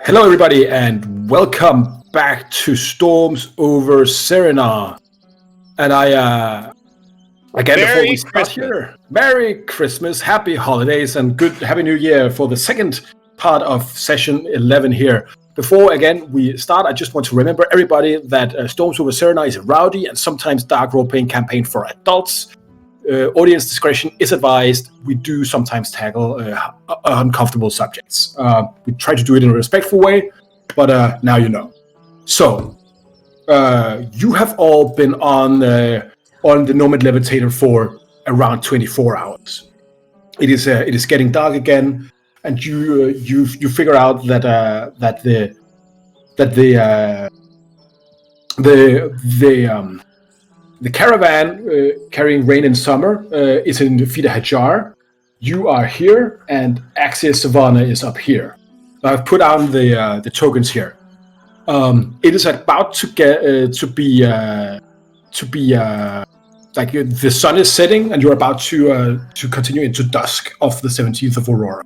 Hello, everybody, and welcome back to Storms over Cerenar. And again, before we start here, Merry Christmas, Happy Holidays, and Happy New Year for the second part of session 11 here. Before, again, we start, I just want to remember everybody that Storms over Cerenar is a rowdy and sometimes dark role-playing campaign for adults. Audience discretion is advised. We do sometimes tackle uncomfortable subjects. We try to do it in a respectful way, but now you know. So, you have all been on the Nomad Levitator for around 24 hours. It is getting dark again, and you figure out that the caravan carrying Rain and Summer is in Fida Hajar. You are here, and Axios Savannah is up here. I've put down the tokens here. It is about to get to be like the sun is setting, and you're about to continue into dusk of the 17th of Aurora.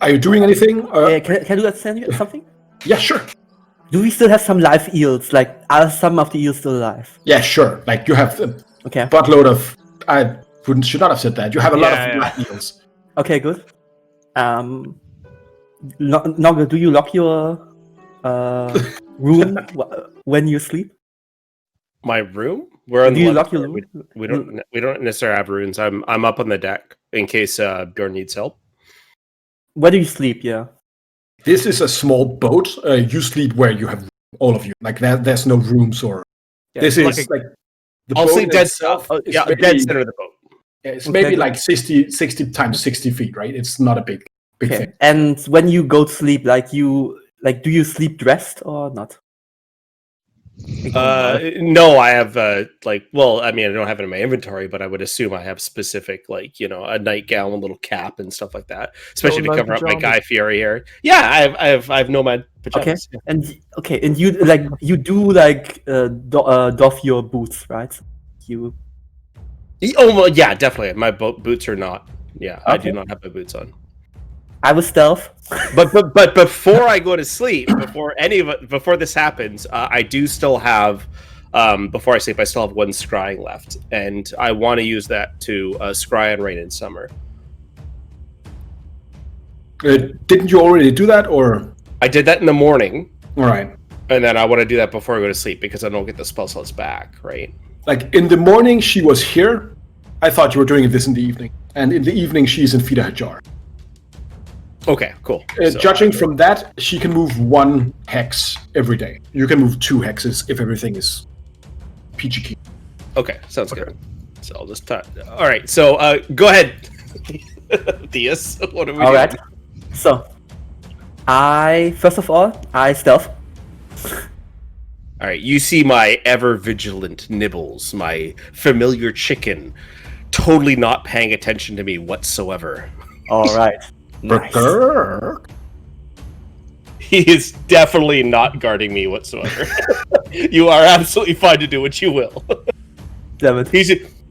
Are you doing anything? Can I do something? Yeah, sure. Do we still have some live eels? Like, are some of the eels still alive? Yeah, sure. Like, you have a buttload of... should not have said that. You have a lot of live eels. Okay, good. Noggle, do you lock your room when you sleep? My room? We're on do you lock your room? We don't necessarily have rooms. I'm up on the deck in case Bjorn needs help. Where do you sleep? Yeah. This is a small boat. You sleep where you have all of you. Like there's no rooms or. Yeah, this is like the I'll sleep dead south. Dead center of the boat. Yeah, it's maybe like 60 times 60 feet, right? It's not a big thing. And when you go to sleep, do you sleep dressed or not? No, I have I don't have it in my inventory, but I would assume I have specific, a nightgown, a little cap, and stuff like that, especially to cover up my Guy Fieri hair. Yeah, I have nomad pajamas. Okay, and you doff your boots, right? You. Oh well, yeah, definitely. My boots are not. Yeah, okay. I do not have my boots on. I was stealth. but before I go to sleep, before this happens, I do still have before I sleep, I still have one scrying left, and I want to use that to scry on Rain and Summer. Didn't you already do that, or? I did that in the morning. All right. And then I want to do that before I go to sleep because I don't get the spell slots back, right? Like in the morning, she was here. I thought you were doing this in the evening, and in the evening, she's in Fida Hajar. Okay, cool. Judging from that, she can move 1 hex every day. You can move 2 hexes if everything is peachy keen. Okay, sounds good. So I'll just all right, so go ahead. Theus, what are we doing? All right. So, first of all, I stealth. All right, you see my ever-vigilant Nibbles, my familiar chicken, totally not paying attention to me whatsoever. All right. Nice. He is definitely not guarding me whatsoever. You are absolutely fine to do what you will. Damn it.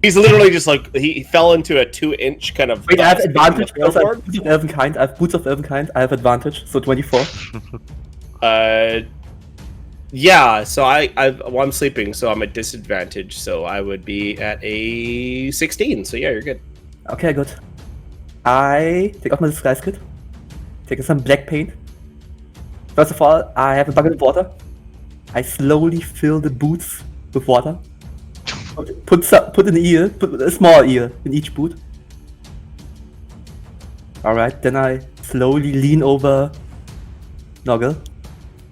He's literally just like he fell into a 2-inch kind of. Wait, I have advantage because I have boots of Elvenkind. I have boots of Elvenkind. I have advantage, so 24. Yeah. So I'm sleeping, so I'm at disadvantage. So I would be at a 16. So yeah, you're good. Okay, good. I take off my disguise kit, take some black paint. First of all, I have a bucket of water. I slowly fill the boots with water. Put an eel, put a small eel in each boot. Alright, then I slowly lean over Noggle.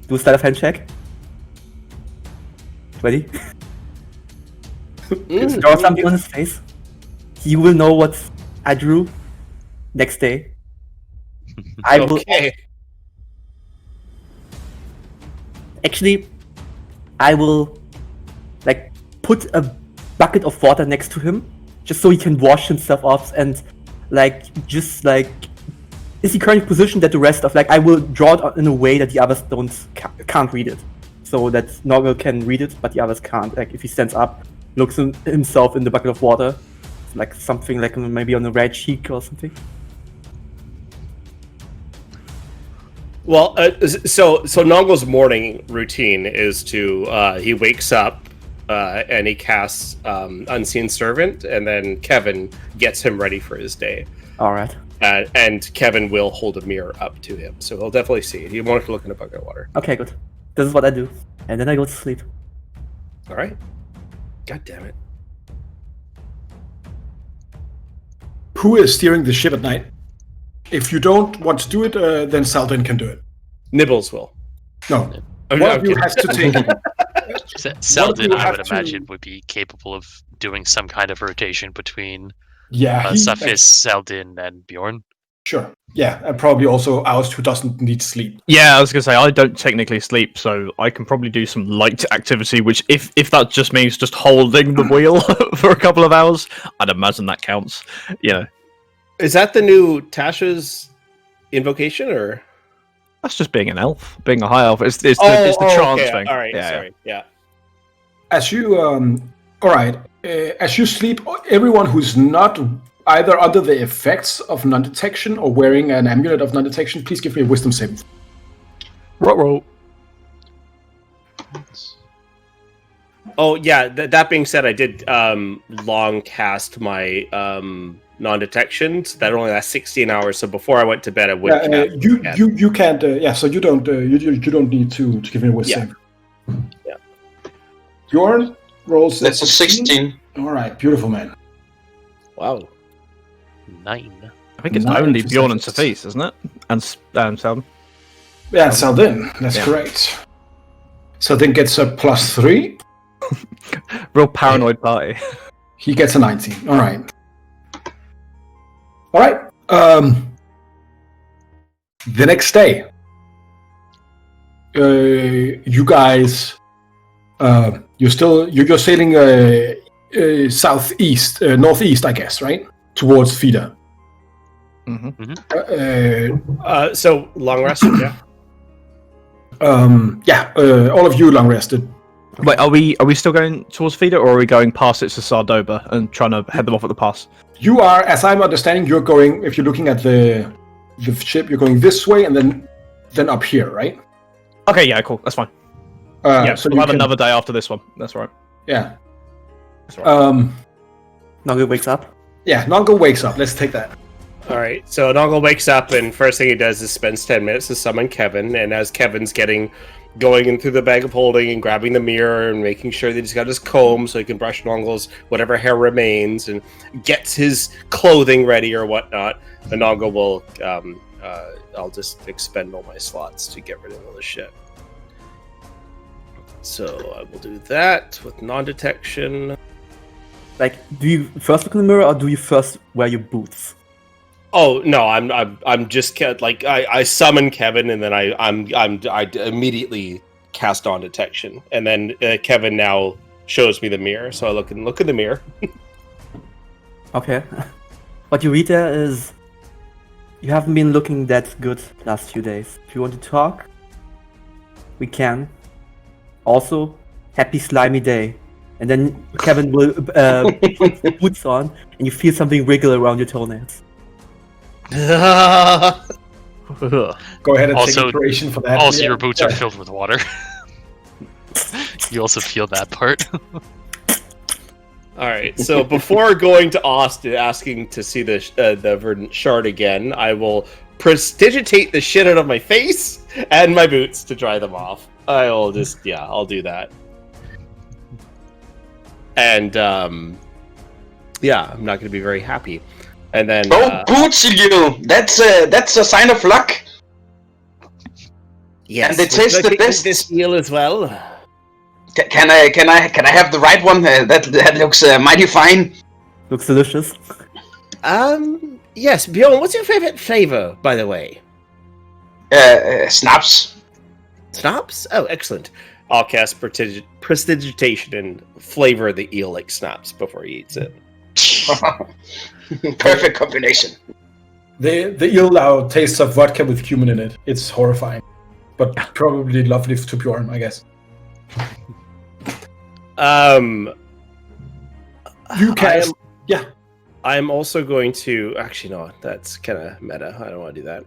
Do a sleight of hand check. 20. Draw something on his face. He will know what I drew. Next day, I will. Actually, I will put a bucket of water next to him, just so he can wash himself off and is he currently positioned that the rest of I will draw it in a way that the others can't read it, so that Noggle can read it, but the others can't. Like if he stands up, looks himself in the bucket of water, something maybe on the right cheek or something. Well, so Nongle's morning routine is to he wakes up and he casts Unseen Servant, and then Kevin gets him ready for his day. All right. And Kevin will hold a mirror up to him, so he'll definitely see it. He won't have to look in a bucket of water. Okay, good. This is what I do, and then I go to sleep. All right. God damn it. Who is steering the ship at night? If you don't want to do it, then Saldin can do it. Nibbles will. No. One of you has to take it. Saldin, I would imagine, would be capable of doing some kind of rotation between Safis, Saldin, and Bjorn. Sure. Yeah, and probably also Oust, who doesn't need sleep. Yeah, I was going to say, I don't technically sleep, so I can probably do some light activity, which if that just means just holding the wheel for a couple of hours, I'd imagine that counts. You know. Is that the new Tasha's invocation, or? That's just being an elf, being a high elf. It's the trance thing. All right, sorry. Yeah. As you, all right. As you sleep, everyone who's not either under the effects of non-detection or wearing an amulet of non-detection, please give me a wisdom saving. Roll. Oh yeah. That being said, I did long cast my non-detection. So that only lasts 16 hours. So before I went to bed, I would. You can't. So you don't. You don't need to give me a wisdom. Yeah. Bjorn rolls. That's a 16. All right, beautiful man. Wow. 9. I think it's only Bjorn and Safis, isn't it? And Saldin. Yeah, Saldin. That's correct. Saldin gets a +3. Real paranoid party. He gets a 19. All right. The next day, you guys, you're sailing southeast, northeast, I guess, right, towards Feeder. Mm-hmm. So long rest, yeah. All of you long rested. Wait, are we still going towards Feeder, or are we going past it to Sardoba and trying to head them off at the pass? You are, as I'm understanding, you're going. If you're looking at the ship, you're going this way and then up here, right? Okay, yeah, cool. That's fine. So we'll have another day after this one. That's right. Yeah. That's right. Nongo wakes up. Yeah, Nongo wakes up. Let's take that. All right. So Nongo wakes up, and first thing he does is spends 10 minutes to summon Kevin. And as Kevin's going in through the bag of holding and grabbing the mirror and making sure that he's got his comb so he can brush Nongo's whatever hair remains and gets his clothing ready or whatnot, and Nongo will, I'll just expend all my slots to get rid of all the shit. So I will do that with non-detection. Like, do you first look in the mirror, or do you first wear your boots? Oh no, I'm just like I summon Kevin, and then I immediately cast on detection, and then Kevin now shows me the mirror, so I look in the mirror. Okay, what you read there is, you haven't been looking that good the last few days. If you want to talk, we can. Also, happy slimy day. And then Kevin will put the boots on, and you feel something wriggle around your toenails. Go ahead and take inspiration for that. Also, your boots are filled with water. You also feel that part. All right. So before going to Austin, asking to see the verdant shard again, I will prestidigitate the shit out of my face and my boots to dry them off. I'll do that. And I'm not going to be very happy. And then boots, you! That's a sign of luck. Yes, and they taste the best. This meal as well. Can I have the right one? That looks mighty fine. Looks delicious. Yes, Bjorn. What's your favorite flavor, by the way? Snaps. Snaps? Oh, excellent. I'll cast prestidigitation and flavor the eel like snaps before he eats it. Perfect combination. The eel now tastes of vodka with cumin in it. It's horrifying, but probably lovely to Bjorn, I guess. You cast. I'm also going to. Actually, no, that's kind of meta. I don't want to do that.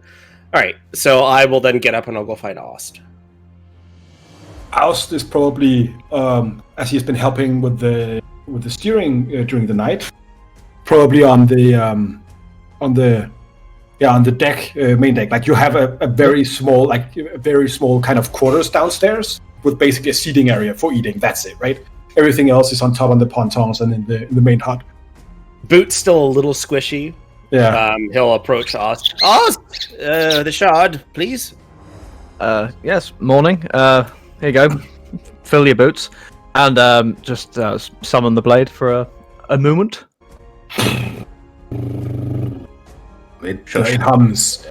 All right, so I will then get up and I'll go find Ost. Oust is probably, as he's been helping with the steering during the night, probably on the deck, main deck. Like you have a very small kind of quarters downstairs with basically a seating area for eating. That's it, right? Everything else is on top on the pontons and in the main hut. Boot's still a little squishy. Yeah. He'll approach Ost. Ost, the shard, please. Yes. Morning. Here you go. Fill your boots, and just summon the blade for a moment. It hums.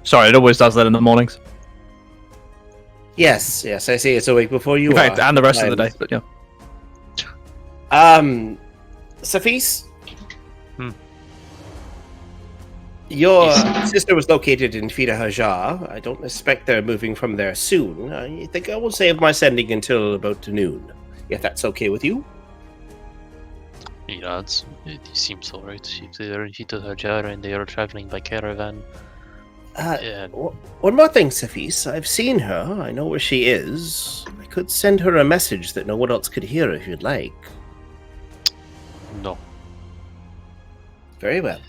Sorry, it always does that in the mornings. Yes, I see it's awake before you In fact, are. and the rest of the day, but yeah. Safis? Your sister was located in Fida Hajar. I don't expect they're moving from there soon. I think I will save my sending until about noon, if that's okay with you. Yeah, it seems alright. If they're in Fida Hajar and they are traveling by caravan. One more thing, Safis. I've seen her. I know where she is. I could send her a message that no one else could hear if you'd like. No. Very well.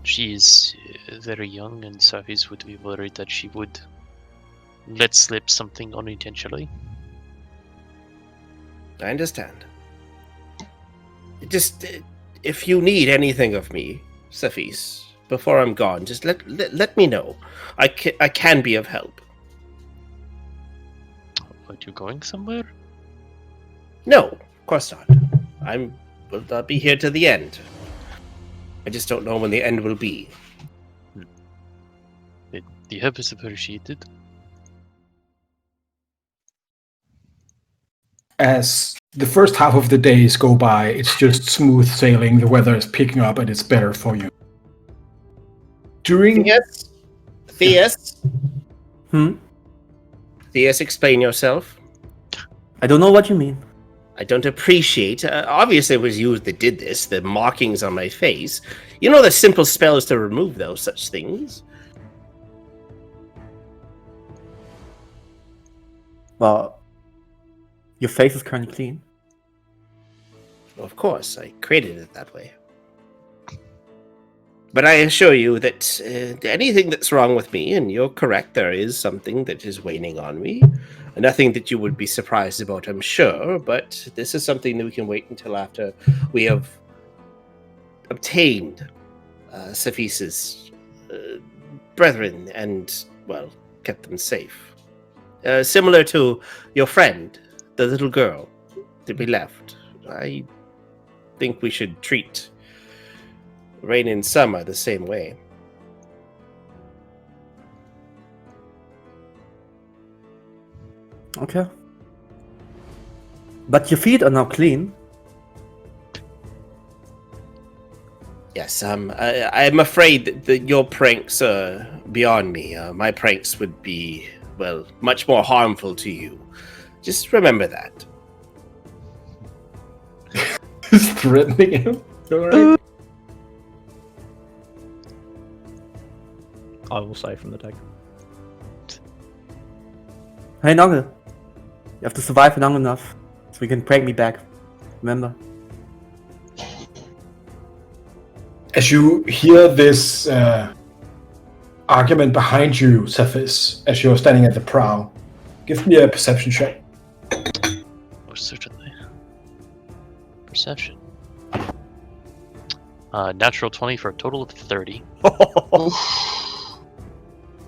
She is very young, and Safis would be worried that she would let slip something unintentionally. I understand. Just, if you need anything of me, Safis, before I'm gone, just let me know. I can be of help. Are you going somewhere? No, of course not. I'll be here to the end. I just don't know when the end will be. The help is appreciated. As the first half of the days go by, it's just smooth sailing. The weather is picking up, and it's better for you. During Theus, Theus, explain yourself. I don't know what you mean. I don't appreciate. Obviously, it was you that did this. The markings on my face. You know the simple spells to remove those such things. Well, your face is currently clean. Well, of course, I created it that way. But I assure you that anything that's wrong with me, and you're correct, there is something that is waning on me. Nothing that you would be surprised about, I'm sure, but this is something that we can wait until after we have obtained Safis's brethren and, well, kept them safe. Similar to your friend, the little girl that we left. I think we should treat Rain and Summer the same way. Okay. But your feet are now clean. Yes, I'm afraid that your pranks are beyond me. My pranks would be, well, much more harmful to you. Just remember that. He's threatening him. Alright. I will say from the deck. Hey, Noggle. You have to survive long enough so we can prank me back. Remember? As you hear this argument behind you, Cephas, as you're standing at the prow, give me a perception check. Most certainly. Perception. Natural 20 for a total of 30.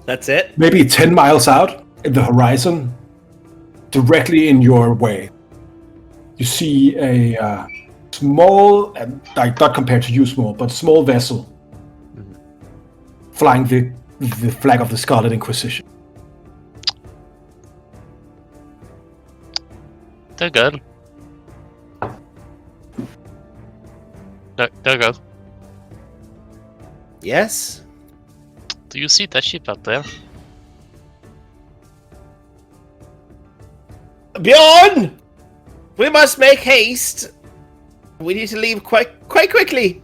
That's it? Maybe 10 miles out in the horizon, directly in your way, you see a small, and like not compared to you small, but small vessel flying the flag of the Scarlet Inquisition. There girl. There go. Yes? Do you see that ship out there? Bjorn! We must make haste. We need to leave quite quickly.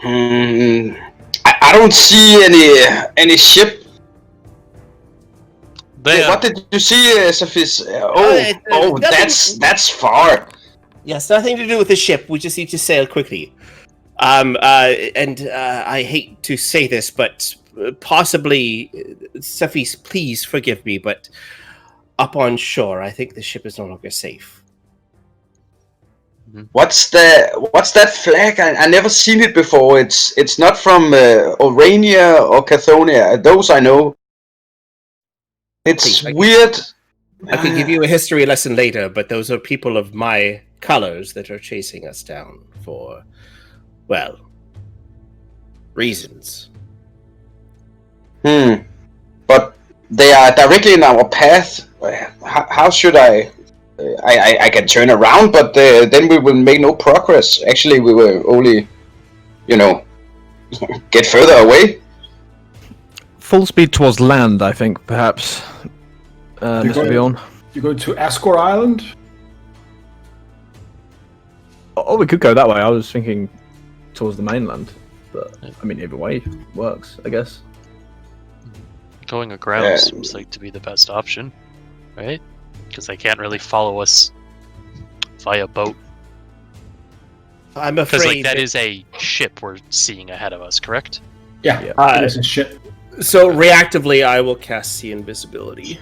I don't see any ship. What did you see, Sophis? That's far. Yes, nothing to do with the ship. We just need to sail quickly. I hate to say this, but possibly, Sophis, please forgive me, but up on shore, I think the ship is no longer safe. What's that flag? I never seen it before. It's not from Orania or Cathonia. Those I know. It's weird. I could give you a history lesson later, but those are people of my colors that are chasing us down for, well, reasons. But they are directly in our path. How should I can turn around, but then we will make no progress. Actually, we will only, get further away. Full speed towards land, I think, perhaps. Mr. Bjorn. You go to Ascor Island? Oh, we could go that way. I was thinking towards the mainland. But, I mean, either way works, I guess. Going aground seems like to be the best option, right? Because they can't really follow us via boat. I'm afraid... Because, that is a ship we're seeing ahead of us, correct? Yeah, it is a ship. So, reactively, I will cast See Invisibility.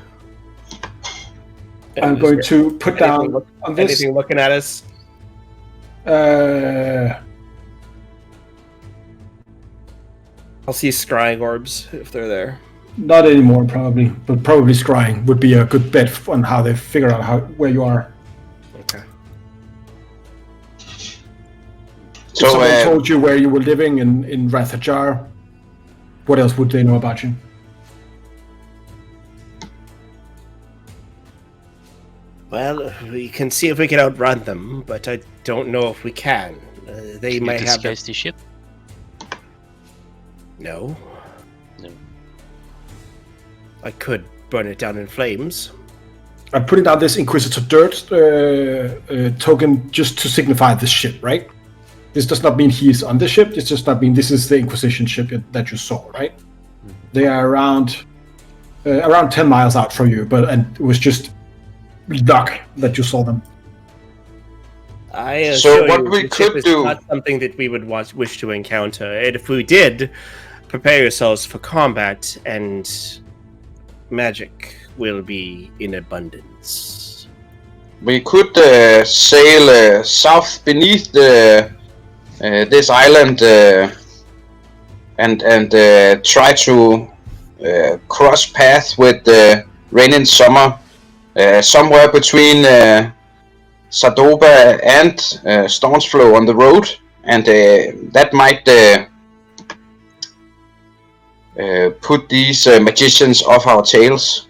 I'm going to put down on this. Anything looking at us? I'll see scrying orbs if they're there. Not anymore, probably. But probably scrying would be a good bet on how they figure out where you are. Okay. So, if someone told you where you were living in Rathajar, what else would they know about you? Well, we can see if we can outrun them, but I don't know if we can. They might have disguise the ship. No. I could burn it down in flames. I'm putting down this Inquisitor Dirt token just to signify this ship, right? This does not mean he's on the ship. This does not mean this is the Inquisition ship that you saw, right? They are around 10 miles out from you, and it was just luck that you saw them. So what we could do... not something that we would wish to encounter. And if we did, prepare yourselves for combat, and magic will be in abundance. We could sail south beneath this island and try to cross path with Rain in Summer somewhere between Sardoba and Stormsflow on the road, and that might put these magicians off our tails.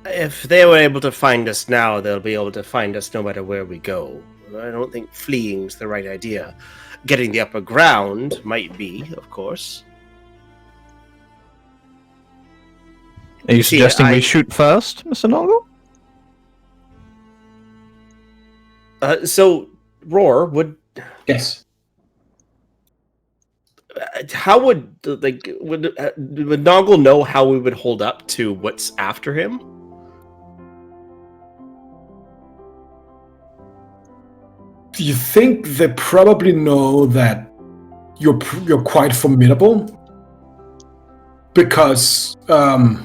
If they were able to find us now, they'll be able to find us no matter where we go. I don't think fleeing's the right idea. Getting the upper ground might be, of course. Are you suggesting we shoot first, Mr. Noggle? So, Roar would... Yes. How would Noggle know how we would hold up to what's after him? Do you think they probably know that you're quite formidable? Because you're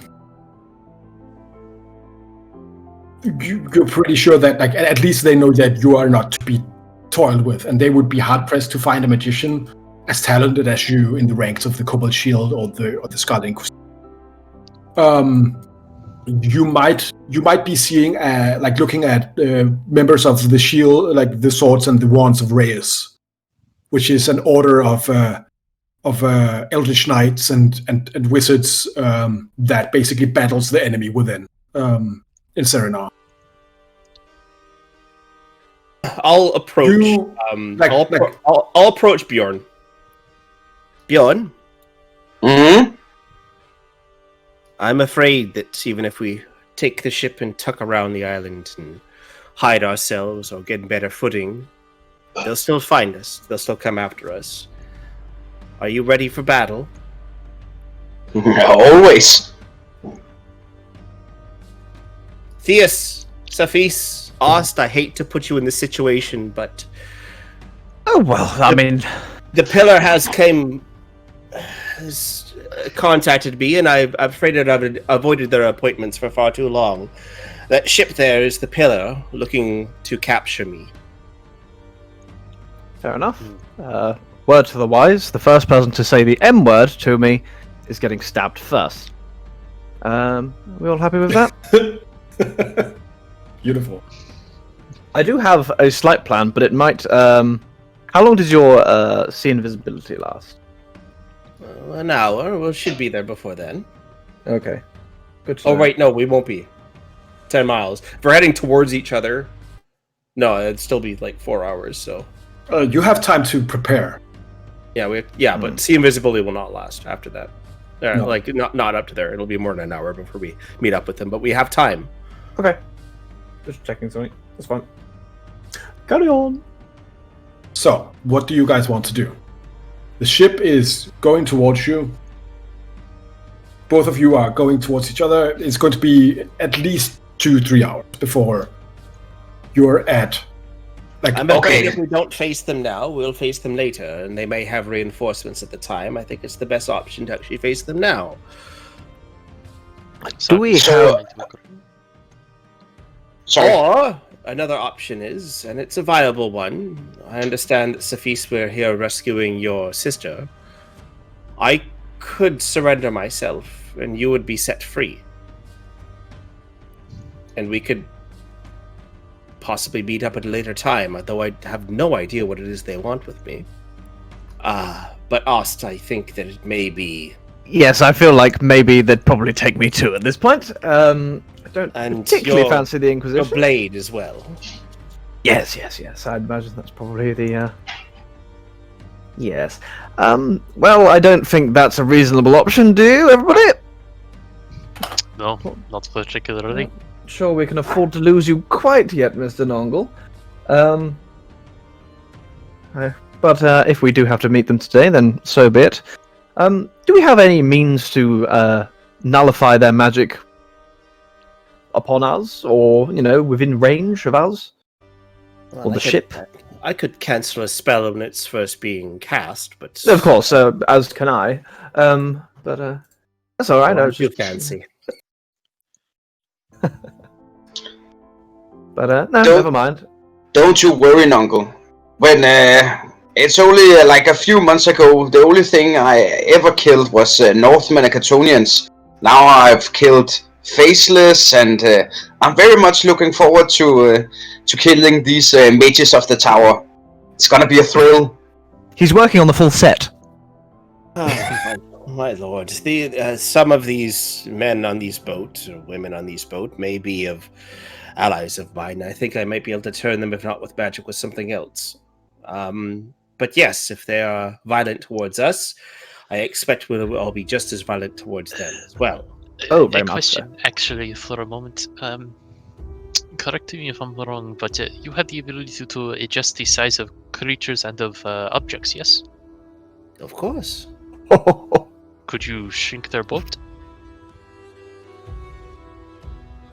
pretty sure that, at least they know that you are not to be toiled with, and they would be hard pressed to find a magician as talented as you in the ranks of the Cobalt Shield or the Scarlet Inquisition. You might be seeing looking at members of the Shield, like the Swords and the Wands of Reyes, which is an order of Eldritch Knights and Wizards that basically battles the enemy within in Cerenar. I'll approach. I'll approach Bjorn. Bjorn. Hmm. I'm afraid that even if we take the ship and tuck around the island and hide ourselves or get better footing, They'll still find us. They'll still come after us. Are you ready for battle? Always. Theus, Saphis, Ost, I hate to put you in this situation, but... Oh, well, I mean... The pillar has contacted me, and I'm afraid that I've avoided their appointments for far too long. That ship there is the pillar, looking to capture me. Fair enough. Word to the wise, the first person to say the M word to me is getting stabbed first. We all happy with that? Beautiful. I do have a slight plan, but it might... how long does your see invisibility last? An hour. We should be there before then. Okay. Good to Oh, know. right, no, we won't be. 10 miles. If we're heading towards each other, no, it'd still be like 4 hours, so... You have time to prepare. Yeah, but see invisibility will not last after that. No. Like, not up to there. It'll be more than an hour before we meet up with them, but we have time. Okay. Just checking something. That's fine. Carry on. So, what do you guys want to do? The ship is going towards you. Both of you are going towards each other. It's going to be at least 2-3 hours before you're at... I'm afraid if we don't face them now, we'll face them later, and they may have reinforcements at the time. I think it's the best option to actually face them now. Do we So- Sorry. Or another option is, and it's a viable one. I understand that Saphis were here rescuing your sister. I could surrender myself, and you would be set free. And we could possibly meet up at a later time, although I have no idea what it is they want with me. But Ost, I think that it may be... Yes, I feel like maybe they'd probably take me too at this point. I don't particularly fancy the Inquisition. Your blade as well. Yes. I'd imagine that's probably the... Yes. Well, I don't think that's a reasonable option, do you, everybody? No, not particularly. Sure, we can afford to lose you quite yet, Mr. Nongle. But if we do have to meet them today, then so be it. Do we have any means to nullify their magic upon us, or within range of us, Well, or the ship? I could cancel a spell when it's first being cast, but Of course, as can I. But that's all right. I was too just fancy. But no, Don't- never mind. Don't you worry, Nongle. When it's only like a few months ago, the only thing I ever killed was Northmen and Catonians. Now I've killed Faceless, and I'm very much looking forward to killing these mages of the tower. It's gonna be a thrill. He's working on the full set. Oh, my lord. Some of these men on these boats, or women on these boats, may be of allies of mine. I think I might be able to turn them, if not with magic, with something else. But yes, if they are violent towards us, I expect we'll all be just as violent towards them as well. Oh, very a much question, actually, for a moment. Correct me if I'm wrong, but you have the ability to adjust the size of creatures and of objects, yes? Of course. Could you shrink their boat?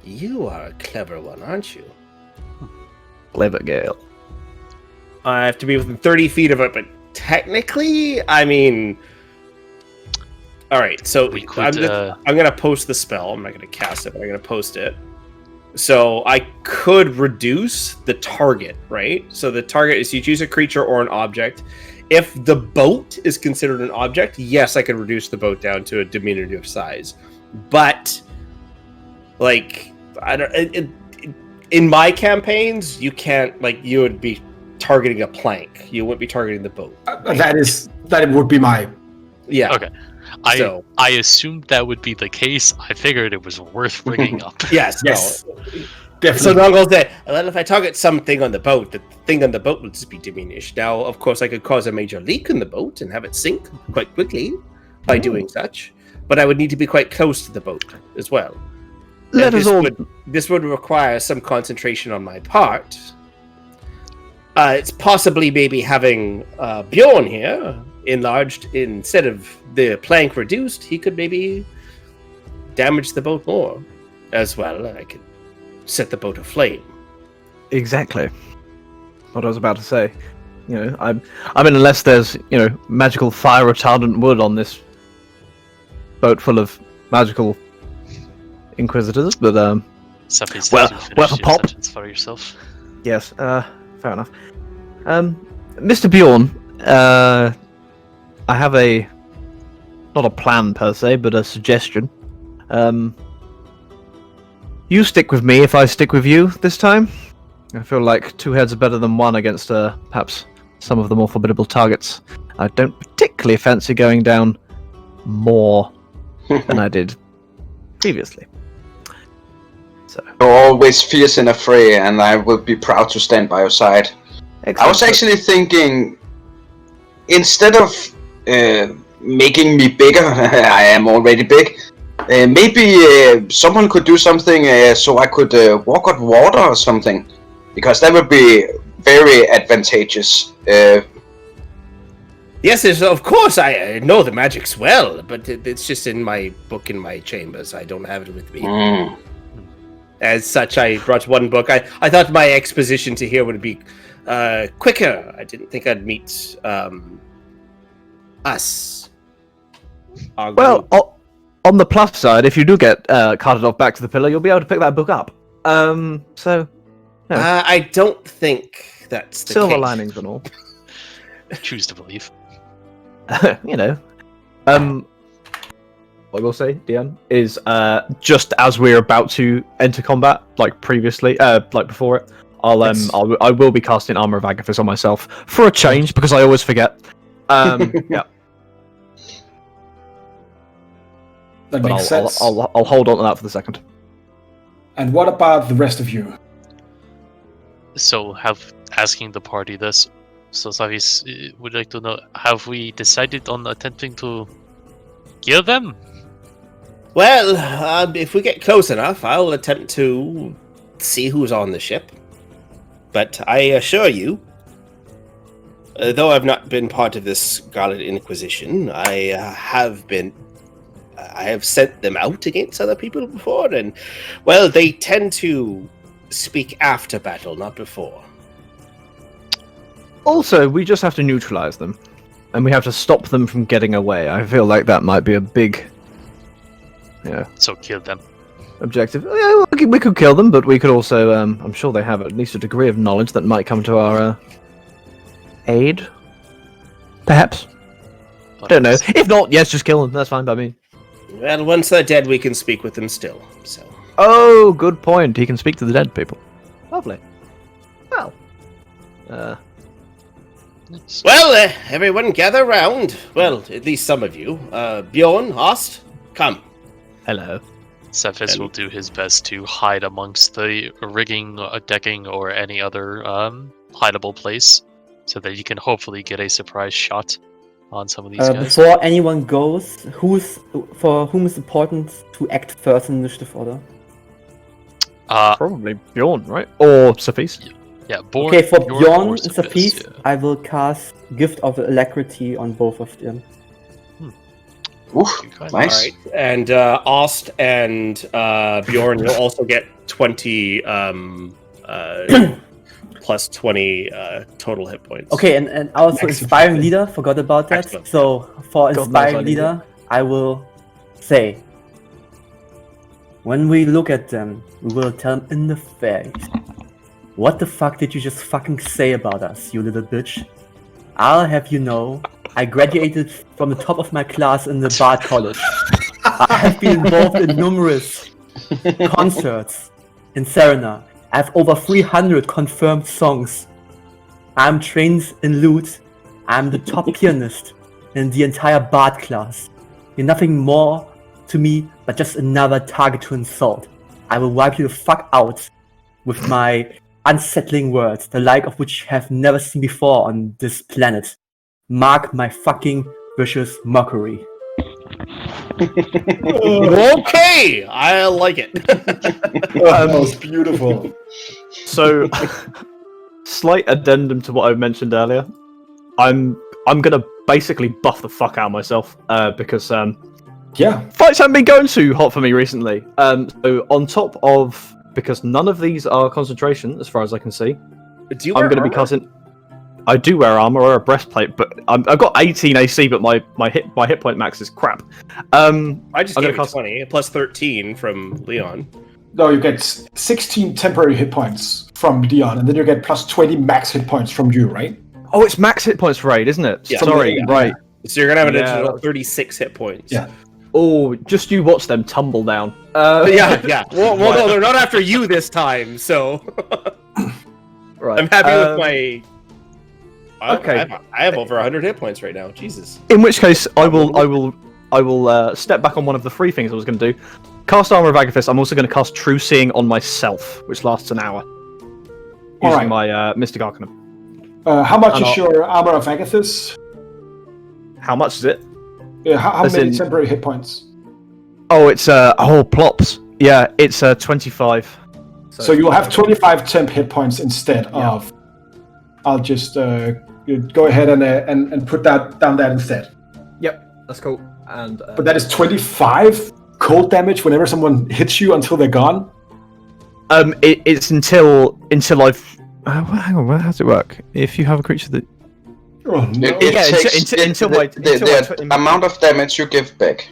You are a clever one, aren't you? Clever girl. I have to be within 30 feet of it, but technically, I mean... Alright, so We could, I'm going to post the spell. I'm not going to cast it, but I'm going to post it. So I could reduce the target, right? So the target is you choose a creature or an object. If the boat is considered an object, yes, I could reduce the boat down to a diminutive size. But, like, I don't... in my campaigns, you can't, like, you would be targeting a plank. You wouldn't be targeting the boat. That would be my... Yeah. Okay. So- I assumed that would be the case. I figured it was worth bringing up. Yes. Yes. No. Definitely. So Noggle said, well, if I target something on the boat, the thing on the boat will just be diminished. Now, of course, I could cause a major leak in the boat and have it sink quite quickly by doing such. But I would need to be quite close to the boat as well. Let And us all... This would require some concentration on my part. It's possibly maybe having Bjorn here enlarged instead of the plank reduced. He could maybe damage the boat more as well. I could set the boat aflame. Exactly. What I was about to say. You know, I mean, unless there's magical fire retardant wood on this boat full of magical inquisitors, but Safi's well, to finish worth a your pop. sentence for yourself. Yes, fair enough. Mr. Bjorn, I have not a plan per se, but a suggestion. You stick with me if I stick with you this time. I feel like two heads are better than one against perhaps some of the more formidable targets. I don't particularly fancy going down more than I did previously. So You're always fierce in a fray, and I will be proud to stand by your side. excellent. I was actually thinking, instead of making me bigger, I am already big. Maybe someone could do something so I could walk on water or something, because that would be very advantageous. Yes, of course, I know the magics well, but it's just in my book in my chambers. I don't have it with me. As such, I brought one book. I thought my exposition to here would be quicker. I didn't think I'd meet us. Well, on the plus side, if you do get carted off back to the pillar, you'll be able to pick that book up. I don't think that's the silver case. linings and all. Choose to believe. What I will say, Diane, is just as we're about to enter combat, like previously, like before it, I will be casting Armor of Agathis on myself for a change because I always forget. Yeah. That But makes sense. I'll hold on to that for the second. And what about the rest of you? So, asking the party this. So, Savis would like to know: have we decided on attempting to kill them? Well, if we get close enough, I'll attempt to see who's on the ship. But I assure you, though I've not been part of this Scarlet Inquisition, I have sent them out against other people before, and, well, they tend to speak after battle, not before. Also, we just have to neutralize them, and we have to stop them from getting away. I feel like that might be a big, So kill them. objective. Yeah, we could kill them, but we could also, I'm sure they have at least a degree of knowledge that might come to our aid. Perhaps. Don't know. If not, yes, just kill them. That's fine by me. Well, once they're dead, we can speak with them still, so... Oh, good point. He can speak to the dead people. Lovely. Well, Well, everyone gather round. Well, at least some of you. Bjorn, Horst, come. hello. Cephas will do his best to hide amongst the rigging, decking, or any other hideable place, so that you can hopefully get a surprise shot on some of these guys. Before anyone goes, for whom is important to act first in initiative order? Probably Bjorn, right? Or Sophie's. Yeah, Born, Okay, for Bjorn Bjorn or and Cephas, Sophis, yeah. I will cast Gift of Alacrity on both of them. Oof, Okay. nice. All right. And Ost and Bjorn, you'll also get 20 plus 20 total hit points. Okay, and also Excellent. Inspiring Leader, forgot about that. Excellent. So, for God, Inspiring nice Leader, I will say, when we look at them, we will tell them in the face, what the fuck did you just fucking say about us, you little bitch? I'll have you know, I graduated from the top of my class in the Bard College. I have been involved in numerous concerts in Cerenar. I have over 300 confirmed songs. I'm trained in lute. I'm the top pianist in the entire Bard class. You're nothing more to me but just another target to insult. I will wipe you the fuck out with my unsettling words, the like of which you have never seen before on this planet. Mark my fucking vicious mockery. Okay, I like it. That was beautiful. So, slight addendum to what I mentioned earlier. I'm gonna basically buff the fuck out of myself because fights haven't been going too hot for me recently. So on top of, because none of these are concentration as far as I can see, Do you wear I'm going to be casting. I do wear armor or a breastplate, but I've got 18 AC, but my hit point max is crap. I just gave you 20 plus 13 from Leon. No, you get 16 temporary hit points from Leon, and then you get plus 20 max hit points from you, right? Oh, it's max hit points for Raid, isn't it? Yeah. Sorry, right. So you're gonna have an additional 36 hit points. Yeah. Oh, just you watch them tumble down. Yeah. Well, no, they're not after you this time. So right. I'm happy with my. Okay. I have over 100 hit points right now. Jesus. In which case, I will step back on one of the three things I was going to do. Cast Armor of Agathis. I'm also going to cast True Seeing on myself, which lasts an hour. Using my Mystic Arcanum. How much is your Armor of Agathis? How much is it? How many temporary hit points? Oh, it's plops. Yeah, it's 25. So you'll have 25 temp hit points instead of. I'll just go ahead and put that down there instead. Yep, that's cool. And but that is 25 cold damage whenever someone hits you until they're gone. It's until I've. Hang on, how does it work? If you have a creature that. Oh, no. It takes the amount of damage you give back.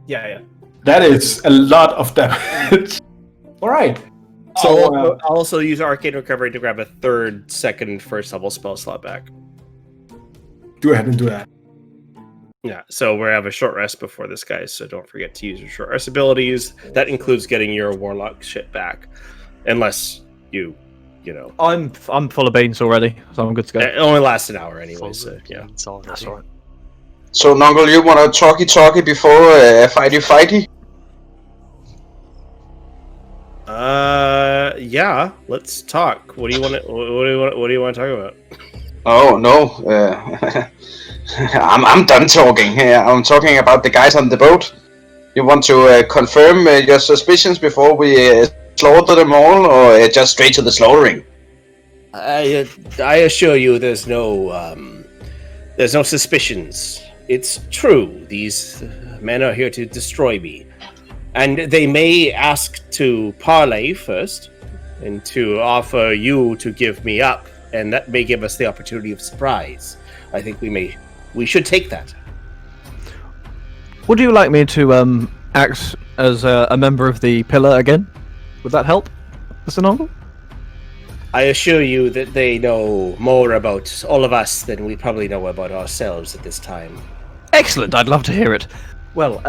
Yeah. That is a lot of damage. All right. So I'll also use Arcane Recovery to grab a third, second, first level spell slot back. Go ahead and do that. Yeah, so we have a short rest before this, guys, so don't forget to use your short rest abilities. That includes getting your Warlock shit back. Unless you know. I'm full of beans already, so I'm good to go. It only lasts an hour anyway, so yeah. That's all right. So, Nongle, you want to talky before fighty? Yeah. Let's talk. What do you want to talk about? Oh no, I'm done talking. I'm talking about the guys on the boat. You want to confirm your suspicions before we slaughter them all, or just straight to the slaughtering? I assure you, there's no suspicions. It's true. These men are here to destroy me, and they may ask to parley first, and to offer you to give me up, and that may give us the opportunity of surprise. I think we should take that. Would you like me to act as a member of the Pillar again? Would that help, Mr. Nongle? I assure you that they know more about all of us than we probably know about ourselves at this time. Excellent. I'd love to hear it. Well,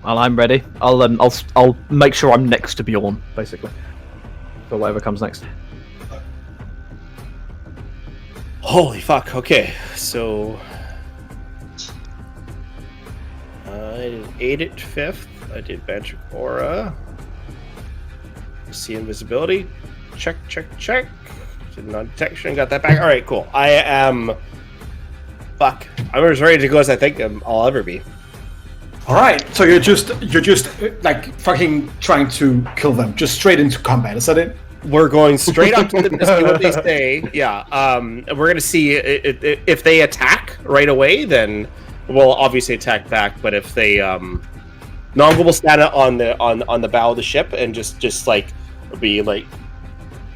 I'm ready. I'll make sure I'm next to Bjorn, basically, for whatever comes next. Holy fuck, okay, so I did 8 at 5th, I did Magic Aura, See Invisibility, check, did non-detection, got that back, alright, cool, I am, I'm as ready to go as I think I'll ever be. Alright, so you're just like fucking trying to kill them, just straight into combat, is that it? We're going straight up to them to see what they say. Yeah, we're gonna see if they attack right away. Then we'll obviously attack back. But if they, Nongle will stand on the bow of the ship and just like be like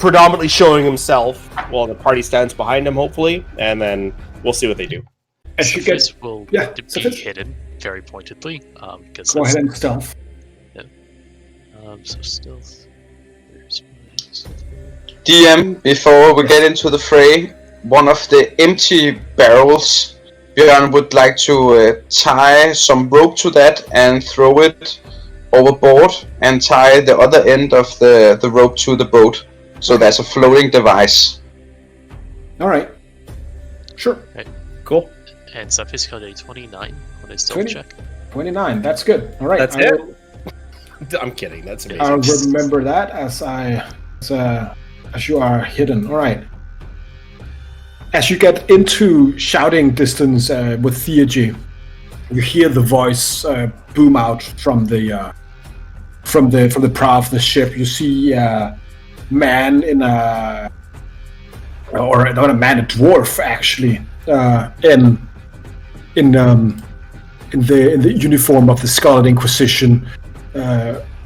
predominantly showing himself while the party stands behind him, hopefully, and then we'll see what they do. As you get, will be hidden very pointedly. Because go ahead and stealth. Yeah. So stealth. DM, before we get into the fray, one of the empty barrels, Björn would like to tie some rope to that and throw it overboard and tie the other end of the rope to the boat. So there's a floating device. Alright. Sure. Right. Cool. And Surface got a 29 on his stealth 20. check. 29, that's good. Alright. That's it? I'm kidding, that's amazing. I'll remember that as you are hidden. All right. As you get into shouting distance with Theurgy, you hear the voice boom out from the prow of the ship. You see man in a, or not a man, a dwarf actually, in the uniform of the Scarlet Inquisition,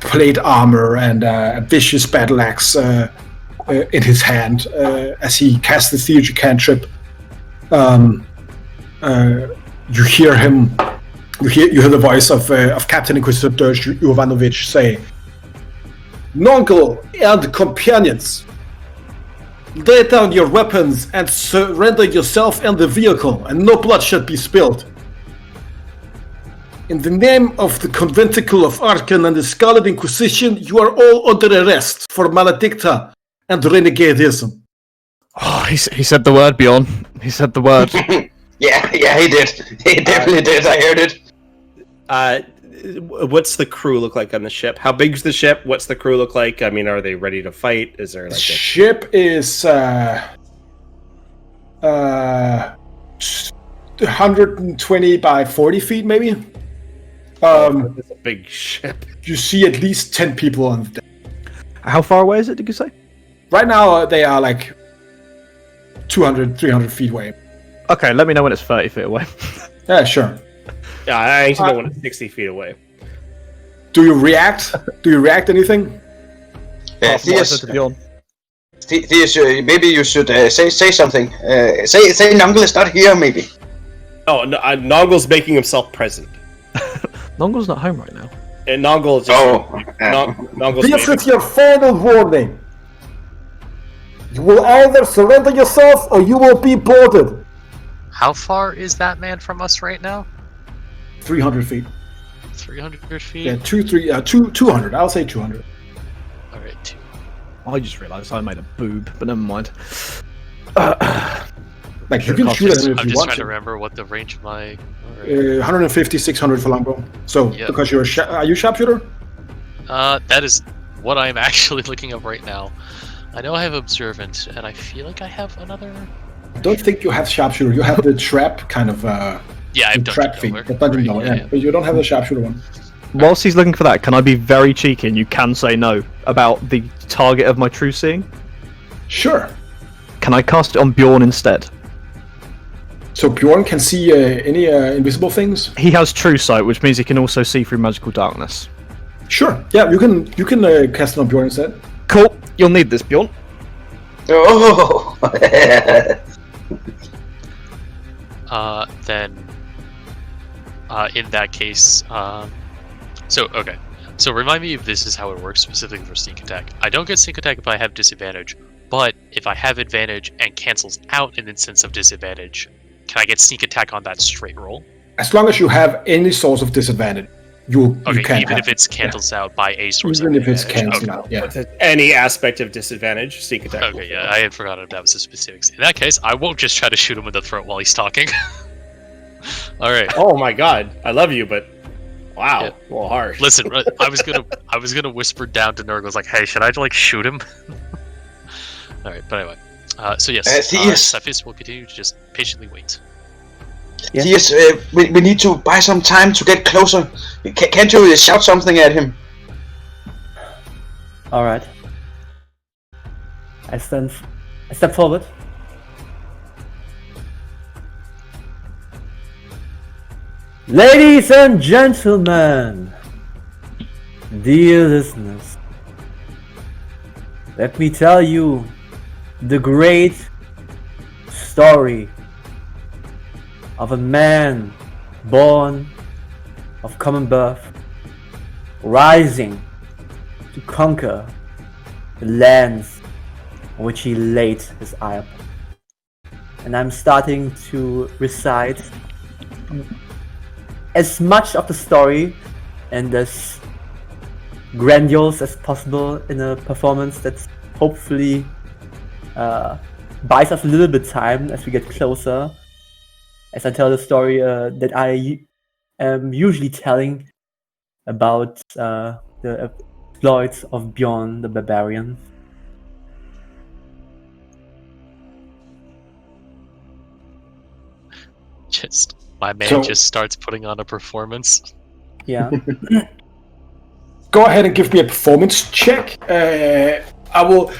plate armor and a vicious battle axe in his hand as he casts the theurgy cantrip. You hear him. You hear the voice of Captain Inquisitor Dirge Jovanovic say, "Nonkel and companions, lay down your weapons and surrender yourself and the vehicle, and no blood should be spilled. In the name of the Conventicle of Arcan and the Scarlet Inquisition, you are all under arrest for maledicta and renegadism." Oh, he said the word, Bjorn. He said the word. Yeah, he did. He definitely did. I heard it. What's the crew look like on the ship? How big's the ship? What's the crew look like? I mean, are they ready to fight? Is there like the ship is 120 by 40 feet, maybe. It's a big ship. You see at least 10 people on the deck. How far away is it, did you say? Right now, they are like 200, 300 feet away. Okay, let me know when it's 30 feet away. Yeah, sure. Yeah, I need to know when it's 60 feet away. Do you react? Do you react anything? Theus, maybe you should say something. Say Nongle is not here, maybe. Oh, no, Nongle's making himself present. Nongle's not home right now. And Nongle's Nongle's This is your final warning. You will either surrender yourself or you will be boarded. How far is that man from us right now? 300 feet. 300 feet? Yeah, 200. I'll say 200. Alright, 2. I just realised I made a boob, but never mind. Like, you can shoot at him if I'm you just want trying to to. remember what the range of my... 150, 600 for longbow. So, Yep. because you're are you sharpshooter? That is what I'm actually looking up right now. I know I have observant, and I feel like I have another... I don't think you have sharpshooter. You have the trap kind of... Yeah, I've the done trap thing. The dungeon door, yeah. But you don't have the sharpshooter one. Whilst he's looking for that, can I be very cheeky and you can say no about the target of my true seeing? Sure. Can I cast it on Bjorn instead? So Bjorn can see any invisible things? He has true sight, which means he can also see through magical darkness. Sure. Yeah, you can cast it on Bjorn instead. Cool. You'll need this, Bjorn. Oh. Then, in that case, okay. So remind me if this is how it works specifically for sneak attack. I don't get sneak attack if I have disadvantage, but if I have advantage and cancels out an instance of disadvantage, can I get sneak attack on that straight roll? As long as you have any source of disadvantage, you can. Even if it's cancels out by a source. Even of if it's advantage. cancelled out, yeah. With any aspect of disadvantage, sneak attack. Okay, yeah, I had forgotten if that was the specifics. In that case, I won't just try to shoot him in the throat while he's talking. All right. Oh my god, I love you, but wow, Yeah. a little harsh. Listen, I was gonna whisper down to Nurgles like, "Hey, should I like shoot him?" All right, but anyway, so yes, Cephas will continue to just patiently wait. Yeah. Yes, we need to buy some time to get closer. Can't you shout something at him? Alright. I step forward. Ladies and gentlemen, dear listeners, let me tell you the great story of a man born of common birth, rising to conquer the lands on which he laid his eye upon. And I'm starting to recite as much of the story and as grandiose as possible in a performance that's hopefully buys us a little bit time as we get closer, as I tell the story that I am usually telling about the exploits of Bjorn the Barbarian. Just my man just starts putting on a performance. Yeah. Go ahead and give me a performance check. I will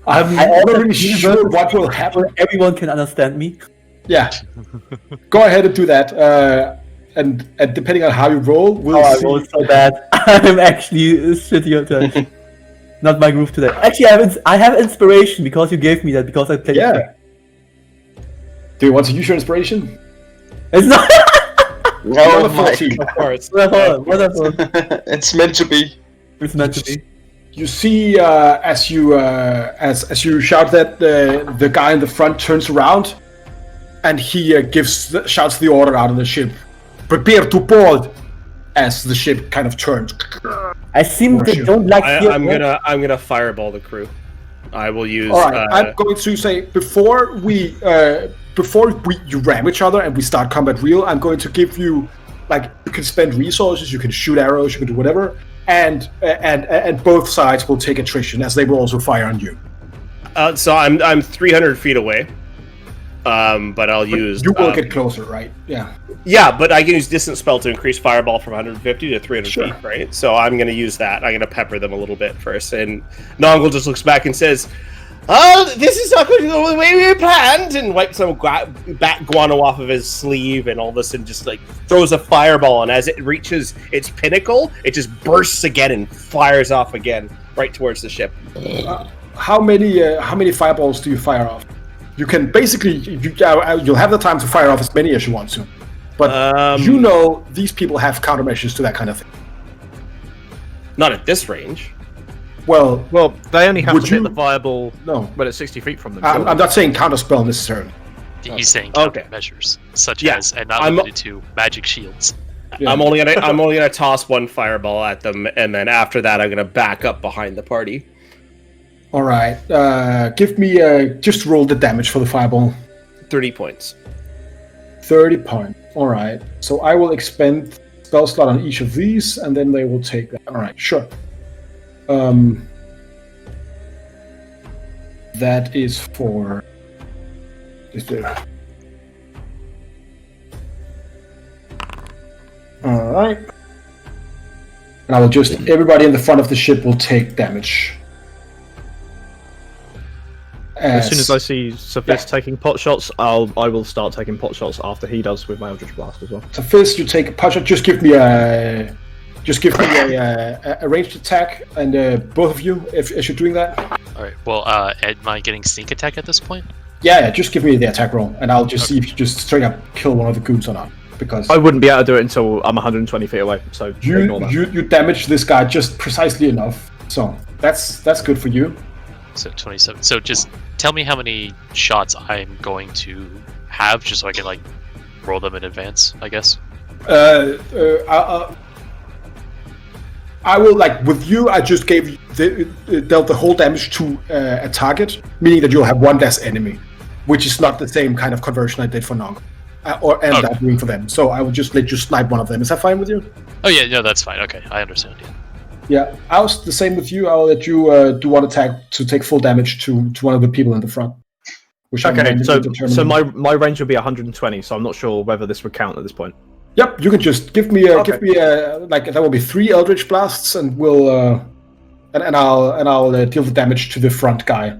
I'm I not also really sure what will happen. Everyone can understand me. Yeah. Go ahead and do that. And depending on how you roll, we'll I see. rolled so bad. I'm actually shitty today. Not my groove today. Actually, I have inspiration because you gave me that because I played. Yeah. Do you want to use your inspiration? It's not. No, Another 14. Of course. Wonderful. it's meant to be. It's meant to be. You see, as you shout that, the guy in the front turns around, and he shouts the order out of the ship: "Prepare to board!" As the ship kind of turns. I seem they don't like. I'm gonna fireball the crew. I will use. All right, I'm going to say before you ram each other and we start combat real, I'm going to give you, like, you can spend resources, you can shoot arrows, you can do whatever, and both sides will take attrition as they will also fire on you. So I'm 300 feet away. But I'll use. You will get closer, right? Yeah. Yeah, but I can use distance spell to increase fireball from 150 to 300 Sure. feet, right? So I'm going to use that. I'm going to pepper them a little bit first. And Nongle just looks back and says, "Oh, this is not going to go the way we planned," and wipes some bat guano off of his sleeve, and all of a sudden just like throws a fireball. And as it reaches its pinnacle, it just bursts again and fires off again right towards the ship. How many fireballs do you fire off? You can basically you'll have the time to fire off as many as you want to, but you know these people have countermeasures to that kind of thing. Not at this range. Well, they only have would to hit you- the fireball no. when it's 60 feet from them. I'm not saying counterspell necessarily. He's saying Okay. countermeasures, such Yeah, as, and not I'm- limited to, magic shields. Yeah. I'm only gonna toss one fireball at them, and then after that, I'm gonna back up behind the party. All right, give me just roll the damage for the fireball. 30 points. 30 points. All right, so I will expend spell slot on each of these, and then they will take that. All right, sure. That is for. Is there? All right, and I will just everybody in the front of the ship will take damage. As soon as I see Sophis taking pot shots, I will start taking pot shots after he does with my Eldritch Blast as well. So first you take a pot shot. Just give me a ranged attack, and both of you, if you're doing that. All right. Well, am I getting sneak attack at this point? Yeah, just give me the attack roll, and I'll just see if you just straight up kill one of the goons or not. Because I wouldn't be able to do it until I'm 120 feet away, so ignore that. you damage this guy just precisely enough, so that's good for you. So 27. So just tell me how many shots I'm going to have, just so I can like roll them in advance, I guess. I will, like, with you, I just gave dealt the whole damage to a target, meaning that you'll have one less enemy, which is not the same kind of conversion I did for Nog, I'm doing for them. So I will just let you snipe one of them. Is that fine with you? Oh yeah, no, that's fine. Okay, I understand. Yeah. Yeah, I was the same with you. I will let you do one attack to take full damage to one of the people in the front. Which Okay, so my range will be 120, so I'm not sure whether this would count at this point. Yep, you can just give me like that will be 3 Eldritch Blasts, and we'll and I'll deal the damage to the front guy.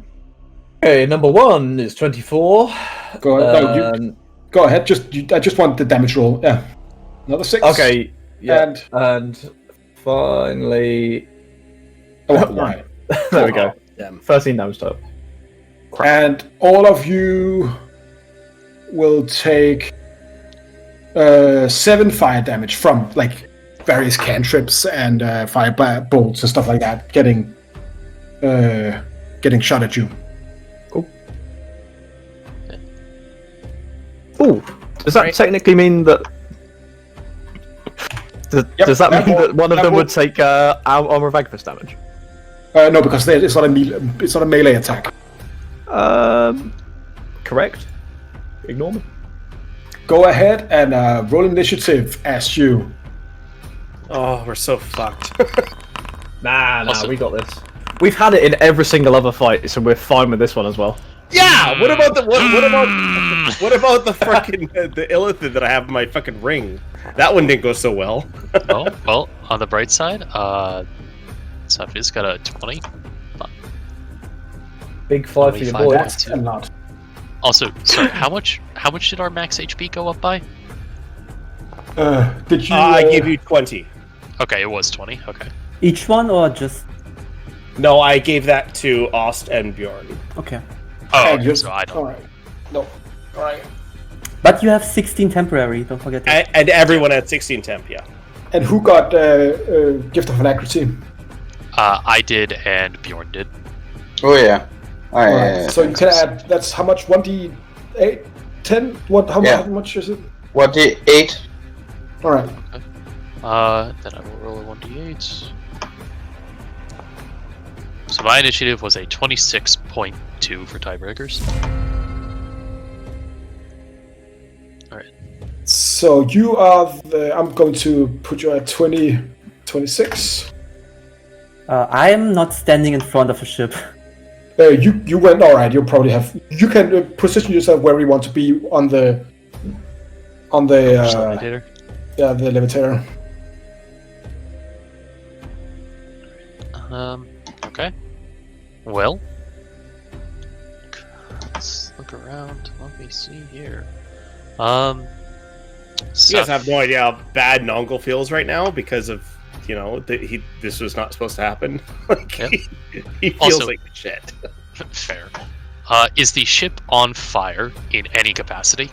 Okay, number 1 is 24. Go ahead. Go ahead. I just want the damage roll. Yeah, another 6. Okay, yeah, and finally, right. there we go. Damn. 13 damage total. And all of you will take 7 fire damage from like various cantrips and fire bolts and stuff like that getting shot at you. Cool. Ooh, does that technically mean that? Does that mean that one of them would take Armor of Agfist damage? No, because it's not a melee attack. Correct. Ignore me. Go ahead and roll initiative as you. Oh, we're so fucked. Nah, we got this. We've had it in every single other fight, so we're fine with this one as well. Yeah. What about the fucking the illithid that I have in my fucking ring? That one didn't go so well. well, on the bright side, Sophie's got a 20. Big 5 for your boy. That's a lot. Also, sorry, how much did our max HP go up by? Did you? I gave you 20. Okay, it was 20. Okay. Each one or just No, I gave that to Ost and Bjorn. okay? Oh, and okay, just- so I don't. All right. No. All right. But you have 16 temporary. Don't forget that. And everyone at 16 temp, yeah. And who got gift of alacrity? I did, and Bjorn did. Oh yeah. All right. So you can add. That's how much? 1d8, 10. What? How much is it? What the 8? All right. Then I will roll a 1d8. So my initiative was a 26.2 for tiebreakers. So you are the. I'm going to put you at 20, 26. I am not standing in front of a ship. You went all right. You probably have. You can position yourself where you want to be on the. Levitator. Yeah, the levitator. Okay. Well, let's look around. Let me see here. You guys have no idea how bad Nongle feels right now because of, this was not supposed to happen. Yep. He feels Also- like shit. Fair. Is the ship on fire in any capacity?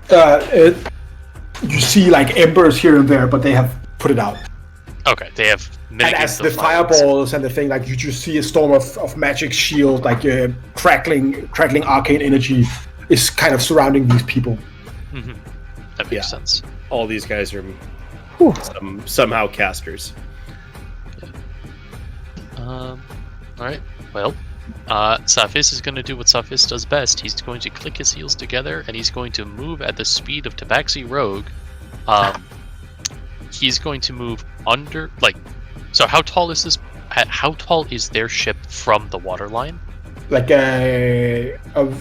You see like embers here and there, but they have put it out. Okay, they have And mitigated as the flames. fireballs and the thing, like you just see a storm of magic shield, like crackling arcane energy is kind of surrounding these people. Mhm. That makes sense. All these guys are somehow casters. Alright, well, Safis is going to do what Safis does best. He's going to click his heels together, and he's going to move at the speed of Tabaxi Rogue. He's going to move under, so how tall is this? How tall is their ship from the waterline? Like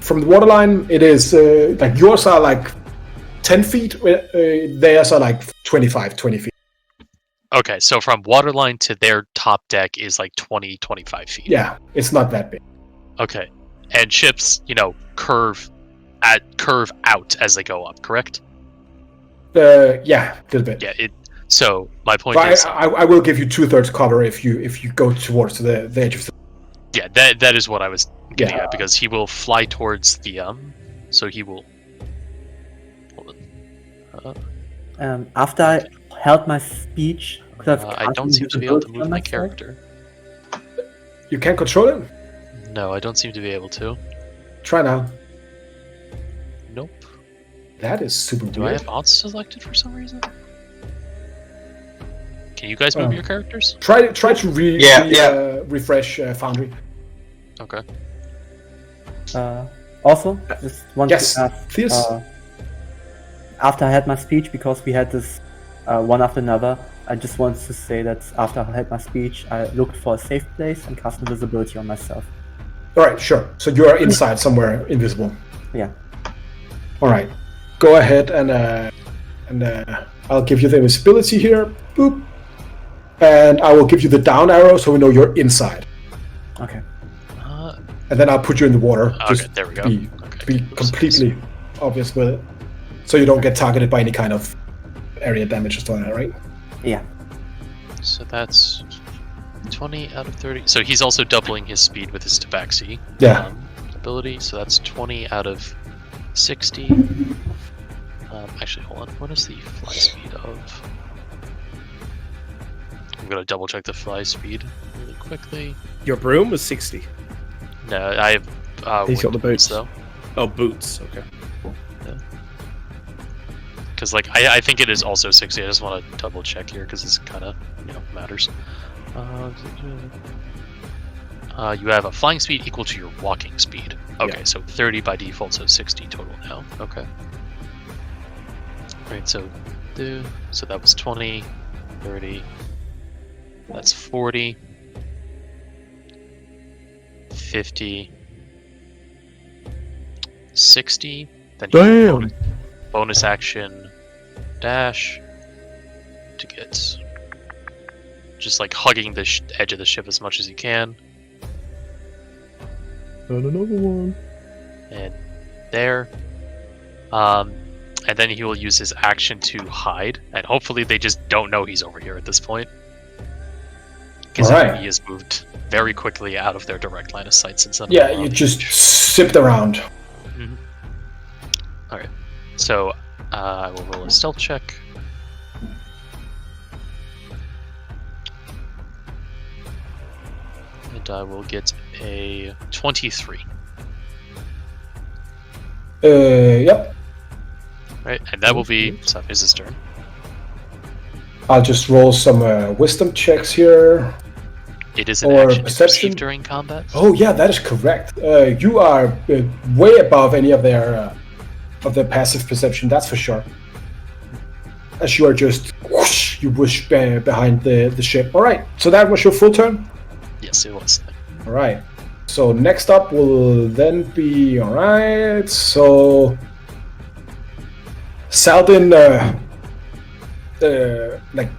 from the waterline, it is like yours are like 10 feet. Theirs are like 20 feet. Okay, so from waterline to their top deck is like 20, 25 feet. Yeah, it's not that big. Okay, and ships, curve out as they go up. Correct? Yeah, a little bit. Yeah. So my point But is, I will give you 2/3 cover if you go towards the edge of the. yeah, that is what I was getting at, because he will fly towards the so he will. Hold on. After I held my speech, I don't seem to be able to move my character. You can't control it. No, I don't seem to be able to. Try now. Nope. That is super Do I weird. have odds selected for some reason? Can you guys move your characters? Try to refresh Foundry. Okay. Also, just want Yes, to ask, please. after I had my speech, because we had this one after another, I just wanted to say that after I had my speech, I looked for a safe place and cast invisibility on myself. All right, sure. So you are inside somewhere invisible. Yeah. All right. Go ahead and I'll give you the invisibility here. Boop. And I will give you the down arrow so we know you're inside. Okay. And then I'll put you in the water. Okay, there we go. To be completely obvious with it. So you don't get targeted by any kind of area damage or something, right? Yeah. So that's 20 out of 30. So he's also doubling his speed with his Tabaxi ability. So that's 20 out of 60. Actually, hold on. What is the fly speed of? I'm gonna double check the fly speed really quickly. Your broom was 60. No, I have. He's got the winged boots. though. Oh, boots. Okay. Because I think it is also 60. I just want to double check here because this kind of matters. You have a flying speed equal to your walking speed. Okay, so 30 by default, so 60 total now. Okay. Right, so that was 20, 30. That's 40, 50, 60. Then Damn. bonus action dash to get just like hugging the edge of the ship as much as you can. And another one. And there. And then he will use his action to hide, and hopefully they just don't know he's over here at this point. Because Alright. he has moved very quickly out of their direct line of sight since then. Yeah, you just zipped around. Mhm. Alright, so I will roll a stealth check. And I will get a 23. Yep. Right, and that will be Sapphir's turn. I'll just roll some wisdom checks here. It is an Or action to perception. perceive during combat. Oh yeah, that is correct. You are way above any of their passive perception. That's for sure. As you are just whoosh, you whoosh behind the ship. All right. So that was your full turn. Yes, it was. All right. So next up will then be all right. So Saldin like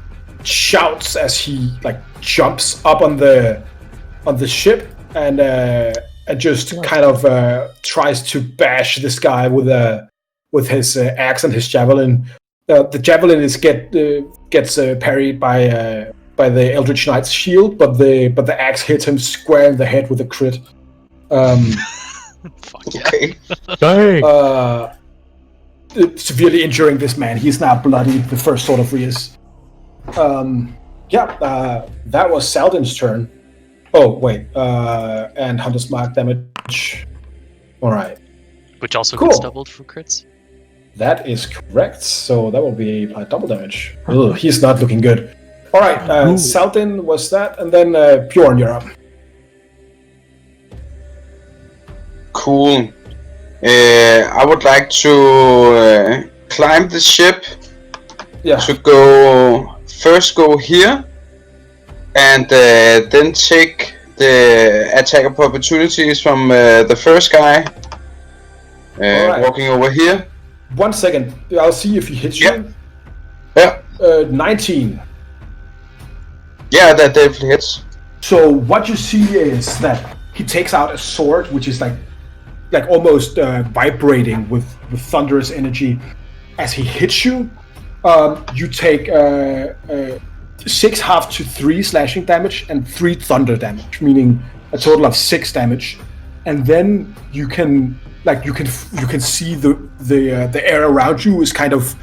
shouts as he like jumps up on the ship and just kind of tries to bash this guy with his axe and his javelin. The javelin gets parried by the Eldritch Knight's shield, but the axe hits him square in the head with a crit. Fuck yeah. Okay. Dang. Severely injuring this man. He's now bloody. The first sword of Rias. That was Saldin's turn. Oh wait, and Hunter's Mark damage. All right, Which also Cool. gets doubled for crits. that is correct. So that will be double damage. Ugh, he's not looking good. All right, Saldin was that, and then Bjorn, you're up. Cool. I would like to climb the ship Yeah. to go here and then take the attack of opportunities from the first guy Alright. walking over here. 1 second. I'll see if he hits you. Yeah, 19. yeah, that definitely hits. So what you see is that he takes out a sword, which is like almost vibrating with thunderous energy. As he hits you, you take 6 half to 3 slashing damage and 3 thunder damage, meaning a total of 6 damage. And then you can see the air around you is kind of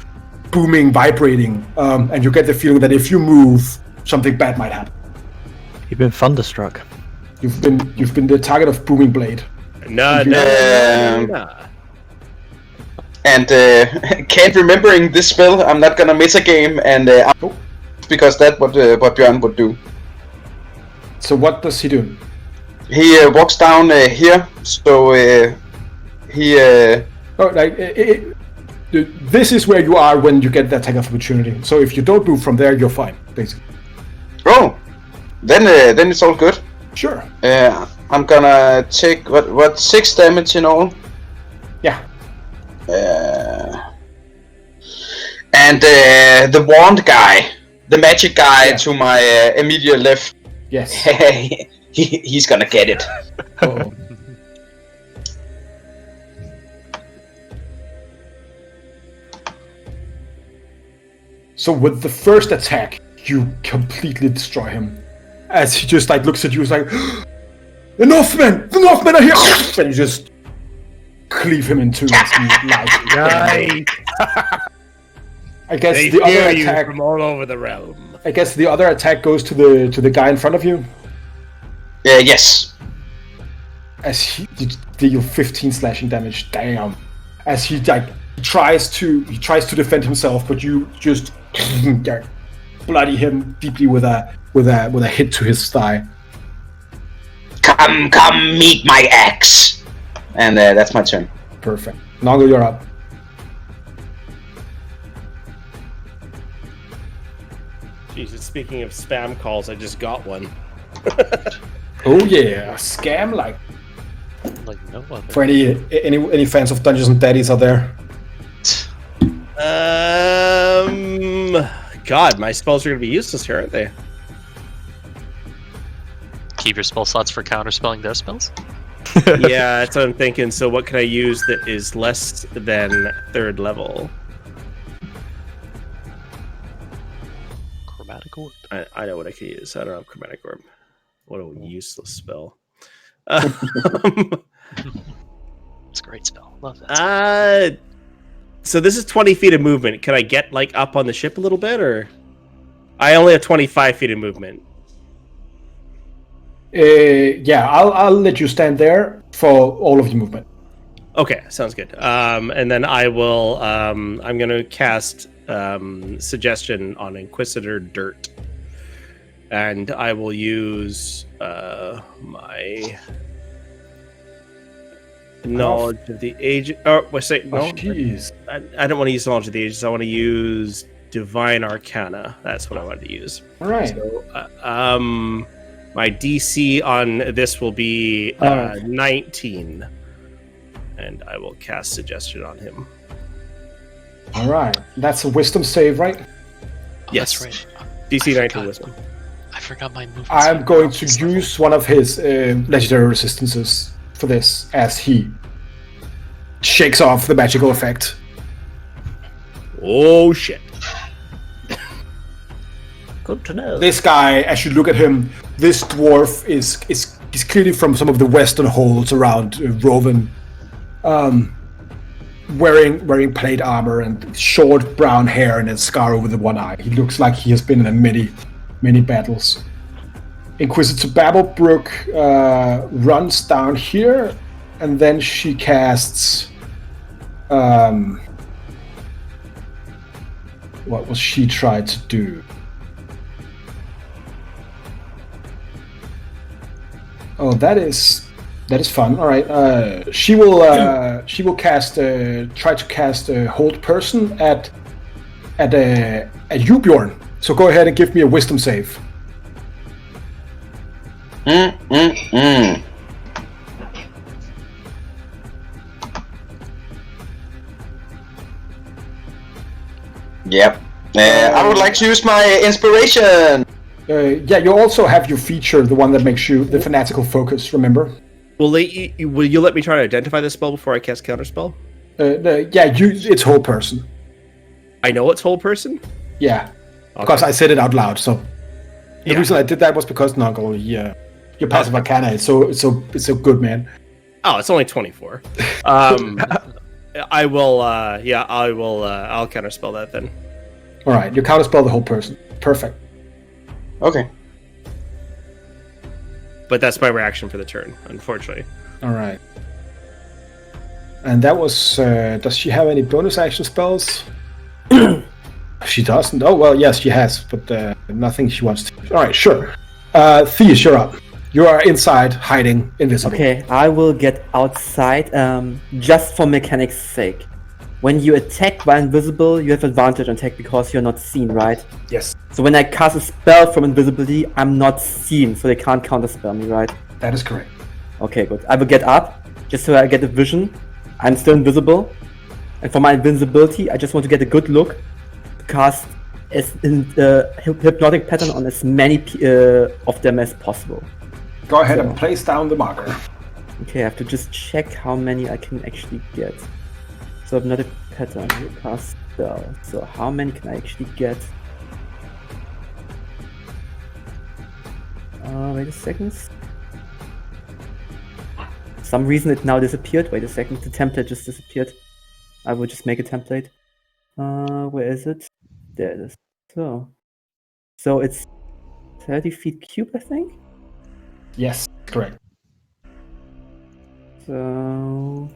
booming, vibrating, and you get the feeling that if you move, something bad might happen. You've been thunderstruck. You've been the target of booming blade. No. And can't remembering this spell, I'm not gonna miss a game, and because that's what Björn would do. So what does he do? He walks down here, so he. This is where you are when you get the attack of opportunity. So if you don't move from there, you're fine, basically. Oh, then it's all good. Sure. I'm gonna take what 6 damage in all. Yeah. And the wand guy, the magic guy to my immediate left. Yes. He's gonna get it. Uh-oh. So with the first attack, you completely destroy him. As he just like looks at you, he's like, the Northmen are here! And you just cleave him in two. I guess They the other fear you attack. from all over the realm. I guess the other attack goes to the guy in front of you. Yes. As he deal 15 slashing damage. Damn. As he like tries to defend himself, but you just bloody him deeply with a hit to his thigh. Come, meet my axe. And that's my turn. Perfect. Noggle, you're up. Jesus, speaking of spam calls, I just got one. Oh yeah, scam like No other. for any fans of Dungeons and Daddies out there. God, my spells are gonna be useless here, aren't they? Keep your spell slots for counterspelling their spells. Yeah, that's what I'm thinking. So what can I use that is less than 3rd level? Chromatic orb. I know what I could use. I don't have chromatic orb. What a useless spell. It's a great spell. Love that. So this is 20 feet of movement. Can I get like up on the ship a little bit, or I only have 25 feet of movement? Yeah, I'll let you stand there for all of your movement. Okay, sounds good. And then I will. I'm going to cast suggestion on Inquisitor Dirt, and I will use my knowledge of the age. Oh, wait, say no. Jeez. I don't want to use knowledge of the ages. I want to use Divine Arcana. That's what I wanted to use. All right. So, my DC on this will be 19, and I will cast suggestion on him. All right. That's a wisdom save, right? Oh, Yes. that's right. DC 19 wisdom. I forgot my movement. I'm going to use one of his legendary resistances for this as he shakes off the magical effect. Oh shit! Good to know. This guy, as you look at him, this dwarf is clearly from some of the western holds around Roven, wearing plate armor and short brown hair and a scar over the one eye. He looks like he has been in many battles. Inquisitor Babblebrook runs down here, and then she casts. What will she try to do? Oh, that is fun. All right, she will cast try to cast a hold person at you, Bjorn. So go ahead and give me a wisdom save. Yep. I would like to use my inspiration. Yeah, you also have your feature, the one that makes you the fanatical focus. Remember? Will you let me try to identify this spell before I cast counterspell? It's whole person. I know it's whole person. Yeah, Okay. because I said it out loud. So the Yeah. reason I did that was because Noggle, your passive arcana is so good, man. Oh, it's only 24. I will. I will. I'll counterspell that then. All right, you counterspell the whole person. Perfect. Okay. But that's my reaction for the turn, unfortunately. All right. And that was. Does she have any bonus action spells? She doesn't. Oh well, yes, she has, but nothing she wants to. All right, sure. Theus, you're up. You are inside, hiding, invisible. Okay, I will get outside, just for mechanics' sake. When you attack while invisible, you have advantage on attack because you're not seen, right? Yes, So when I cast a spell from invisibility, I'm not seen, so they can't counterspell me, right? that is correct. Okay, good. I will get up, just so I get a vision. I'm still invisible. And for my invisibility, I just want to get a good look. Cast hypnotic pattern on as many of them as possible. Go ahead and place down the marker. Okay, I have to just check how many I can actually get. So hypnotic pattern, cast spell. So how many can I actually get? Wait a second. For some reason it now disappeared. Wait a second, the template just disappeared. I will just make a template. Where is it? There it is. So it's 30 feet cubed, I think? Yes, correct. So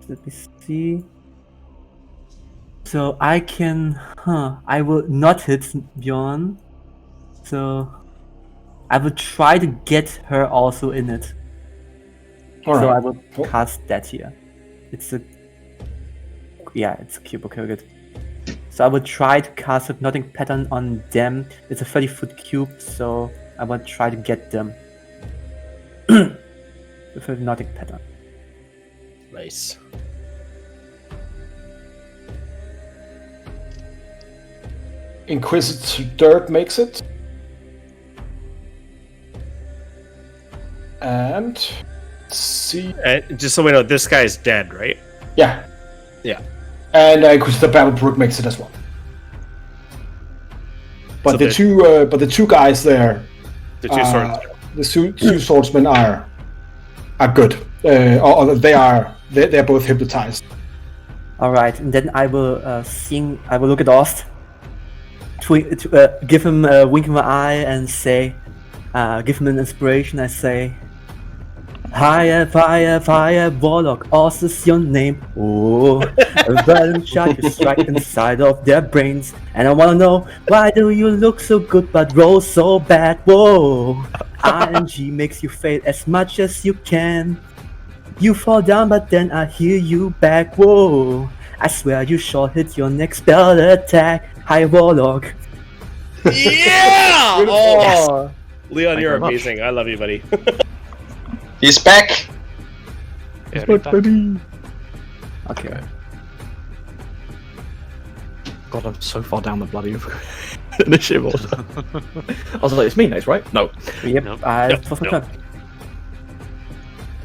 let me see. So I can, I will not hit Bjorn. So I will try to get her also in it. All So right. I will cast that here. It's a cube. Okay, good. So I will try to cast hypnotic pattern on them. It's a 30-foot cube, so I will try to get them with hypnotic pattern. Nice. Inquisitor Dirt makes it. And see. Just so we know, this guy's dead, right? Yeah. Yeah. And Inquisitor Battlebrook makes it as well. But So the two guys there, The two swords. the two swordsmen are good. Or they're both hypnotized. All right, and then I will I will look at Ost, to give him a wink of my eye and say, give him an inspiration. I say, Fire, Warlock, Ost is your name. Oh, a violent shot you strike inside of their brains. And I wanna know, why do you look so good but roll so bad? Whoa, RNG makes you fail as much as you can. You fall down, but then I hear you back. Whoa, I swear you shall hit your next spell attack. Hi, Warlock. Yeah! Oh, Leon, you're very much. amazing. I love you, buddy. He's back. Very back. okay. God, I'm so far down the bloody initiative order. I was like, it's me next, right? No. Yep, Nope. it was my turn.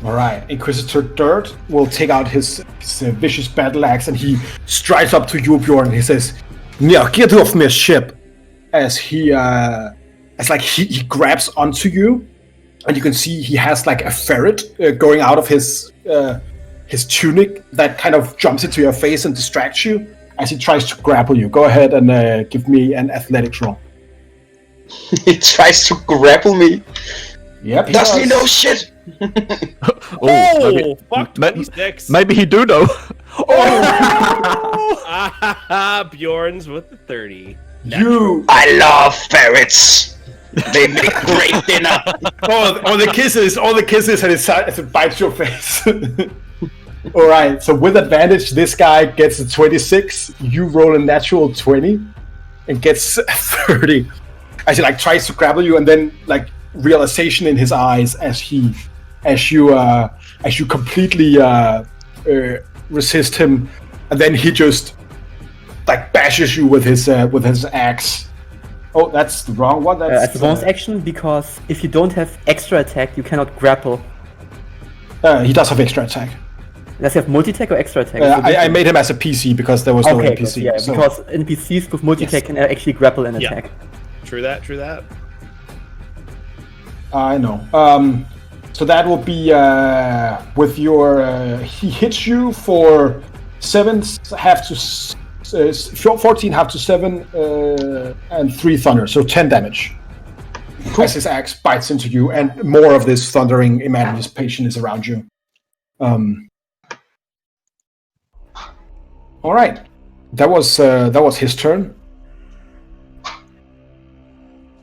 All right, Inquisitor Dirt will take out his vicious battle axe and he strides up to you, Bjorn, and he says, "Yeah, get off my ship!" As he grabs onto you, and you can see he has like a ferret going out of his tunic that kind of jumps into your face and distracts you as he tries to grapple you. Go ahead and give me an athletics roll. He tries to grapple me. Yep. He Doesn't he does. know shit? maybe, fuck, 26. maybe he do know. Bjorn's with the 30. You. I love ferrets. They make great dinner. All the kisses, and it bites your face. All right, so with advantage, this guy gets a 26. You roll a natural 20 and gets 30. As he like tries to grapple you, and then like realization in his eyes as you completely resist him, and then he just like bashes you with his axe. Oh, that's the wrong one. It's a bonus action because if you don't have extra attack, you cannot grapple. He does have extra attack. Does he have multi-attack or extra attack? I made him as a PC because there was no okay, NPC. yeah, so- because NPCs with multi-attack can actually grapple and Yeah. attack. True that. I know. So that will be with your. He hits you for 7 half to 14 half to 7 and 3 thunder, so 10 damage. As his axe bites into you, and more of this thundering emancipation is around you. All right, that was his turn.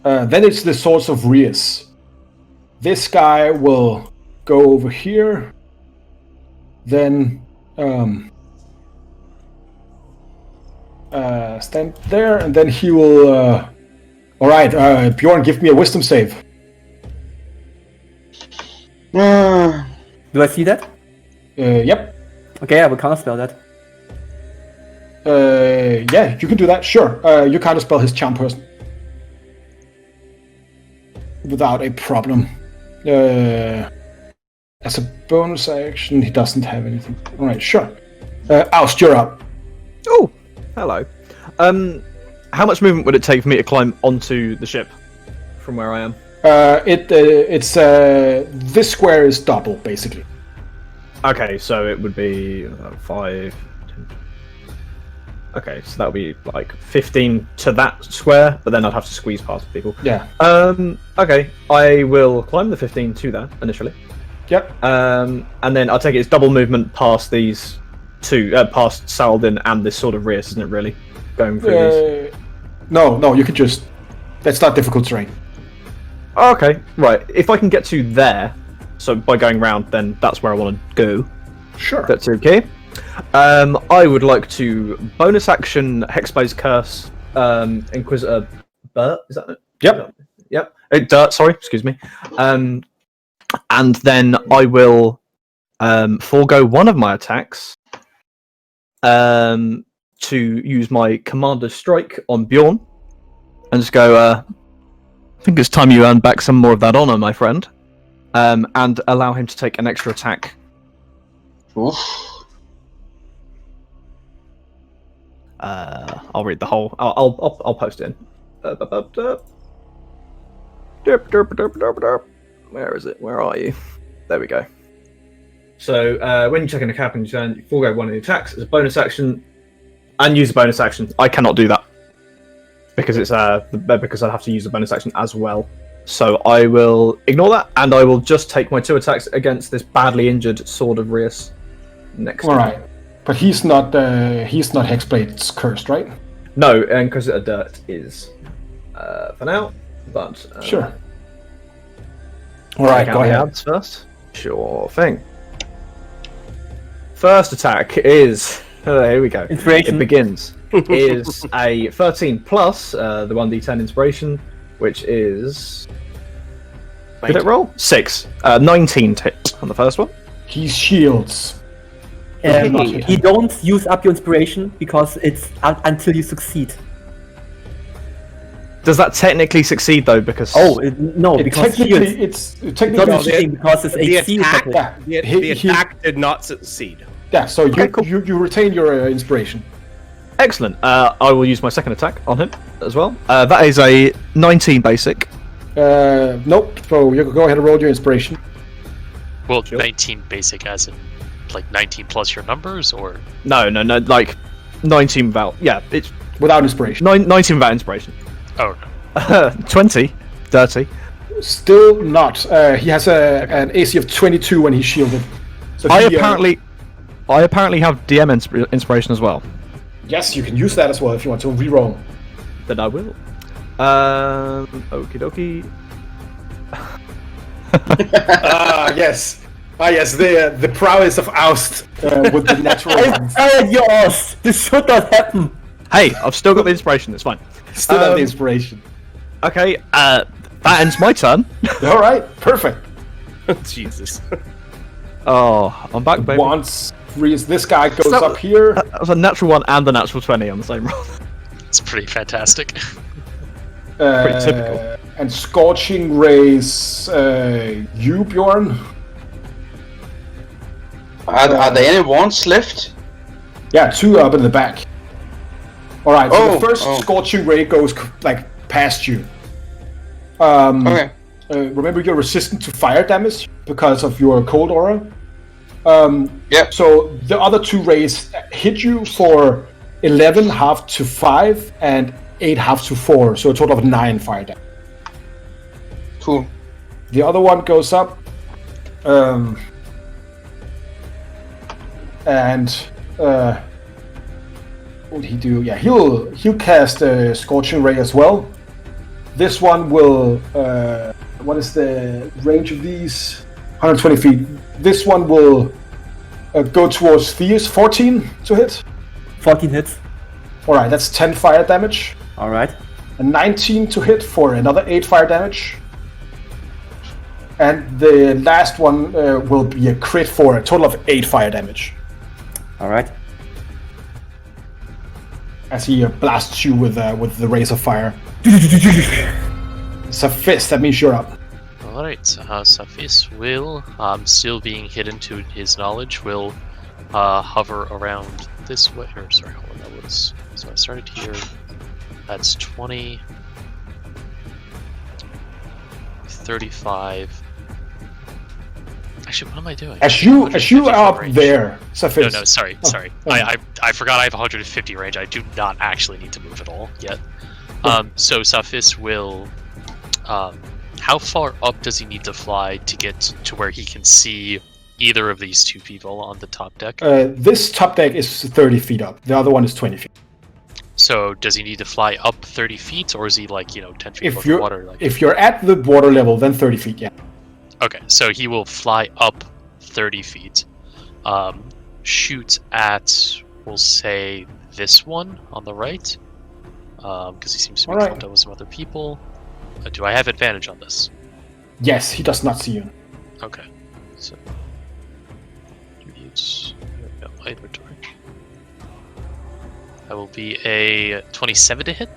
Then it's the Swords of Rias. This guy will go over here. Then stand there, and then he will. All right, Bjorn, give me a wisdom save. Do I see that? Yep. Okay, I will counterspell that. Yeah, you can do that. Sure. You counterspell his charm person without a problem. As a bonus action, he doesn't have anything. All right, sure. Oust, you're up. Oh, hello. How much movement would it take for me to climb onto the ship from where I am? It's this square is double basically. Okay, so it would be 5. 10. Okay, so that would be like 15 to that square, but then I'd have to squeeze past people. Yeah. Okay, I will climb the 15 to that initially. Yep. And then I'll take it as double movement past these two, past Saladin and this sort of Rias, isn't it really? Going through these. No, you could just. That's not difficult terrain. Okay, right. If I can get to there, so by going round, then that's where I want to go. Sure. That's okay. I would like to bonus action Hexblaze Curse, Inquisitor Burt, is that it? Yep. Dirt, sorry, excuse me. And then I will forego one of my attacks to use my Commander Strike on Bjorn and just go, I think it's time you earn back some more of that honor, my friend. and allow him to take an extra attack. Oof. I'll read the whole. I'll post it in. Where is it? Where are you? There we go. So when you check in a cap and you turn, you forego one of the attacks as a bonus action, and use a bonus action. I cannot do that because it's because I have to use a bonus action as well. So I will ignore that, and I will just take my 2 attacks against this badly injured Sword of Rias next. All right, but he's not Hexblade's cursed, right? No, and because dirt is for now. But sure. All right, go ahead. Adds first. Sure thing. First attack is here we go. Inspiration. It begins. Is a 13 plus the 1d10 inspiration, which is. Did it roll? 6. 19 to hit on the first one. He shields. You don't use up your inspiration because it's until you succeed. Does that technically succeed though? Because because technically it's technically not succeeding because it's the AC. attack, the attack did not succeed. Yeah, so Okay, cool. you retain your inspiration. Excellent. I will use my second attack on him as well. That is a 19 basic. Nope. So you go ahead and roll your inspiration. Well, 19 basic as in like 19 plus your numbers, or No, like 19 without. Yeah, it's Without inspiration. 19 without inspiration. oh no. 20, dirty. Still not. He has an AC of 22 when he's shielded. So I apparently have DM inspiration as well. Yes, you can use that as well if you want to reroll. Then I will. Okie dokie. Yes. Yes, the prowess of Oust with the natural ones. Yours! This should not happen! Hey, I've still got the inspiration. It's fine. Still have the inspiration. Okay. That ends my turn. All right, perfect. Jesus. Oh, I'm back, baby. Once this guy goes So- up here. That was a natural 1 and a natural 20 on the same roll. It's pretty fantastic. Pretty typical. And Scorching Rays you, Bjorn. Are there any wands left? Yeah, 2 up in the back. All right, so the first oh. Scorching Ray goes like past you. Okay. Remember, you're resistant to fire damage because of your cold aura. Yep. So the other 2 rays hit you for 11 half to 5 and 8 half to 4, so a total of 9 fire damage. Cool. The other one goes up, and what would he do? Yeah, he'll cast a Scorching Ray as well. This one will. What is the range of these? 120 feet. This one will go towards Theus. 14 to hit. 14 hits. All right, that's 10 fire damage. Alright. A 19 to hit for another 8 fire damage. And the last one will be a crit for a total of 8 fire damage. Alright. As he blasts you with the rays of fire. It's a fist, that means you're up. Alright, Safis will, still being hidden to his knowledge, will hover around this way. Or, sorry, hold on, that was. So I started here. That's 20. 35. Actually, what am I doing? As you 150 are up range. there, Safis. No, sorry. I forgot I have 150 range. I do not actually need to move at all yet. So Safis will. How far up does he need to fly to get to where he can see either of these 2 people on the top deck? This top deck is 30 feet up. The other one is 20 feet. So does he need to fly up 30 feet, or is he like 10 feet above the water? Like... If you're at the water level, then 30 feet, yeah. Okay, so he will fly up 30 feet, shoot at, we'll say, this one on the right, because he seems to be in contact with some other people. Do I have advantage on this? Yes, he does not see you. Okay, so attributes, my inventory. That will be a 27 to hit.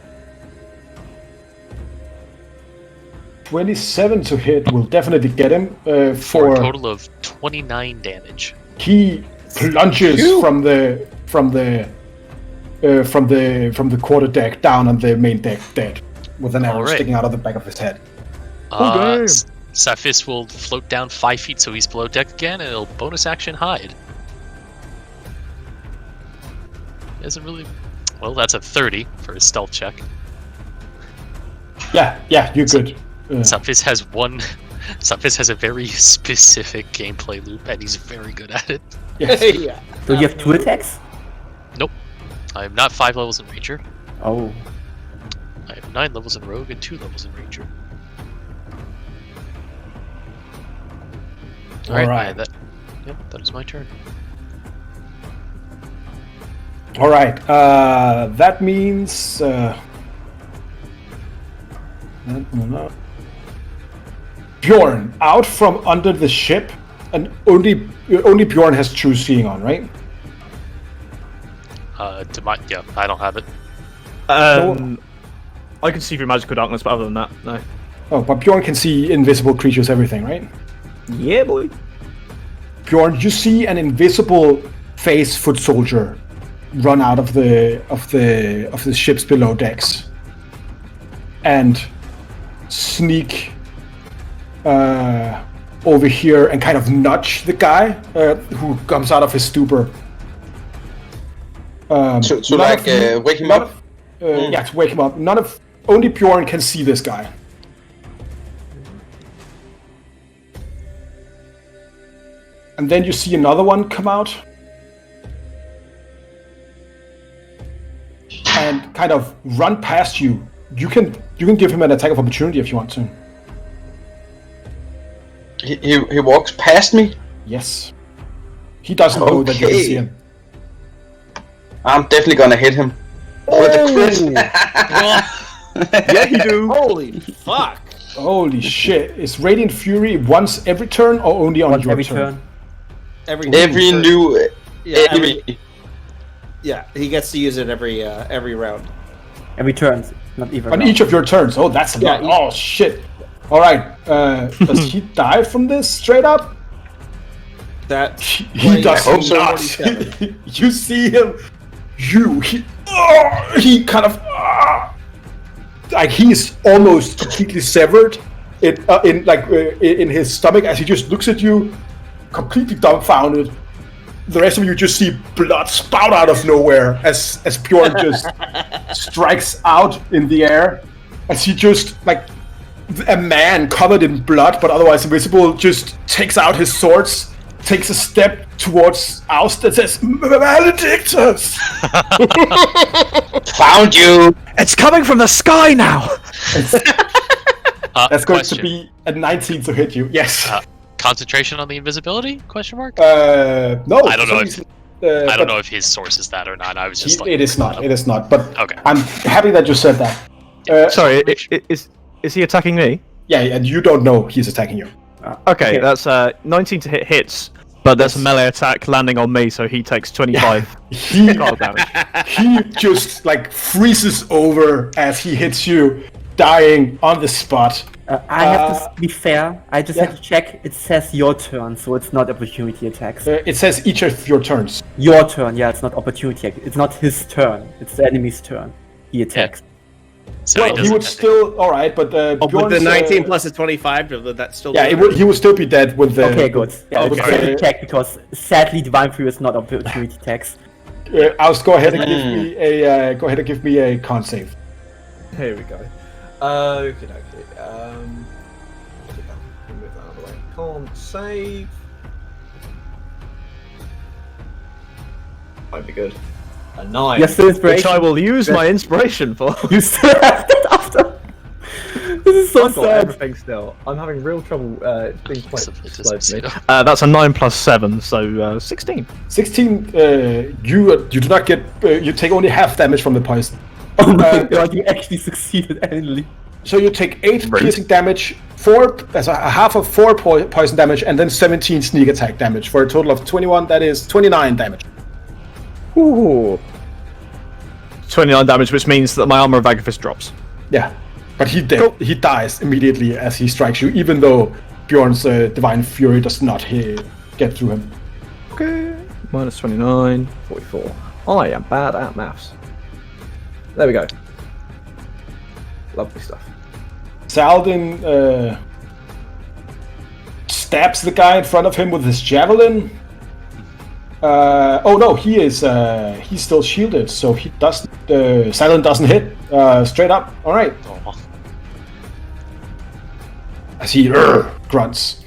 27 to hit will definitely get him. For a total of 29 damage. He plunges from the quarterdeck down on the main deck, dead, with an arrow sticking out of the back of his head. Saphis will float down 5 feet so he's below deck again, and it'll bonus action hide. Isn't really. Well, that's a 30 for his stealth check. Yeah, you're good. Saphis has one. Saphis has a very specific gameplay loop, and he's very good at it. Yes. Yeah. So you have 2 attacks? Nope. I'm not 5 levels in Ranger. Oh. I have 9 levels in Rogue and 2 levels in Ranger. Alright. That is my turn. Alright, that means... Bjorn, out from under the ship, and only Bjorn has true seeing on, right? I don't have it. I can see through magical darkness, but other than that, no. Oh, but Bjorn can see invisible creatures, everything, right? Yeah, boy. Bjorn, you see an invisible phase foot soldier run out of the ships below decks and sneak over here and kind of nudge the guy who comes out of his stupor. To wake him up? Yeah, to wake him up. Only Bjorn can see this guy. And then you see another one come out and kind of run past you. You can give him an attack of opportunity if you want to. He walks past me? Yes. He doesn't know that you can see him. I'm definitely gonna hit him. With a crit. Yeah, you do. Holy fuck! Holy shit. Is Radiant Fury once every turn or only on your turn? Every new enemy. Yeah, he gets to use it every round. Every turn, not even. On each of your turns. Oh, that's a lot. Oh shit. Alright. Does he die from this straight up? That he does not. You see him. He kind of like he's almost completely severed in his stomach as he just looks at you, completely dumbfounded. The rest of you just see blood spout out of nowhere as Bjorn just strikes out in the air, as he just like a man covered in blood but otherwise invisible just takes out his swords, takes a step towards Oust and says, "Maledictus!" Found you! It's coming from the sky now! That's going to be a 19 to hit you. Yes. Concentration on the invisibility? Question mark? No. I don't know if I don't know if his source is that or not. I was just it is not. It is not. But okay. I'm happy that you said that. Sorry, is he attacking me? Yeah, and you don't know he's attacking you. Okay, that's 19 to hits, but that's a melee attack landing on me, so he takes 25 skull damage. He just like freezes over as he hits you, dying on the spot. I have to be fair. I just had to check. It says your turn, so it's not opportunity attacks. It says each of your turns. Your turn, yeah. It's not opportunity. It's not his turn. It's the enemy's turn. He attacks. So well, he would still all right, but with the 19 plus the 25, that still. Yeah, he would still be dead with the. Okay, good. Yeah, okay. Check because sadly, Divine Fury is not opportunity attacks. Oust, go ahead and give me a con save. Here we go. Okay. Move that out of the way. Con save. Might be good. A 9. Yes, inspiration. Which I will use my inspiration for. You still have that after. This is so I've got sad. everything still. I'm having real trouble. It's been quite slow for me. me. That's a 9 plus 7, so 16. 16. You do not get. You take only half damage from the poison. Oh my god! You actually succeeded, Emily. So you take 8 piercing damage, 4 as a half of 4 poison damage, and then 17 sneak attack damage for a total of 21. That is 29 damage. Ooh. 29 damage, which means that my armor of Agafist drops. Yeah. But he dies immediately as he strikes you, even though Bjorn's Divine Fury does not get through him. Okay. Minus 29, 44. I am bad at maths. There we go. Lovely stuff. Saladin stabs the guy in front of him with his javelin. Oh no, he's still shielded, so he doesn't. Saladin doesn't hit straight up. All right. As he grunts.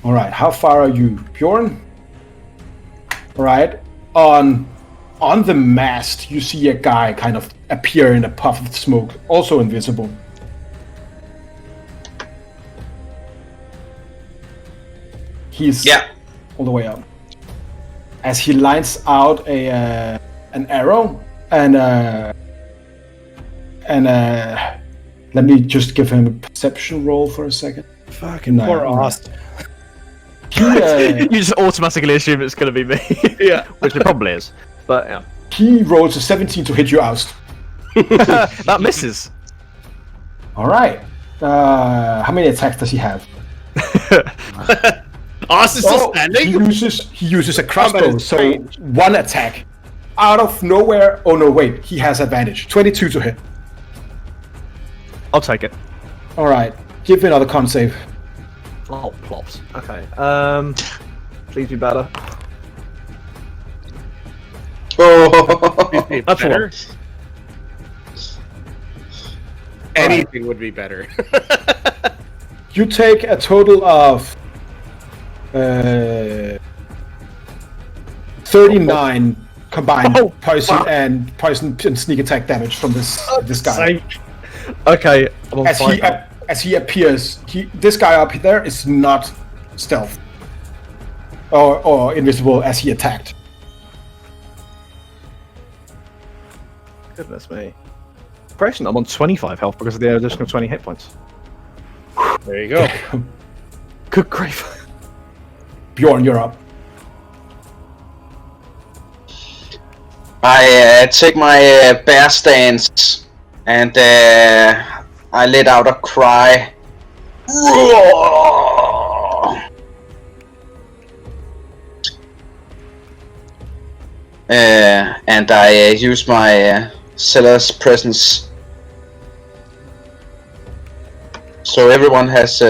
All right, how far are you, Bjorn? All right, on the mast, you see a guy kind of appear in a puff of smoke, also invisible. He's all the way up. As he lines out an arrow and let me just give him a perception roll for a second. Fucking poor Ost. You just automatically assume it's going to be me. Yeah, which it probably is. But yeah, he rolls a 17 to hit you, Oust. That misses. All right. How many attacks does he have? Ost is still standing. He uses a crossbow, so one attack out of nowhere. Oh no, wait, he has advantage. 22 to hit. I'll take it. All right, give me another con save. Oh, plops. Okay. Please be better. Oh, That's Better? one. Anything would be better. You take a total of 39 combined poison and sneak attack damage from this guy. Okay. I'm on As he appears, this guy up there is not stealth or invisible as he attacked. Goodness me. Impression, I'm on 25 health because of the additional 20 hit points. There you go. Good grief. Bjorn, you're up. I take my bear stance and I let out a cry. And I use my Seller's Presence. So everyone has